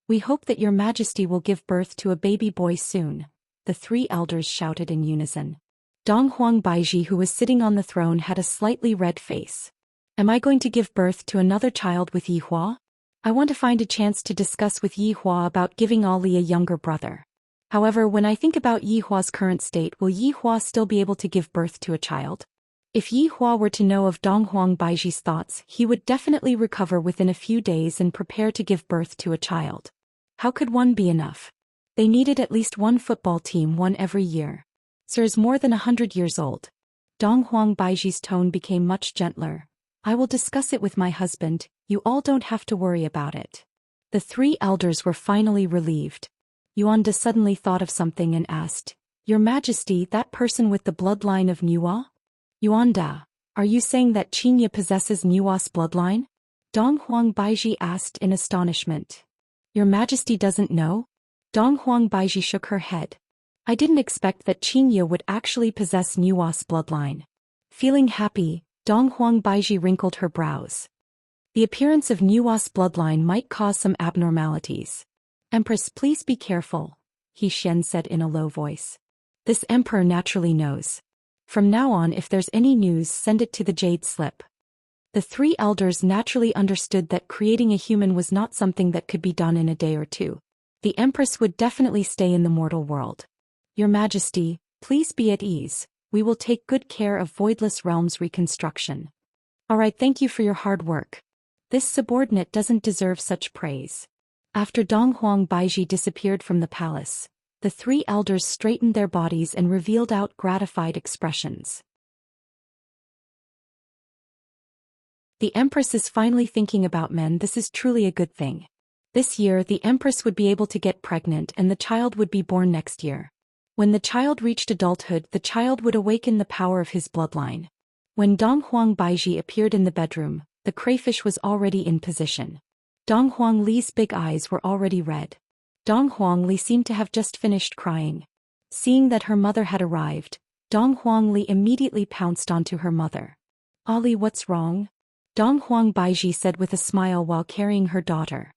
We hope that Your Majesty will give birth to a baby boy soon, the three elders shouted in unison. Donghuang Baizhi, who was sitting on the throne, had a slightly red face. Am I going to give birth to another child with Yihua? I want to find a chance to discuss with Yihua about giving Ali a younger brother. However, when I think about Yihua's current state, will Yihua still be able to give birth to a child? If Yihua were to know of Donghuang Baizhi's thoughts, he would definitely recover within a few days and prepare to give birth to a child. How could one be enough? They needed at least one football team, one every year. Sir is more than 100 years old. Donghuang Baizhi's tone became much gentler. I will discuss it with my husband, you all don't have to worry about it. The three elders were finally relieved. Yuanda suddenly thought of something and asked, Your Majesty, that person with the bloodline of Nuwa? Yuanda, are you saying that Xianxia possesses Nuwa's bloodline? Donghuang Baizhi asked in astonishment. Your Majesty doesn't know? Donghuang Baizhi shook her head. I didn't expect that Xianxia would actually possess Nuwa's bloodline. Feeling happy, Donghuang Baizhi wrinkled her brows. The appearance of Nuwa's bloodline might cause some abnormalities. Empress, please be careful, Zhou Xian said in a low voice. This emperor naturally knows. From now on, if there's any news, send it to the jade slip. The three elders naturally understood that creating a human was not something that could be done in a day or two. The Empress would definitely stay in the mortal world. Your Majesty, please be at ease. We will take good care of Voidless Realm's reconstruction. Alright, thank you for your hard work. This subordinate doesn't deserve such praise. After Donghuang Baizhi disappeared from the palace, the three elders straightened their bodies and revealed out gratified expressions. The Empress is finally thinking about men. This is truly a good thing. This year, the Empress would be able to get pregnant and the child would be born next year. When the child reached adulthood, the child would awaken the power of his bloodline. When Donghuang Baizhi appeared in the bedroom, the crayfish was already in position. Donghuang Li's big eyes were already red. Donghuang Li seemed to have just finished crying. Seeing that her mother had arrived, Donghuang Li immediately pounced onto her mother. Ali, what's wrong? Donghuang Baizhi said with a smile while carrying her daughter.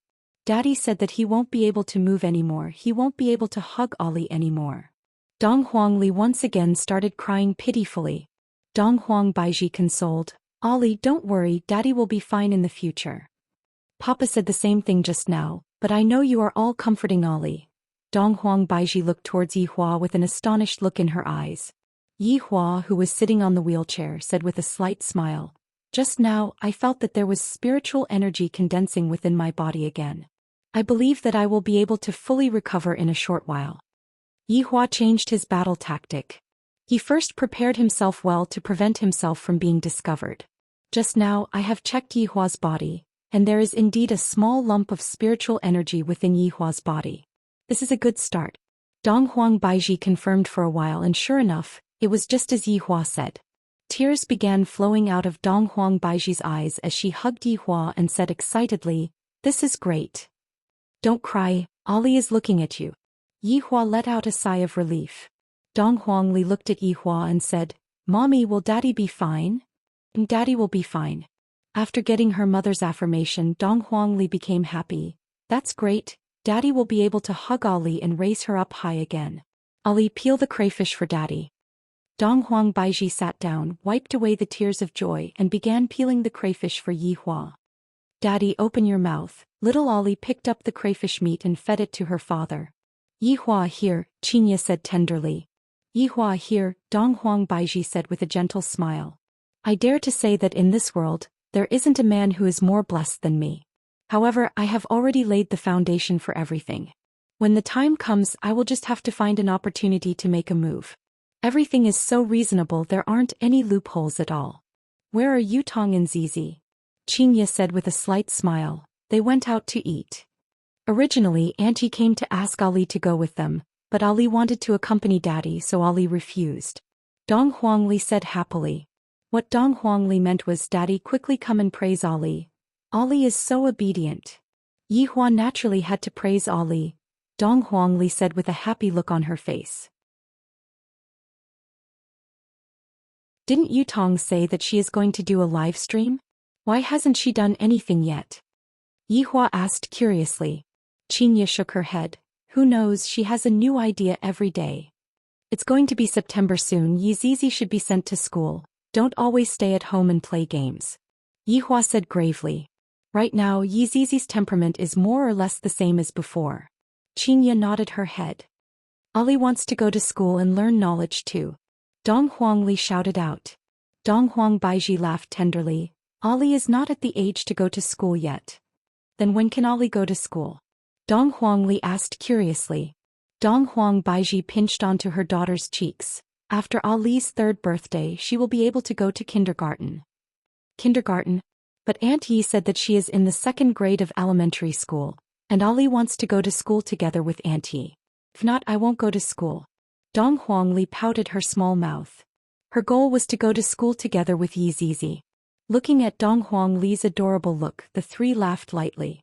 Daddy said that he won't be able to move anymore, he won't be able to hug Ali anymore. Donghuang Li once again started crying pitifully. Donghuang Baizhi consoled, Ali, don't worry, Daddy will be fine in the future. Papa said the same thing just now, but I know you are all comforting Ali. Donghuang Baizhi looked towards Yihua with an astonished look in her eyes. Yihua, who was sitting on the wheelchair, said with a slight smile, just now, I felt that there was spiritual energy condensing within my body again. I believe that I will be able to fully recover in a short while. Yihua changed his battle tactic. He first prepared himself well to prevent himself from being discovered. Just now, I have checked Yihua's body, and there is indeed a small lump of spiritual energy within Yihua's body. This is a good start. Donghuang Baizhi confirmed for a while, and sure enough, it was just as Yihua said. Tears began flowing out of Donghuang Baizhi's eyes as she hugged Yihua and said excitedly, "This is great. Don't cry, Ali is looking at you." Yihua let out a sigh of relief. Dong Huangli looked at Yihua and said, "Mommy, will Daddy be fine?" "Daddy will be fine." After getting her mother's affirmation, Dong Huangli became happy. "That's great, Daddy will be able to hug Ali and raise her up high again. Ali, peel the crayfish for Daddy." Dong Huang Baiji sat down, wiped away the tears of joy and began peeling the crayfish for Yihua. "Daddy, open your mouth." Little Ali picked up the crayfish meat and fed it to her father. "Yihua, here," Xianxia said tenderly. "Yihua, here," Dong Huang Baiji said with a gentle smile. "I dare to say that in this world, there isn't a man who is more blessed than me. However, I have already laid the foundation for everything. When the time comes, I will just have to find an opportunity to make a move. Everything is so reasonable, there aren't any loopholes at all." "Where are Yutong and Zizi?" Xianxia said with a slight smile. "They went out to eat." Originally, Auntie came to ask Ali to go with them, but Ali wanted to accompany Daddy, so Ali refused. Dong Huangli said happily. What Dong Huangli meant was, "Daddy, quickly come and praise Ali. Ali is so obedient." Yihua naturally had to praise Ali, Dong Huangli said with a happy look on her face. "Didn't Yutong say that she is going to do a live stream? Why hasn't she done anything yet?" Yihua asked curiously. Xianxia shook her head. "Who knows, she has a new idea every day. It's going to be September soon, Zizi should be sent to school. Don't always stay at home and play games." Yihua said gravely. Right now, Zizi's temperament is more or less the same as before. Xianxia nodded her head. "Ali wants to go to school and learn knowledge too," Dong Huangli shouted out. Dong Huang Baiji laughed tenderly. "Ali is not at the age to go to school yet." "Then when can Ali go to school?" Dong Huangli asked curiously. Dong Huang Baiji pinched onto her daughter's cheeks. "After Ali's 3rd birthday, she will be able to go to kindergarten." "Kindergarten? But Aunt Yi said that she is in the 2nd grade of elementary school, and Ali wants to go to school together with Aunt Yi. If not, I won't go to school." Dong Huangli pouted her small mouth. Her goal was to go to school together with Yi Zizi. Looking at Dong Huangli's adorable look, the three laughed lightly.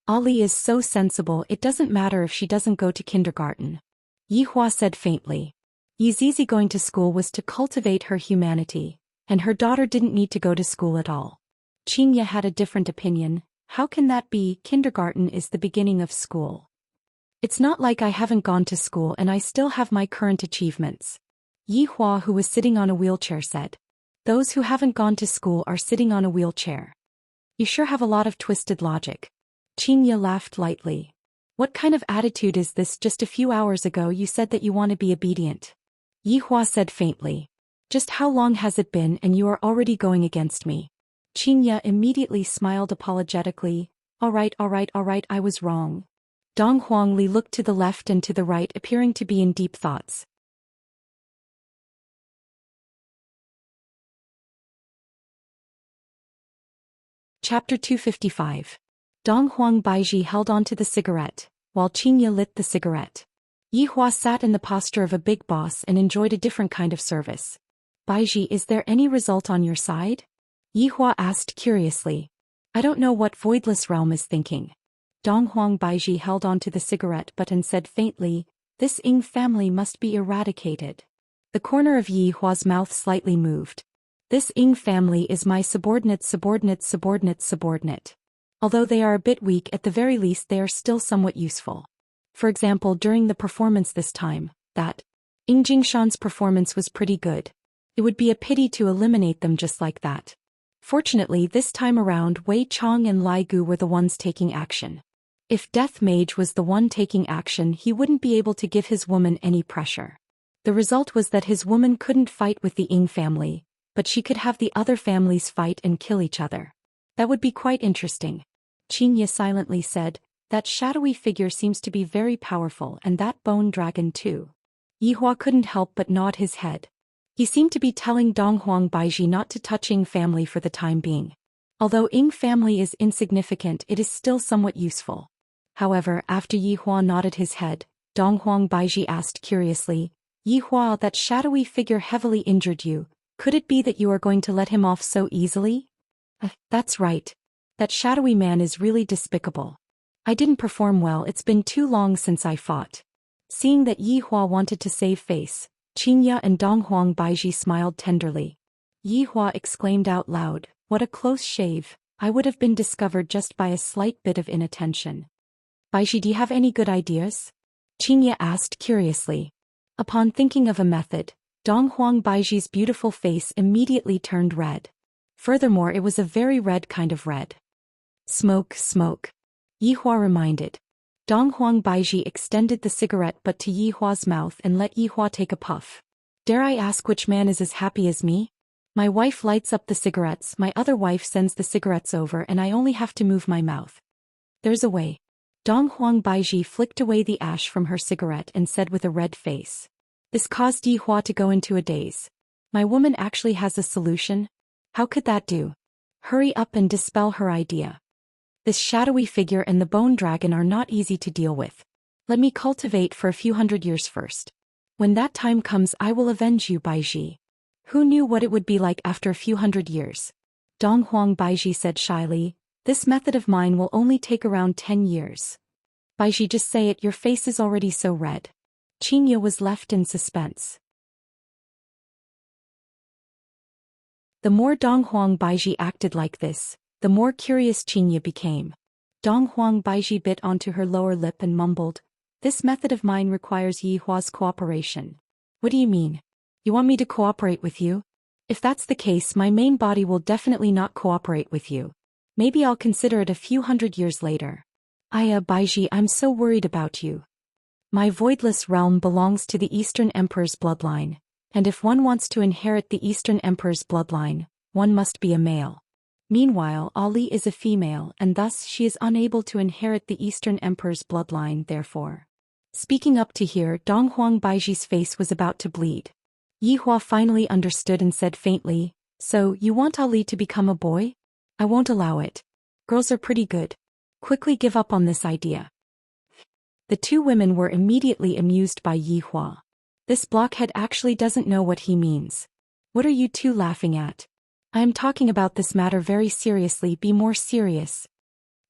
"Ali is so sensible, it doesn't matter if she doesn't go to kindergarten," Yihua said faintly. Yi Zizi going to school was to cultivate her humanity, and her daughter didn't need to go to school at all. Xianxia had a different opinion. "How can that be? Kindergarten is the beginning of school. It's not like I haven't gone to school and I still have my current achievements." Yihua, who was sitting on a wheelchair, said. "Those who haven't gone to school are sitting on a wheelchair. You sure have a lot of twisted logic." Xianxia laughed lightly. "What kind of attitude is this? Just a few hours ago you said that you want to be obedient." Yihua said faintly. "Just how long has it been and you are already going against me?" Xianxia immediately smiled apologetically. All right, I was wrong." Dong Huangli looked to the left and to the right, appearing to be in deep thoughts. Chapter 255. Dong Huang Baiji held onto the cigarette, while Xianxia lit the cigarette. Yihua sat in the posture of a big boss and enjoyed a different kind of service. "Baiji, is there any result on your side?" Yihua asked curiously. "I don't know what Voidless Realm is thinking." Dong Huang Baiji held onto the cigarette butt and said faintly, "This Ying family must be eradicated." The corner of Yihua's mouth slightly moved. "This Ying family is my subordinate. Although they are a bit weak, at the very least they are still somewhat useful. For example, during the performance this time, that Ying Jingshan's performance was pretty good. It would be a pity to eliminate them just like that. Fortunately, this time around Wei Chong and Lai Gu were the ones taking action. If Death Mage was the one taking action, he wouldn't be able to give his woman any pressure. The result was that his woman couldn't fight with the Ying family, but she could have the other families fight and kill each other. That would be quite interesting." Xianxia silently said, "That shadowy figure seems to be very powerful, and that bone dragon too." Yihua couldn't help but nod his head. He seemed to be telling Dong Huang Baiji not to touch Ying family for the time being. Although Ying family is insignificant, it is still somewhat useful. However, after Yihua nodded his head, Dong Huang Baiji asked curiously, "Yihua, that shadowy figure heavily injured you. Could it be that you are going to let him off so easily?" That's right. That shadowy man is really despicable. I didn't perform well, it's been too long since I fought." Seeing that Yi Hua wanted to save face, Xianxia and Donghuang Baiji smiled tenderly. Yi Hua exclaimed out loud, "What a close shave, I would have been discovered just by a slight bit of inattention." "Baiji, do you have any good ideas?" Xianxia asked curiously. Upon thinking of a method, Donghuang Baiji's beautiful face immediately turned red. Furthermore, it was a very red kind of red. "Smoke, smoke," Yi Hua reminded. Donghuang Baiji extended the cigarette butt to Yi Hua's mouth and let Yi Hua take a puff. "Dare I ask which man is as happy as me? My wife lights up the cigarettes, my other wife sends the cigarettes over, and I only have to move my mouth. There's a way." Donghuang Baiji flicked away the ash from her cigarette and said with a red face. This caused Yi Hua to go into a daze. "My woman actually has a solution? How could that do? Hurry up and dispel her idea. This shadowy figure and the bone dragon are not easy to deal with. Let me cultivate for a few hundred years first. When that time comes, I will avenge you, Baiji." Who knew what it would be like after a few hundred years? Donghuang Baiji said shyly, "This method of mine will only take around 10 years. Baiji, just say it, your face is already so red." Xianxia was left in suspense. The more Donghuang Baiji acted like this, the more curious Xianxia became. Donghuang Baiji bit onto her lower lip and mumbled, "This method of mine requires Yi Hua's cooperation." "What do you mean? You want me to cooperate with you? If that's the case, my main body will definitely not cooperate with you. Maybe I'll consider it a few hundred years later." Baiji, I'm so worried about you. My voidless realm belongs to the Eastern Emperor's bloodline, and if one wants to inherit the Eastern Emperor's bloodline, one must be a male. Meanwhile, Ali is a female, and thus she is unable to inherit the Eastern Emperor's bloodline, therefore. Speaking up to here, Donghuang Baiji's face was about to bleed. Yi Hua finally understood and said faintly, "So, you want Ali to become a boy? I won't allow it. Girls are pretty good. Quickly give up on this idea." The two women were immediately amused by Yi Hua. This blockhead actually doesn't know what he means. "What are you two laughing at? I am talking about this matter very seriously, be more serious."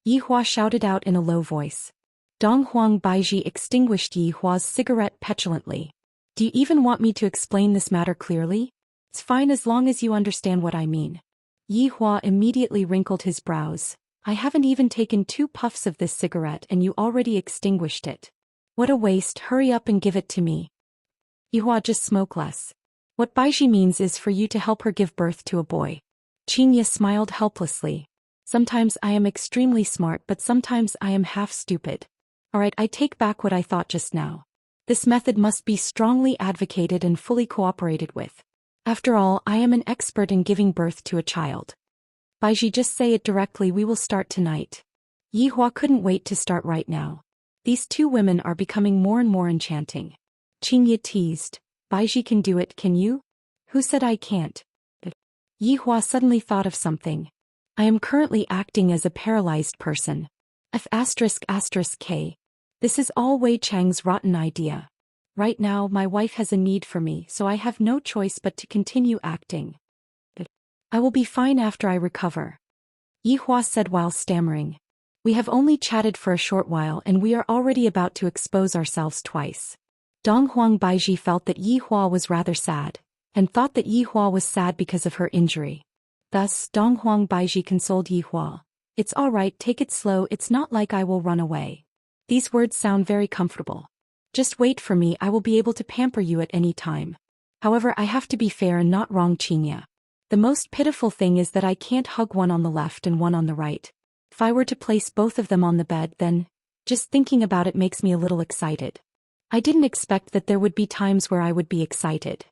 Yi Hua shouted out in a low voice. Donghuang Baiji extinguished Yi Hua's cigarette petulantly. "Do you even want me to explain this matter clearly? It's fine as long as you understand what I mean." Yi Hua immediately wrinkled his brows. "I haven't even taken 2 puffs of this cigarette and you already extinguished it. What a waste, hurry up and give it to me." "Yi Hua, just smoke less. What Baiji means is for you to help her give birth to a boy." Xianxia smiled helplessly. "Sometimes I am extremely smart, but sometimes I am half stupid. Alright, I take back what I thought just now. This method must be strongly advocated and fully cooperated with. After all, I am an expert in giving birth to a child. Baiji, just say it directly, we will start tonight." Yi Hua couldn't wait to start right now. These two women are becoming more and more enchanting. Xianxia teased, "Baiji can do it, can you?" "Who said I can't?" Yi Hua suddenly thought of something. "I am currently acting as a paralyzed person. F***K. This is all Wei Chang's rotten idea. Right now, my wife has a need for me, so I have no choice but to continue acting. I will be fine after I recover," Yi Hua said while stammering. "We have only chatted for a short while and we are already about to expose ourselves twice." Donghuang Baiji felt that Yi Hua was rather sad, and thought that Yi Hua was sad because of her injury. Thus, Donghuang Baiji consoled Yi Hua. "It's alright, take it slow, it's not like I will run away." These words sound very comfortable. "Just wait for me, I will be able to pamper you at any time. However, I have to be fair and not wrong, Xianxia. The most pitiful thing is that I can't hug one on the left and one on the right. If I were to place both of them on the bed, then, just thinking about it makes me a little excited. I didn't expect that there would be times where I would be excited.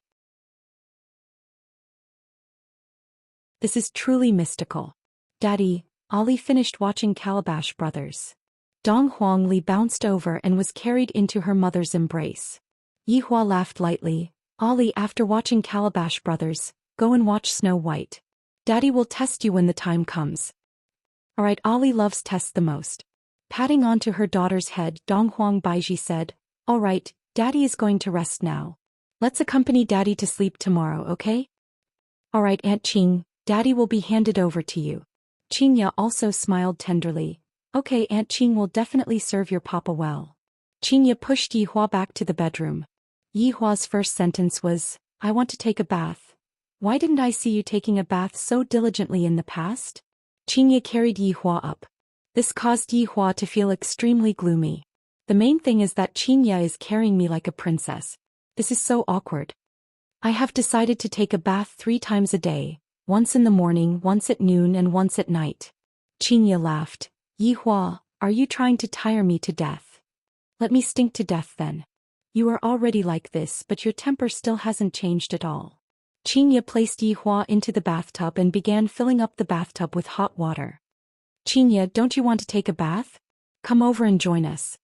This is truly mystical. Daddy, Ali finished watching Calabash Brothers. Dong Huangli bounced over and was carried into her mother's embrace. Yi Hua laughed lightly. Ali, after watching Calabash Brothers, go and watch Snow White. Daddy will test you when the time comes. Alright, Ali loves tests the most. Patting onto her daughter's head, Donghuang Baiji said, Alright, Daddy is going to rest now. Let's accompany Daddy to sleep tomorrow, okay? Alright, Aunt Qing, Daddy will be handed over to you. Xianxia also smiled tenderly. Okay, Aunt Qing will definitely serve your papa well. Xianxia pushed Yihua back to the bedroom. Yihua's first sentence was, I want to take a bath. Why didn't I see you taking a bath so diligently in the past? Xianxia carried Yihua up. This caused Yihua to feel extremely gloomy. The main thing is that Xianxia is carrying me like a princess. This is so awkward. I have decided to take a bath 3 times a day, once in the morning, once at noon and once at night. Xianxia laughed. Yihua, are you trying to tire me to death? Let me stink to death then. You are already like this, but your temper still hasn't changed at all. Xianxia placed Yihua into the bathtub and began filling up the bathtub with hot water. Xianxia, don't you want to take a bath? Come over and join us.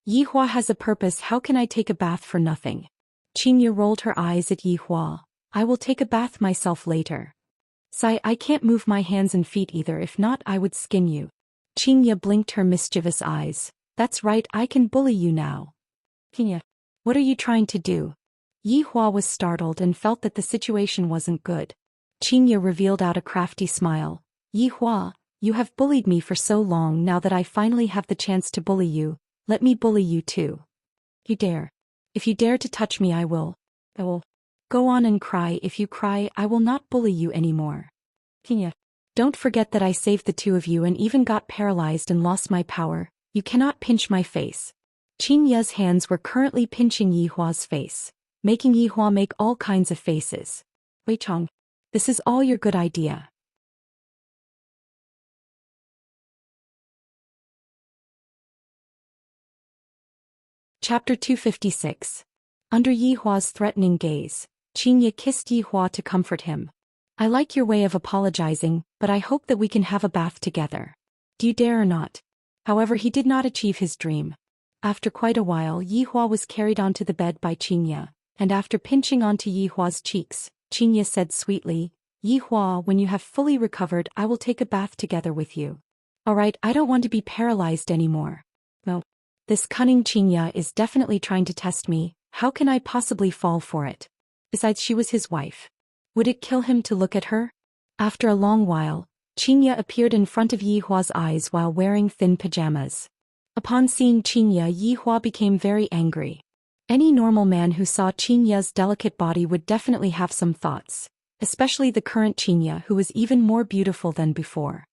Yihua has a purpose, how can I take a bath for nothing? Xianxia rolled her eyes at Yihua. I will take a bath myself later. Sigh, I can't move my hands and feet either, if not I would skin you. Xianxia blinked her mischievous eyes. That's right, I can bully you now. Xianxia, what are you trying to do? Yihua was startled and felt that the situation wasn't good. Xianxia revealed out a crafty smile. Yihua, you have bullied me for so long, now that I finally have the chance to bully you, let me bully you too. You dare. If you dare to touch me I will. Go on and cry, if you cry I will not bully you anymore. Xianxia, don't forget that I saved the 2 of you and even got paralyzed and lost my power, you cannot pinch my face. Xianxia's hands were currently pinching Yihua's face, making Yihua make all kinds of faces. Wei Chong, this is all your good idea. Chapter 256. Under Yihua's threatening gaze, Xianxia kissed Yihua to comfort him. I like your way of apologizing, but I hope that we can have a bath together. Do you dare or not? However, he did not achieve his dream. After quite a while, Yihua was carried onto the bed by Xianxia, and after pinching onto Yihua's cheeks, Xianxia said sweetly, Yihua, when you have fully recovered I will take a bath together with you. Alright, I don't want to be paralyzed anymore. No. This cunning Xianxia is definitely trying to test me, how can I possibly fall for it? Besides, she was his wife. Would it kill him to look at her? After a long while, Xianxia appeared in front of Yihua's eyes while wearing thin pajamas. Upon seeing Xianxia, Yihua became very angry. Any normal man who saw Xianxia's delicate body would definitely have some thoughts, especially the current Xianxia, who was even more beautiful than before.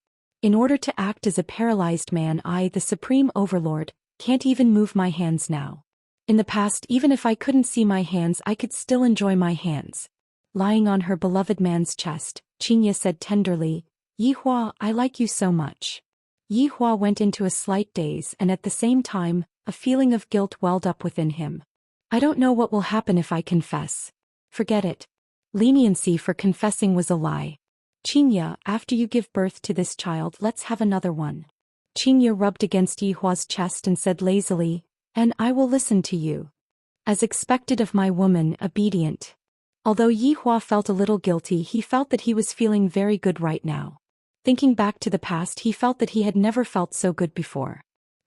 In order to act as a paralyzed man, I, the supreme overlord, can't even move my hands now. In the past, even if I couldn't see my hands, I could still enjoy my hands. Lying on her beloved man's chest, Xianxia said tenderly, Yihua, I like you so much. Yihua went into a slight daze, and at the same time, a feeling of guilt welled up within him. I don't know what will happen if I confess. Forget it. Leniency for confessing was a lie. Xianxia, after you give birth to this child, let's have another one. Xianxia rubbed against Yihua's chest and said lazily, and I will listen to you. As expected of my woman, obedient. Although Yihua felt a little guilty, he felt that he was feeling very good right now. Thinking back to the past, he felt that he had never felt so good before.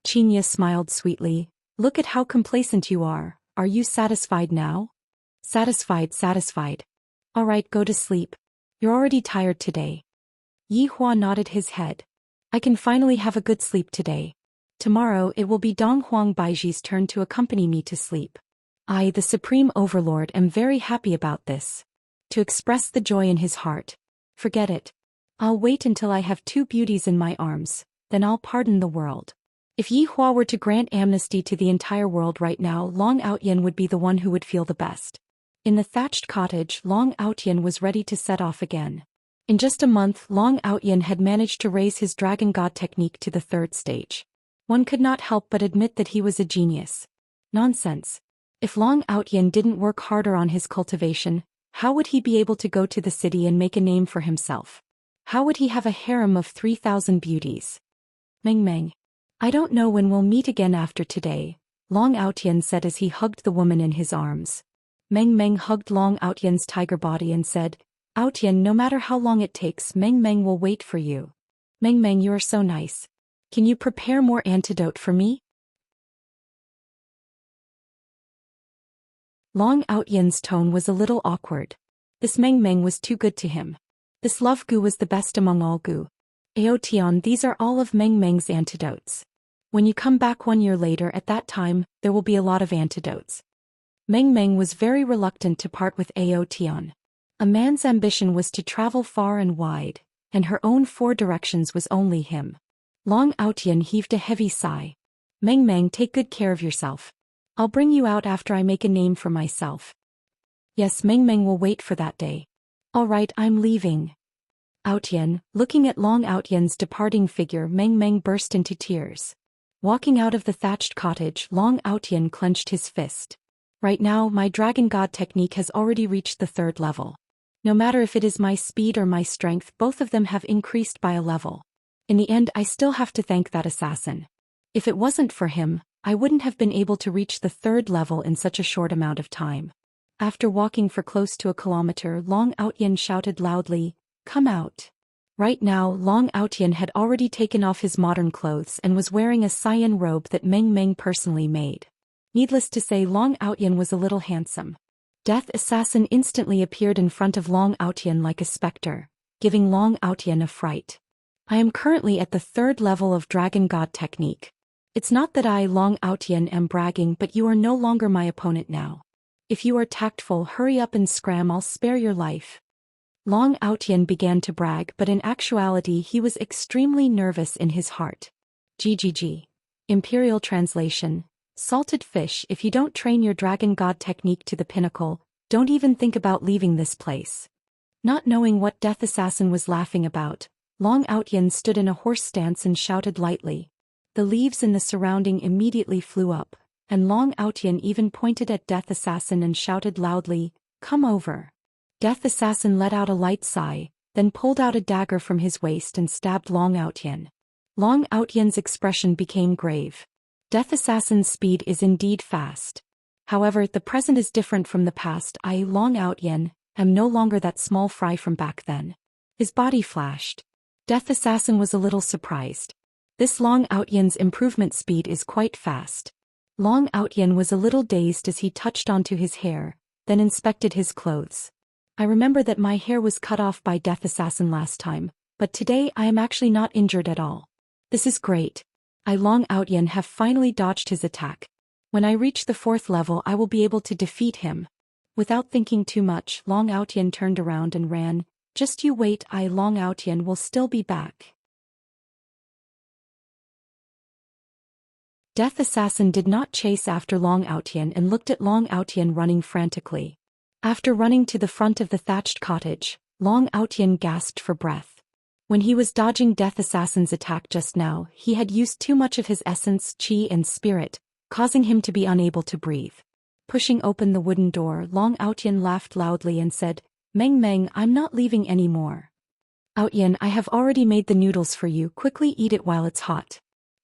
Xianxia smiled sweetly. Look at how complacent you are you satisfied now? Satisfied. Alright, go to sleep. You're already tired today. Yihua nodded his head. I can finally have a good sleep today. Tomorrow it will be Donghuang Baiji's turn to accompany me to sleep. I, the Supreme Overlord, am very happy about this. To express the joy in his heart. Forget it. I'll wait until I have 2 beauties in my arms, then I'll pardon the world. If Yihua were to grant amnesty to the entire world right now, Long Outyen would be the one who would feel the best. In the thatched cottage, Long Outyen was ready to set off again. In just a month, Long Outyen had managed to raise his dragon god technique to the 3rd stage. One could not help but admit that he was a genius. Nonsense. If Long Outyen didn't work harder on his cultivation, how would he be able to go to the city and make a name for himself? How would he have a harem of 3,000 beauties? Meng. I don't know when we'll meet again after today, Long Outyen said as he hugged the woman in his arms. Meng hugged Long Outyen's tiger body and said, Outyen, no matter how long it takes, Meng will wait for you. Meng, you are so nice. Can you prepare more antidote for me? Long Outyen's tone was a little awkward. This Meng was too good to him. This love gu was the best among all gu. Aotion, these are all of Meng's antidotes. When you come back 1 year later, at that time, there will be a lot of antidotes. Meng Meng was very reluctant to part with Ao Tian. A man's ambition was to travel far and wide, and her own 4 directions was only him. Long Aotian heaved a heavy sigh. Meng Meng, take good care of yourself. I'll bring you out after I make a name for myself. Yes, Meng Meng will wait for that day. All right, I'm leaving. Aotian, looking at Long Aotian's departing figure, Meng Meng burst into tears. Walking out of the thatched cottage, Long Aotian clenched his fist. Right now, my Dragon God technique has already reached the 3rd level. No matter if it is my speed or my strength, both of them have increased by a level. In the end, I still have to thank that assassin. If it wasn't for him, I wouldn't have been able to reach the 3rd level in such a short amount of time. After walking for close to a kilometer, Long Aotian shouted loudly, "Come out." Right now, Long Aotian had already taken off his modern clothes and was wearing a cyan robe that Meng Meng personally made. Needless to say, Long Aotian was a little handsome. Death Assassin instantly appeared in front of Long Aotian like a specter, giving Long Aotian a fright. I am currently at the 3rd level of Dragon God technique. It's not that I, Long Aotian, am bragging, but you are no longer my opponent now. If you are tactful, hurry up and scram, I'll spare your life. Long Aotian began to brag, but in actuality he was extremely nervous in his heart. GGG. Imperial Translation. Salted fish, if you don't train your Dragon God technique to the pinnacle, don't even think about leaving this place. Not knowing what Death Assassin was laughing about, Long Aotian stood in a horse stance and shouted lightly. The leaves in the surrounding immediately flew up, and Long Aotian even pointed at Death Assassin and shouted loudly, "Come over." Death Assassin let out a light sigh, then pulled out a dagger from his waist and stabbed Long Aotian. Long Aotian's expression became grave. Death Assassin's speed is indeed fast. However, the present is different from the past. I, Long Aotian, am no longer that small fry from back then. His body flashed. Death Assassin was a little surprised. This Long Aotian's improvement speed is quite fast. Long Aotian was a little dazed as he touched onto his hair, then inspected his clothes. I remember that my hair was cut off by Death Assassin last time, but today I am actually not injured at all. This is great. I, Long Aotian, have finally dodged his attack. When I reach the 4th level, I will be able to defeat him. Without thinking too much, Long Aotian turned around and ran. Just you wait, I, Long Aotian, will still be back. Death Assassin did not chase after Long Aotian and looked at Long Aotian running frantically. After running to the front of the thatched cottage, Long Aotian gasped for breath. When he was dodging Death Assassin's attack just now, he had used too much of his essence, chi and spirit, causing him to be unable to breathe. Pushing open the wooden door, Long Aotian laughed loudly and said, "Meng Meng, I'm not leaving anymore. Aotian, I have already made the noodles for you, quickly eat it while it's hot."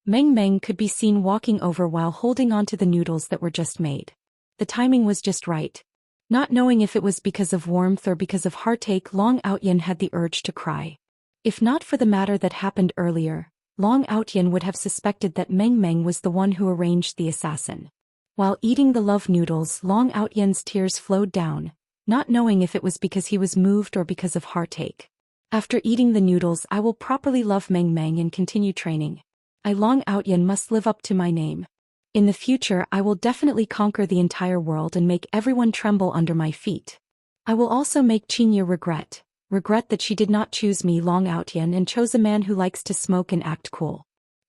Meng Meng could be seen walking over while holding on to the noodles that were just made. The timing was just right. Not knowing if it was because of warmth or because of heartache, Long Aotian had the urge to cry. If not for the matter that happened earlier, Long Aotian would have suspected that Meng Meng was the one who arranged the assassin. While eating the love noodles, Long Aotian's tears flowed down, not knowing if it was because he was moved or because of heartache. After eating the noodles, I will properly love Meng Meng and continue training. I, Long Aotian, must live up to my name. In the future, I will definitely conquer the entire world and make everyone tremble under my feet. I will also make Xianxia regret that she did not choose me, Long Aotian, and chose a man who likes to smoke and act cool.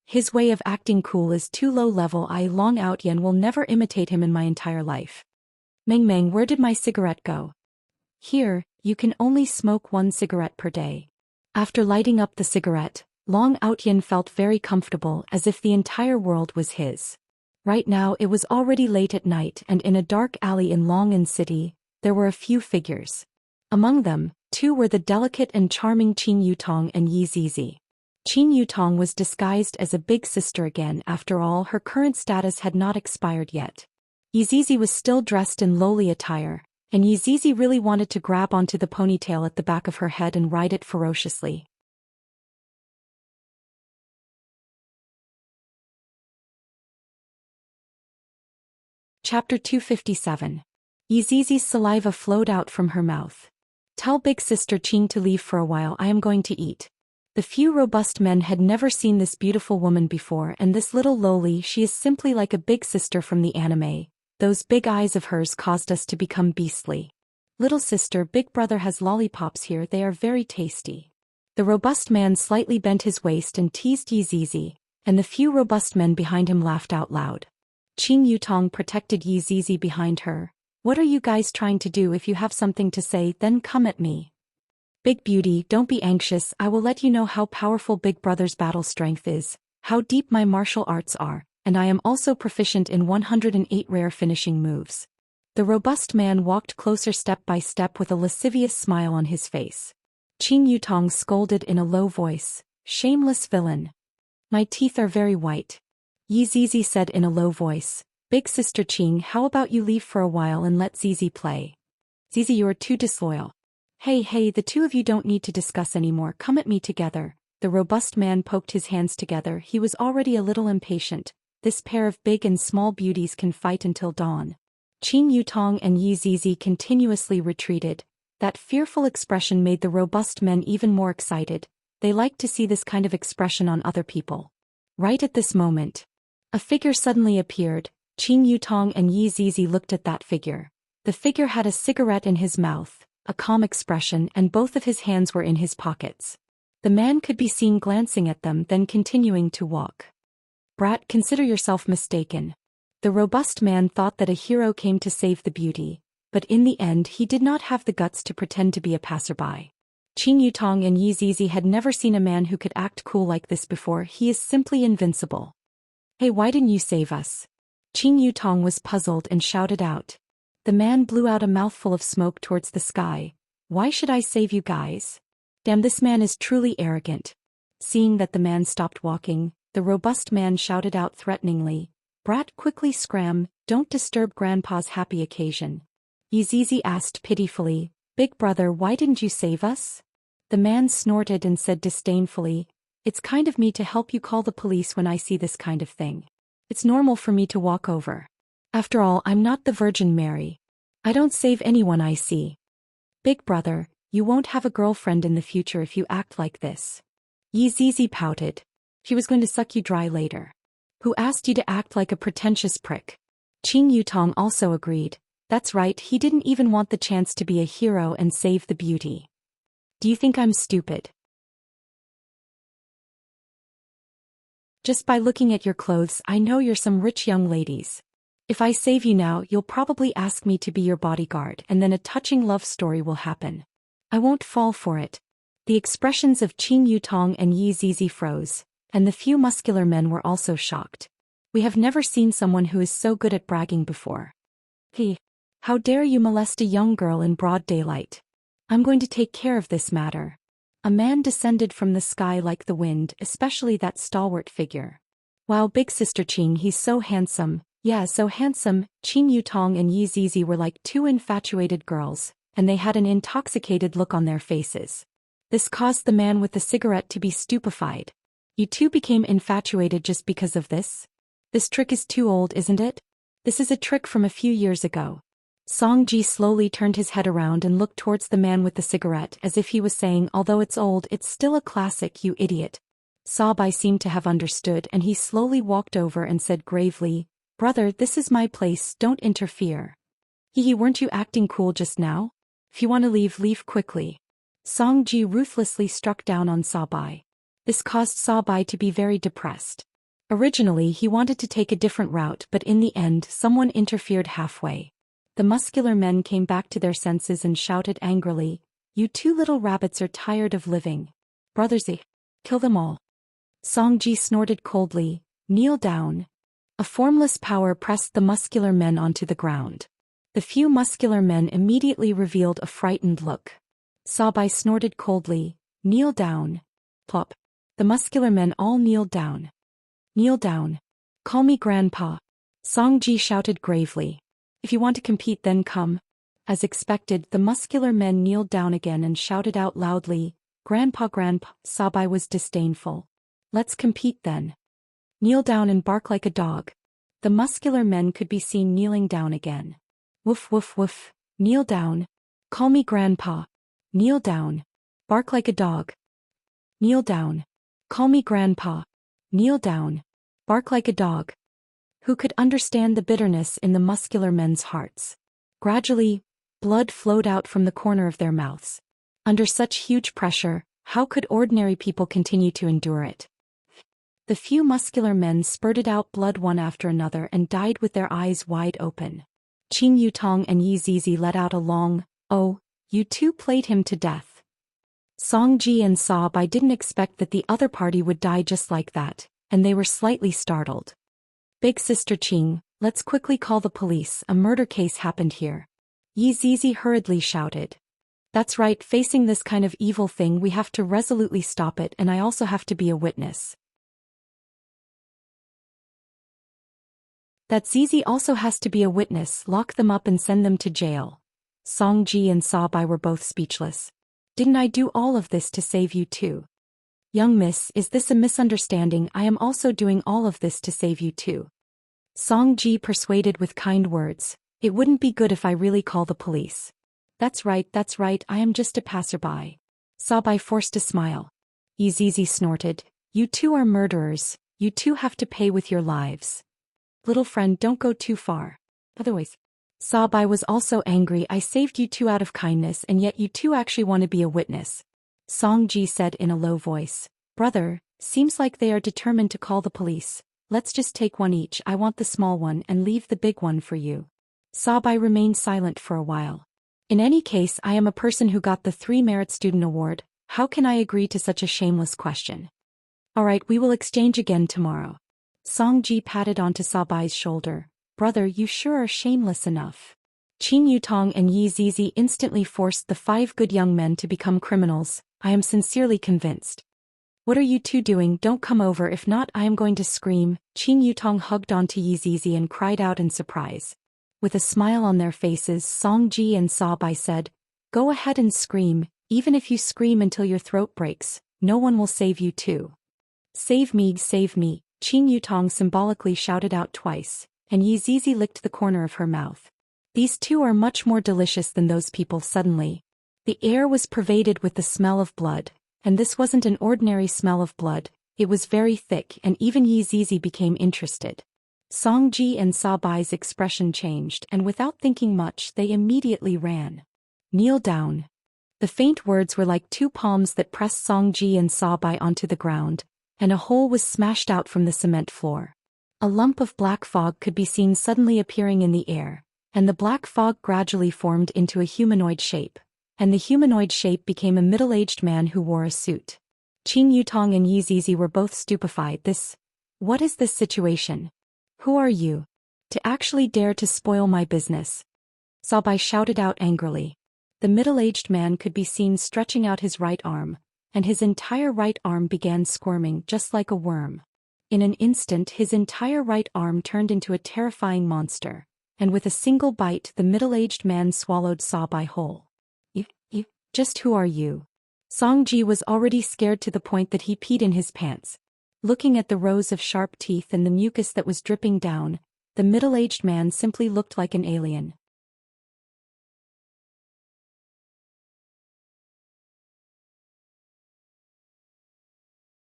His way of acting cool is too low level. I, Long Aotian, will never imitate him in my entire life. Meng Meng, where did my cigarette go? Here, you can only smoke 1 cigarette per day. After lighting up the cigarette, Long Aotian felt very comfortable, as if the entire world was his. Right now it was already late at night, and in a dark alley in Long'an City, there were a few figures. Among them, 2 were the delicate and charming Qin Yutong and Yi Zizi. Qin Yutong was disguised as a big sister again. After all, her current status had not expired yet. Yi Zizi was still dressed in lowly attire, and Yi Zizi really wanted to grab onto the ponytail at the back of her head and ride it ferociously. Chapter 257. Yi Zizi's saliva flowed out from her mouth. Tell big sister Qing to leave for a while, I am going to eat. The few robust men had never seen this beautiful woman before, and this little lowly, she is simply like a big sister from the anime. Those big eyes of hers caused us to become beastly. Little sister, big brother has lollipops here, they are very tasty. The robust man slightly bent his waist and teased Yi Zizi, and the few robust men behind him laughed out loud. Qing Yutong protected Yi Zizi behind her. What are you guys trying to do? If you have something to say, then come at me. Big beauty, don't be anxious, I will let you know how powerful Big Brother's battle strength is, how deep my martial arts are, and I am also proficient in 108 rare finishing moves. The robust man walked closer step by step with a lascivious smile on his face. Qing Yutong scolded in a low voice, shameless villain. My teeth are very white. Yi Zizi said in a low voice, Big sister Qing, how about you leave for a while and let Zizi play? Zizi, you are too disloyal. Hey, the two of you don't need to discuss anymore, come at me together. The robust man poked his hands together, he was already a little impatient. This pair of big and small beauties can fight until dawn. Qing Yutong and Yi Zizi continuously retreated. That fearful expression made the robust men even more excited. They liked to see this kind of expression on other people. Right at this moment, a figure suddenly appeared. Qing Yutong and Yi Zizi looked at that figure. The figure had a cigarette in his mouth, a calm expression, and both of his hands were in his pockets. The man could be seen glancing at them, then continuing to walk. Brat, consider yourself mistaken. The robust man thought that a hero came to save the beauty, but in the end he did not have the guts to pretend to be a passerby. Qing Yutong and Yi Zizi had never seen a man who could act cool like this before, he is simply invincible. Hey, why didn't you save us? Qing Yutong was puzzled and shouted out. The man blew out a mouthful of smoke towards the sky. Why should I save you guys? Damn, this man is truly arrogant. Seeing that the man stopped walking, the robust man shouted out threateningly, Brat, quickly scram, don't disturb Grandpa's happy occasion. Yi Zizi asked pitifully, Big brother, why didn't you save us? The man snorted and said disdainfully, It's kind of me to help you call the police when I see this kind of thing. It's normal for me to walk over. After all, I'm not the Virgin Mary. I don't save anyone I see. Big brother, you won't have a girlfriend in the future if you act like this. Yi Zizi pouted. She was going to suck you dry later. Who asked you to act like a pretentious prick? Qing Yutong also agreed. That's right, he didn't even want the chance to be a hero and save the beauty. Do you think I'm stupid? Just by looking at your clothes, I know you're some rich young ladies. If I save you now, you'll probably ask me to be your bodyguard, and then a touching love story will happen. I won't fall for it. The expressions of Qing Yutong and Yi Zizi froze, and the few muscular men were also shocked. We have never seen someone who is so good at bragging before. How dare you molest a young girl in broad daylight? I'm going to take care of this matter. A man descended from the sky like the wind, especially that stalwart figure. Wow, big sister Qing, he's so handsome. Yeah, so handsome. Qing Yutong and Yi Zizi were like two infatuated girls, and they had an intoxicated look on their faces. This caused the man with the cigarette to be stupefied. You two became infatuated just because of this? This trick is too old, isn't it? This is a trick from a few years ago. Songji slowly turned his head around and looked towards the man with the cigarette as if he was saying, although it's old, it's still a classic, you idiot. Sabai seemed to have understood, and he slowly walked over and said gravely, Brother, this is my place, don't interfere. Weren't you acting cool just now? If you want to leave, leave quickly. Songji ruthlessly struck down on Sabai. This caused Sabai to be very depressed. Originally he wanted to take a different route, but in the end someone interfered halfway. The muscular men came back to their senses and shouted angrily, You two little rabbits are tired of living. Brothersy, kill them all. Songji snorted coldly, Kneel down. A formless power pressed the muscular men onto the ground. The few muscular men immediately revealed a frightened look. Sabai snorted coldly, Kneel down. Plop. The muscular men all kneeled down. Kneel down. Call me Grandpa. Songji shouted gravely. If you want to compete, then come. As expected, the muscular men kneeled down again and shouted out loudly, Grandpa, Grandpa. Sabai was disdainful. Let's compete then. Kneel down and bark like a dog. The muscular men could be seen kneeling down again. Woof woof woof. Kneel down. Call me Grandpa. Kneel down. Bark like a dog. Kneel down. Call me grandpa. Kneel down. Bark like a dog. Who could understand the bitterness in the muscular men's hearts? Gradually, blood flowed out from the corner of their mouths. Under such huge pressure, how could ordinary people continue to endure it? The few muscular men spurted out blood one after another and died with their eyes wide open. Qing Yutong and Yi Zizi let out a long, "Oh, you two played him to death." Song Ji and Sa Bai didn't expect that the other party would die just like that, and they were slightly startled. "Big Sister Qing, let's quickly call the police, a murder case happened here." Yi Zizi hurriedly shouted. "That's right, facing this kind of evil thing we have to resolutely stop it, and I also have to be a witness." "That Zizi also has to be a witness, lock them up and send them to jail." Song Ji and Sa Bai were both speechless. "Didn't I do all of this to save you too?" "Young miss, is this a misunderstanding? I am also doing all of this to save you too." Song Ji persuaded with kind words. "It wouldn't be good if I really call the police." That's right, I am just a passerby." Sa Bai forced a smile. Yi Zizi snorted. "You two are murderers, you two have to pay with your lives." "Little friend, don't go too far. Otherwise." Sa Bai was also angry. "I saved you two out of kindness and yet you two actually want to be a witness." Song Ji said in a low voice. "Brother, seems like they are determined to call the police. Let's just take one each. I want the small one and leave the big one for you." Sa Bai remained silent for a while. "In any case, I am a person who got the 3 Merit Student Award. How can I agree to such a shameless question?" "Alright, we will exchange again tomorrow." Song Ji patted onto Sa Bai's shoulder. "Brother, you sure are shameless enough." Qing Yutong and Yi Zizi instantly forced the 5 good young men to become criminals. "I am sincerely convinced." "What are you two doing? Don't come over, if not I am going to scream." Qing Yutong hugged onto Yi Zizi and cried out in surprise. With a smile on their faces, Song Ji and Sa Bai said, "Go ahead and scream, even if you scream until your throat breaks, no one will save you too." Save me, Qing Yutong symbolically shouted out twice, and Yi Zizi licked the corner of her mouth. "These two are much more delicious than those people." Suddenly, the air was pervaded with the smell of blood, and this wasn't an ordinary smell of blood, it was very thick, and even Yi Zizi became interested. Song Ji and Sa Bai's expression changed, and without thinking much they immediately ran. "Kneel down." The faint words were like 2 palms that pressed Song Ji and Sa Bai onto the ground, and a hole was smashed out from the cement floor. A lump of black fog could be seen suddenly appearing in the air, and the black fog gradually formed into a humanoid shape, and the humanoid shape became a middle-aged man who wore a suit. Qing Yutong and Yi Zizi were both stupefied. What is this situation? Who are you? To actually dare to spoil my business?" Sa Bai shouted out angrily. The middle-aged man could be seen stretching out his right arm, and his entire right arm began squirming just like a worm. In an instant his entire right arm turned into a terrifying monster, and with a single bite the middle-aged man swallowed Sa Bai whole. Just who are you?" Song Ji was already scared to the point that he peed in his pants. Looking at the rows of sharp teeth and the mucus that was dripping down, the middle-aged man simply looked like an alien.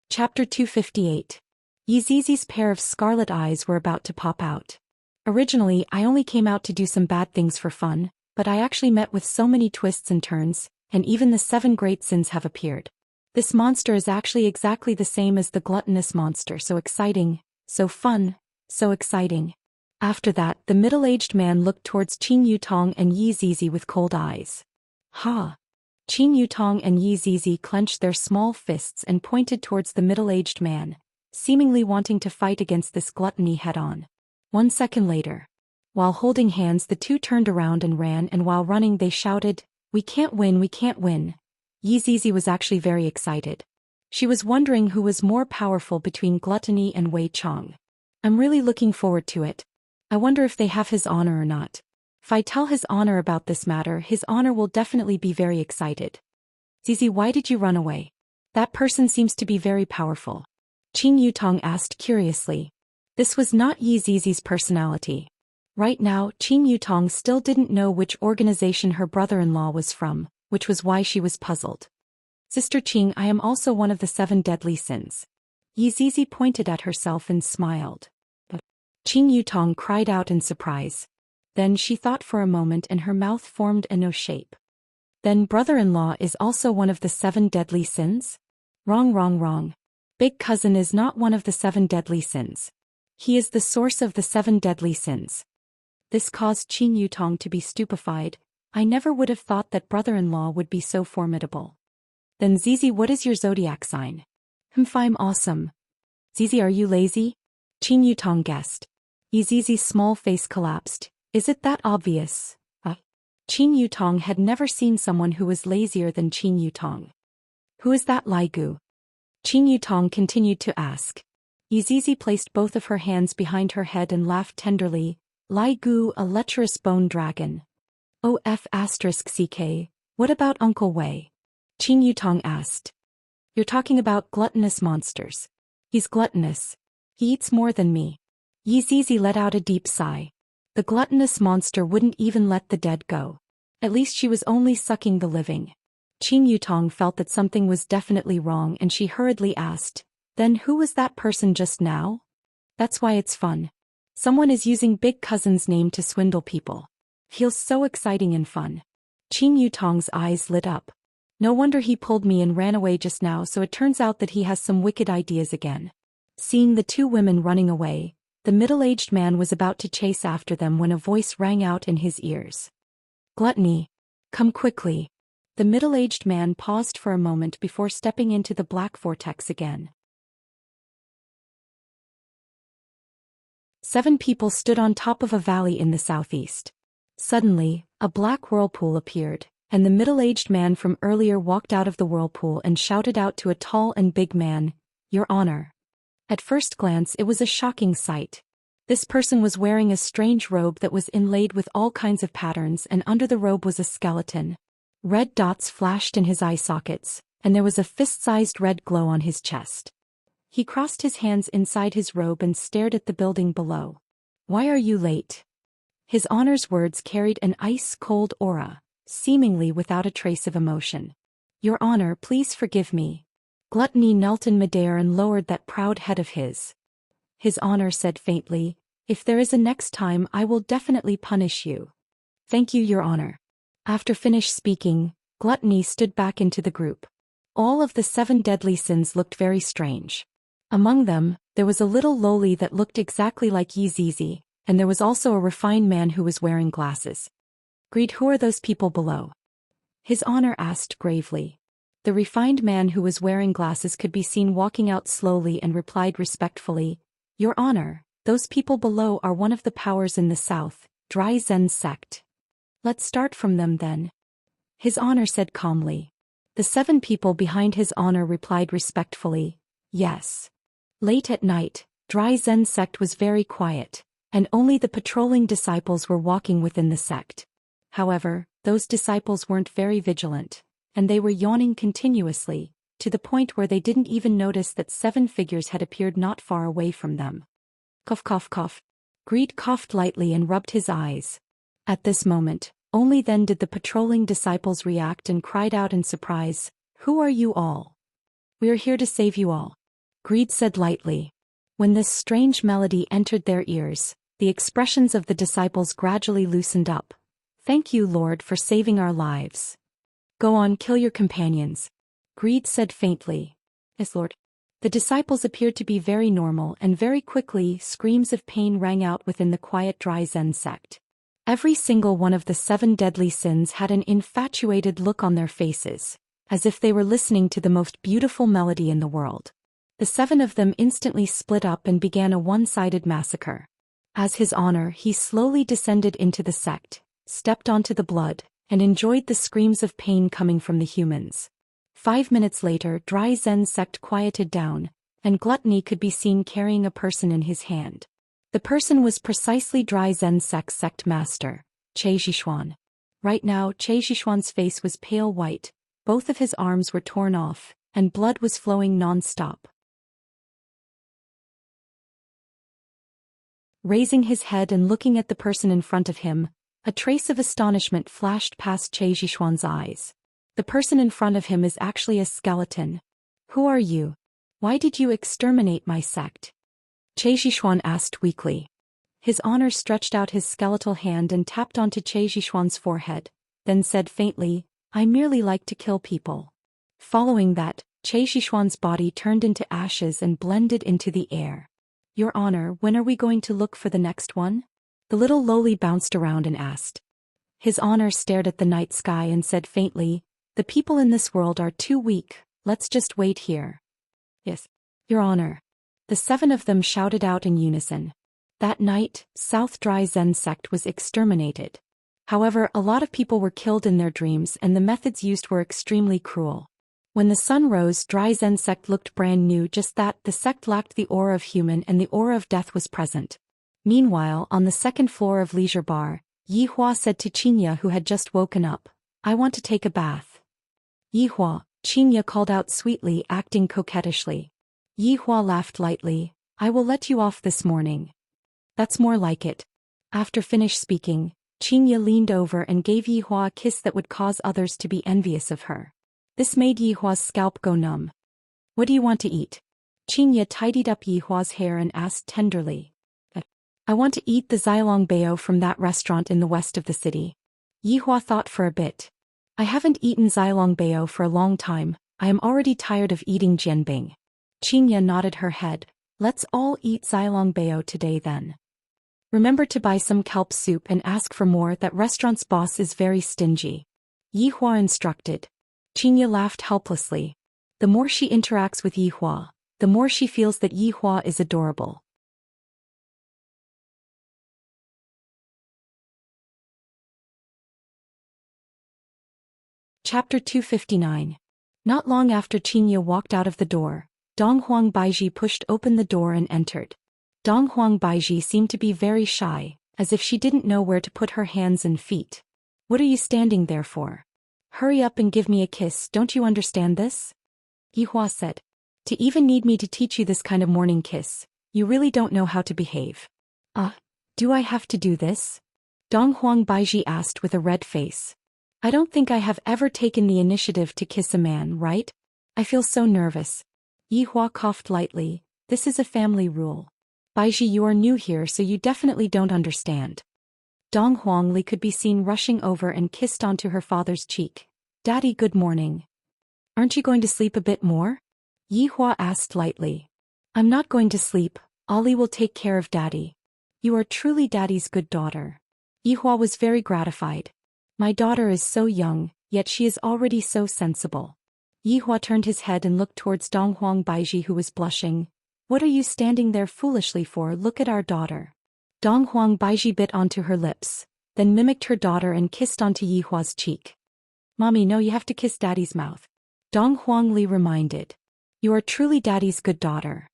Chapter 258. Yi Zizi's pair of scarlet eyes were about to pop out. "Originally, I only came out to do some bad things for fun, but I actually met with so many twists and turns, and even the 7 great sins have appeared. This monster is actually exactly the same as the gluttonous monster. So exciting, so fun, so exciting." After that, the middle-aged man looked towards Qing Yutong and Yi Zizi with cold eyes. "Ha!" Qing Yutong and Yi Zizi clenched their small fists and pointed towards the middle-aged man, seemingly wanting to fight against this gluttony head-on. 1 second later, while holding hands the two turned around and ran, and while running they shouted, we can't win." Yi Zizi was actually very excited. She was wondering who was more powerful between gluttony and Wei Chong. "I'm really looking forward to it. I wonder if they have his honor or not. If I tell his honor about this matter, his honor will definitely be very excited." "Zizi, why did you run away? That person seems to be very powerful." Qing Yutong asked curiously. This was not Yi Zizi's personality. Right now, Qing Yutong still didn't know which organization her brother-in-law was from, which was why she was puzzled. Sister Qing, I am also one of the 7 deadly sins. Yizizi pointed at herself and smiled. But Qing Yutong cried out in surprise. Then she thought for a moment and her mouth formed a no shape. Then brother-in-law is also one of the 7 deadly sins? Wrong, wrong, wrong. Big cousin is not one of the 7 deadly sins. He is the source of the 7 deadly sins. This caused Qing Yutong to be stupefied. I never would have thought that brother-in-law would be so formidable. Then Zizi, what is your zodiac sign? I'm awesome. Zizi, are you lazy? Qing Yutong guessed. Zizi's small face collapsed. Is it that obvious? Qing Yutong had never seen someone who was lazier than Qing Yutong. Who is that Lai Gu? Qing Yutong continued to ask. Yizizi placed both of her hands behind her head and laughed tenderly. Lai Gu, a lecherous bone dragon. CK, what about Uncle Wei? Qing Yutong asked. You're talking about gluttonous monsters. He's gluttonous. He eats more than me. Yizizi let out a deep sigh. The gluttonous monster wouldn't even let the dead go. At least she was only sucking the living. Qing Yutong felt that something was definitely wrong and she hurriedly asked, then who was that person just now? That's why it's fun. Someone is using big cousin's name to swindle people. Feels so exciting and fun. Qing Yutong's eyes lit up. No wonder he pulled me and ran away just now, so it turns out that he has some wicked ideas again. Seeing the 2 women running away, the middle-aged man was about to chase after them when a voice rang out in his ears. Gluttony. Come quickly. The middle-aged man paused for a moment before stepping into the black vortex again. 7 people stood on top of a valley in the southeast. Suddenly, a black whirlpool appeared, and the middle-aged man from earlier walked out of the whirlpool and shouted out to a tall and big man, Your Honor. At first glance it was a shocking sight. This person was wearing a strange robe that was inlaid with all kinds of patterns, and under the robe was a skeleton. Red dots flashed in his eye sockets, and there was a fist-sized red glow on his chest. He crossed his hands inside his robe and stared at the building below. Why are you late? His Honor's words carried an ice-cold aura, seemingly without a trace of emotion. Your Honor, please forgive me. Gluttony knelt in midair and lowered that proud head of his. His Honor said faintly, If there is a next time, I will definitely punish you. Thank you, Your Honor. After finished speaking, Gluttony stood back into the group. All of the 7 deadly sins looked very strange. Among them, there was a little loli that looked exactly like Yizizi, and there was also a refined man who was wearing glasses. Greed, who are those people below? His Honor asked gravely. The refined man who was wearing glasses could be seen walking out slowly and replied respectfully, Your Honor, those people below are one of the powers in the south, Dry Zen sect. Let's start from them then. His Honor said calmly. The 7 people behind His Honor replied respectfully, Yes. Late at night, Dry Zen sect was very quiet, and only the patrolling disciples were walking within the sect. However, those disciples weren't very vigilant, and they were yawning continuously, to the point where they didn't even notice that 7 figures had appeared not far away from them. Cough, cough, cough. Greed coughed lightly and rubbed his eyes. At this moment, only then did the patrolling disciples react and cried out in surprise, Who are you all? We are here to save you all. Greed said lightly. When this strange melody entered their ears, the expressions of the disciples gradually loosened up. Thank you, Lord, for saving our lives. Go on, kill your companions. Greed said faintly. Yes, Lord. The disciples appeared to be very normal, and very quickly screams of pain rang out within the quiet Dry Zen sect. Every single one of the 7 deadly sins had an infatuated look on their faces, as if they were listening to the most beautiful melody in the world. The 7 of them instantly split up and began a one-sided massacre. As His Honor, he slowly descended into the sect, stepped onto the blood, and enjoyed the screams of pain coming from the humans. 5 minutes later, Dry Zen sect quieted down, and Gluttony could be seen carrying a person in his hand. The person was precisely Dry Zen sect master, Che Zhishuan. Right now, Che Zhishuan's face was pale white, both of his arms were torn off, and blood was flowing non-stop. Raising his head and looking at the person in front of him, a trace of astonishment flashed past Che Zhishuan's eyes. The person in front of him is actually a skeleton. Who are you? Why did you exterminate my sect? Che Zhishuan asked weakly. His honor stretched out his skeletal hand and tapped onto Che Zhishuan's forehead, then said faintly, I merely like to kill people. Following that, Che Zhishuan's body turned into ashes and blended into the air. Your honor, when are we going to look for the next one? The little lowly bounced around and asked. His honor stared at the night sky and said faintly, the people in this world are too weak, let's just wait here. Yes, your honor. The 7 of them shouted out in unison. That night, South Dry Zen sect was exterminated. However, a lot of people were killed in their dreams and the methods used were extremely cruel. When the sun rose, Dry Zen sect looked brand new, just that the sect lacked the aura of human and the aura of death was present. Meanwhile, on the second floor of Leisure Bar, Yi Hua said to Xianxia who had just woken up, I want to take a bath. Yi Hua, Xianxia called out sweetly, acting coquettishly. Yi Hua laughed lightly, I will let you off this morning. That's more like it. After finished speaking, Xianxia leaned over and gave Yi Hua a kiss that would cause others to be envious of her. This made Yi Hua's scalp go numb. What do you want to eat? Xianxia tidied up Yi Hua's hair and asked tenderly. I want to eat the Xilong Bao from that restaurant in the west of the city. Yi Hua thought for a bit. I haven't eaten Xilong Bao for a long time, I am already tired of eating jianbing. Xianxia nodded her head. Let's all eat Xilong Bao today then. Remember to buy some kelp soup and ask for more, that restaurant's boss is very stingy. Yi Hua instructed. Xianxia laughed helplessly. The more she interacts with Yi Hua, the more she feels that Yi Hua is adorable. Chapter 259. Not long after Xianxia walked out of the door, Donghuang Baizhi pushed open the door and entered. Donghuang Baizhi seemed to be very shy, as if she didn't know where to put her hands and feet. What are you standing there for? Hurry up and give me a kiss, don't you understand this? Yi Hua said. To even need me to teach you this kind of morning kiss, you really don't know how to behave. Do I have to do this? Donghuang Baizhi asked with a red face. I don't think I have ever taken the initiative to kiss a man, right? I feel so nervous. Yi Hua coughed lightly. This is a family rule. Baizhi, you are new here so you definitely don't understand. Dong Huangli could be seen rushing over and kissed onto her father's cheek. Daddy, good morning. Aren't you going to sleep a bit more? Yi Hua asked lightly. I'm not going to sleep, Ali will take care of Daddy. You are truly Daddy's good daughter. Yi Hua was very gratified. My daughter is so young, yet she is already so sensible. Yi Hua turned his head and looked towards Donghuang Baizhi who was blushing. What are you standing there foolishly for? Look at our daughter. Donghuang Baizhi bit onto her lips, then mimicked her daughter and kissed onto Yi Hua's cheek. Mommy, no, you have to kiss Daddy's mouth. Donghuang Li reminded. You are truly Daddy's good daughter.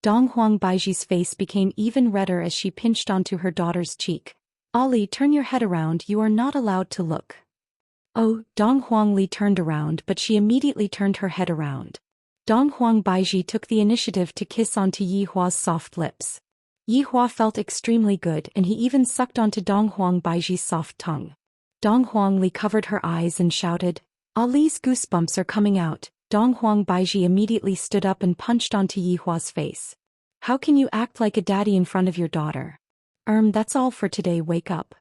Donghuang Baizhi's face became even redder as she pinched onto her daughter's cheek. Ali, turn your head around, you are not allowed to look. Oh, Donghuang Li turned around, but she immediately turned her head around. Donghuang Baizhi took the initiative to kiss onto Yi Hua's soft lips. Yi Hua felt extremely good and he even sucked onto Donghuang Baizhi's soft tongue. Donghuang Li covered her eyes and shouted, Ali's goosebumps are coming out. Donghuang Baizhi immediately stood up and punched onto Yi Hua's face. How can you act like a daddy in front of your daughter? That's all for today, wake up.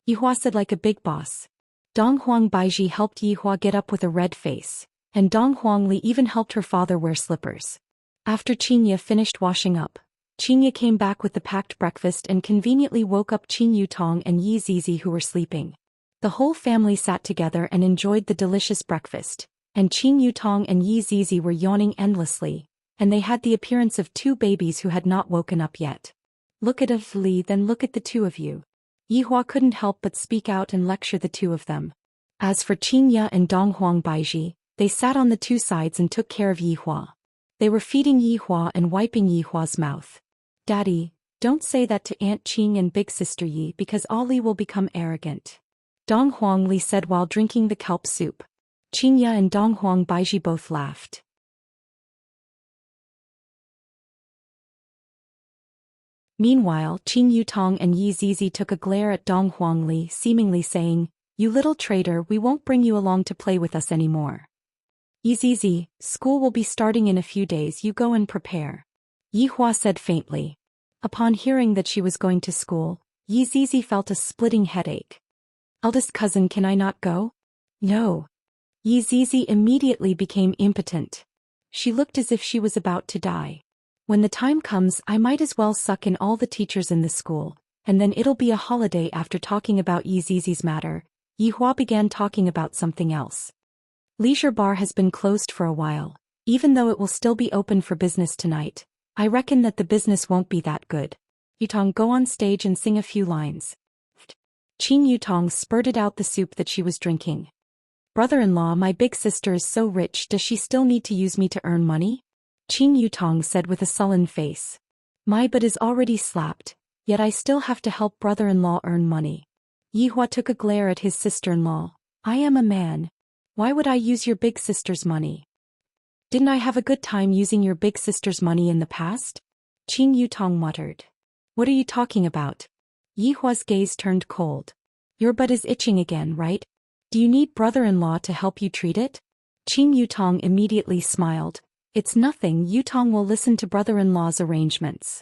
Yi Hua said like a big boss. Donghuang Baizhi helped Yi Hua get up with a red face, and Donghuang Li even helped her father wear slippers. After Xianxia finished washing up, Xianxia came back with the packed breakfast and conveniently woke up Qin Yutong and Yi Zizi who were sleeping. The whole family sat together and enjoyed the delicious breakfast, and Qin Yutong and Yi Zizi were yawning endlessly, and they had the appearance of 2 babies who had not woken up yet. Look at Li, then look at the 2 of you. Yi Hua couldn't help but speak out and lecture the 2 of them. As for Xianxia and Donghuang Baizhi, they sat on the 2 sides and took care of Yi Hua. They were feeding Yi Hua and wiping Yi Hua's mouth. Daddy, don't say that to Aunt Qing and Big Sister Yi because Ali will become arrogant. Donghuang Li said while drinking the kelp soup. Xianxia and Donghuang Baizhi both laughed. Meanwhile, Qin Yutong and Yi Zizi took a glare at Donghuang Li, seemingly saying, You little traitor, we won't bring you along to play with us anymore. Yizizi, school will be starting in a few days, you go and prepare. Yihua said faintly. Upon hearing that she was going to school, Yizizi felt a splitting headache. Eldest cousin, can I not go? No. Yizizi immediately became impotent. She looked as if she was about to die. When the time comes, I might as well suck in all the teachers in the school, and then it'll be a holiday. After talking about Yizizi's matter, Yihua began talking about something else. Leisure bar has been closed for a while. Even though it will still be open for business tonight, I reckon that the business won't be that good. Yutong, go on stage and sing a few lines. Qing Yutong spurted out the soup that she was drinking. Brother-in-law, my big sister is so rich, does she still need to use me to earn money? Qing Yutong said with a sullen face. My butt is already slapped, yet I still have to help brother-in-law earn money. Yihua took a glare at his sister-in-law. I am a man. Why would I use your big sister's money? Didn't I have a good time using your big sister's money in the past? Qing Yutong muttered. What are you talking about? Yihua's gaze turned cold. Your butt is itching again, right? Do you need brother-in-law to help you treat it? Qing Yutong immediately smiled. It's nothing, Yutong will listen to brother-in-law's arrangements.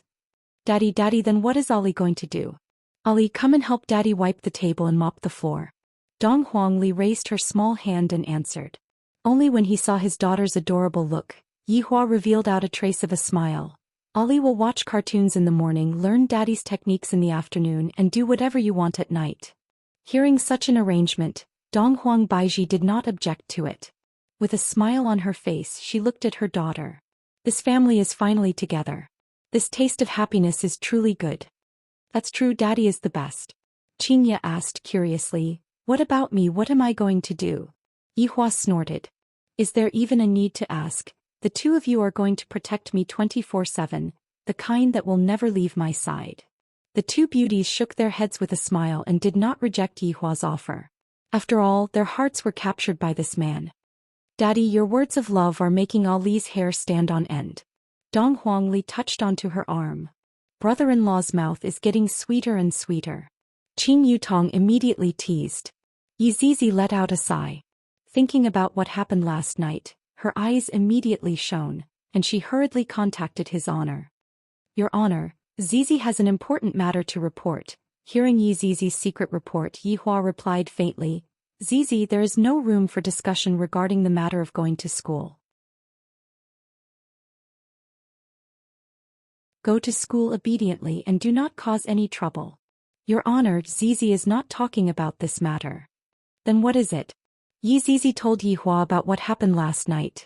Daddy, then what is Ollie going to do? Ollie, come and help Daddy wipe the table and mop the floor. Dong Huangli raised her small hand and answered. Only when he saw his daughter's adorable look, Yihua revealed out a trace of a smile. Ollie will watch cartoons in the morning, learn Daddy's techniques in the afternoon, and do whatever you want at night. Hearing such an arrangement, Donghuang Baiji did not object to it. With a smile on her face, she looked at her daughter. This family is finally together. This taste of happiness is truly good. That's true, Daddy is the best. Xianxia asked curiously, what about me, what am I going to do? Yihua snorted. Is there even a need to ask? The two of you are going to protect me 24/7, the kind that will never leave my side. The two beauties shook their heads with a smile and did not reject Yihua's offer. After all, their hearts were captured by this man. Daddy, your words of love are making Ali's hair stand on end. Dong Huangli touched onto her arm. Brother-in-law's mouth is getting sweeter and sweeter. Qing Yutong immediately teased. Yizizi let out a sigh. Thinking about what happened last night, her eyes immediately shone, and she hurriedly contacted His Honor. Your Honor, Zizi has an important matter to report. Hearing Yizizi's secret report, Yihua replied faintly, Zizi, there is no room for discussion regarding the matter of going to school. Go to school obediently and do not cause any trouble. Your Honor, Zizi is not talking about this matter. Then what is it? Yizizi told Yihua about what happened last night.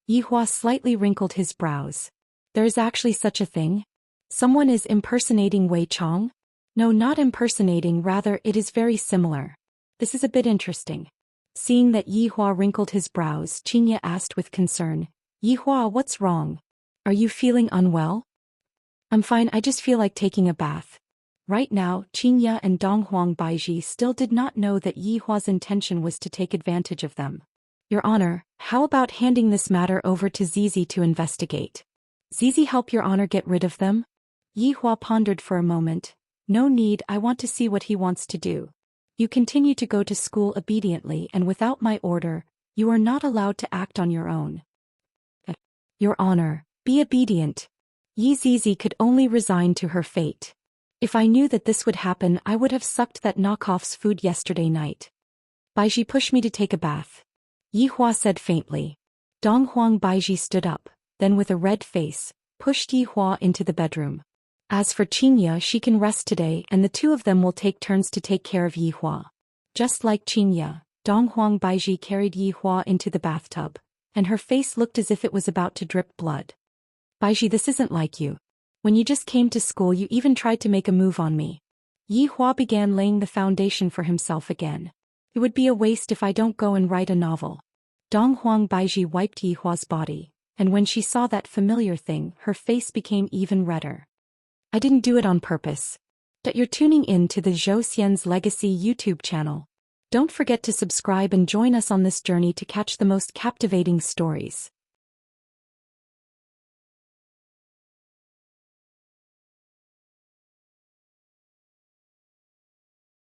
Yihua slightly wrinkled his brows. There is actually such a thing? Someone is impersonating Wei Chong? No, not impersonating, rather it is very similar. This is a bit interesting. Seeing that Yihua wrinkled his brows, Xianxia asked with concern, Yihua, what's wrong? Are you feeling unwell? I'm fine, I just feel like taking a bath. Right now, Xianxia and Donghuang Baiji still did not know that Yihua's intention was to take advantage of them. Your Honor, how about handing this matter over to Zizi to investigate? Zizi help Your Honor get rid of them? Yihua pondered for a moment. No need, I want to see what he wants to do. You continue to go to school obediently and without my order, you are not allowed to act on your own. Your Honor, be obedient. Yizizi could only resign to her fate. If I knew that this would happen, I would have sucked that knockoff's food yesterday night. Baiji pushed me to take a bath. Yihua said faintly. Donghuang Baiji stood up, then with a red face, pushed Yihua into the bedroom. As for Xianxia, she can rest today and the two of them will take turns to take care of Yihua. Just like Xianxia, Donghuang Baiji carried Yihua into the bathtub, and her face looked as if it was about to drip blood. Baiji, this isn't like you. When you just came to school you even tried to make a move on me. Yihua began laying the foundation for himself again. It would be a waste if I don't go and write a novel. Donghuang Baiji wiped Yihua's body, and when she saw that familiar thing, her face became even redder. I didn't do it on purpose. But you're tuning in to the Zhou Xian's Legacy YouTube channel. Don't forget to subscribe and join us on this journey to catch the most captivating stories.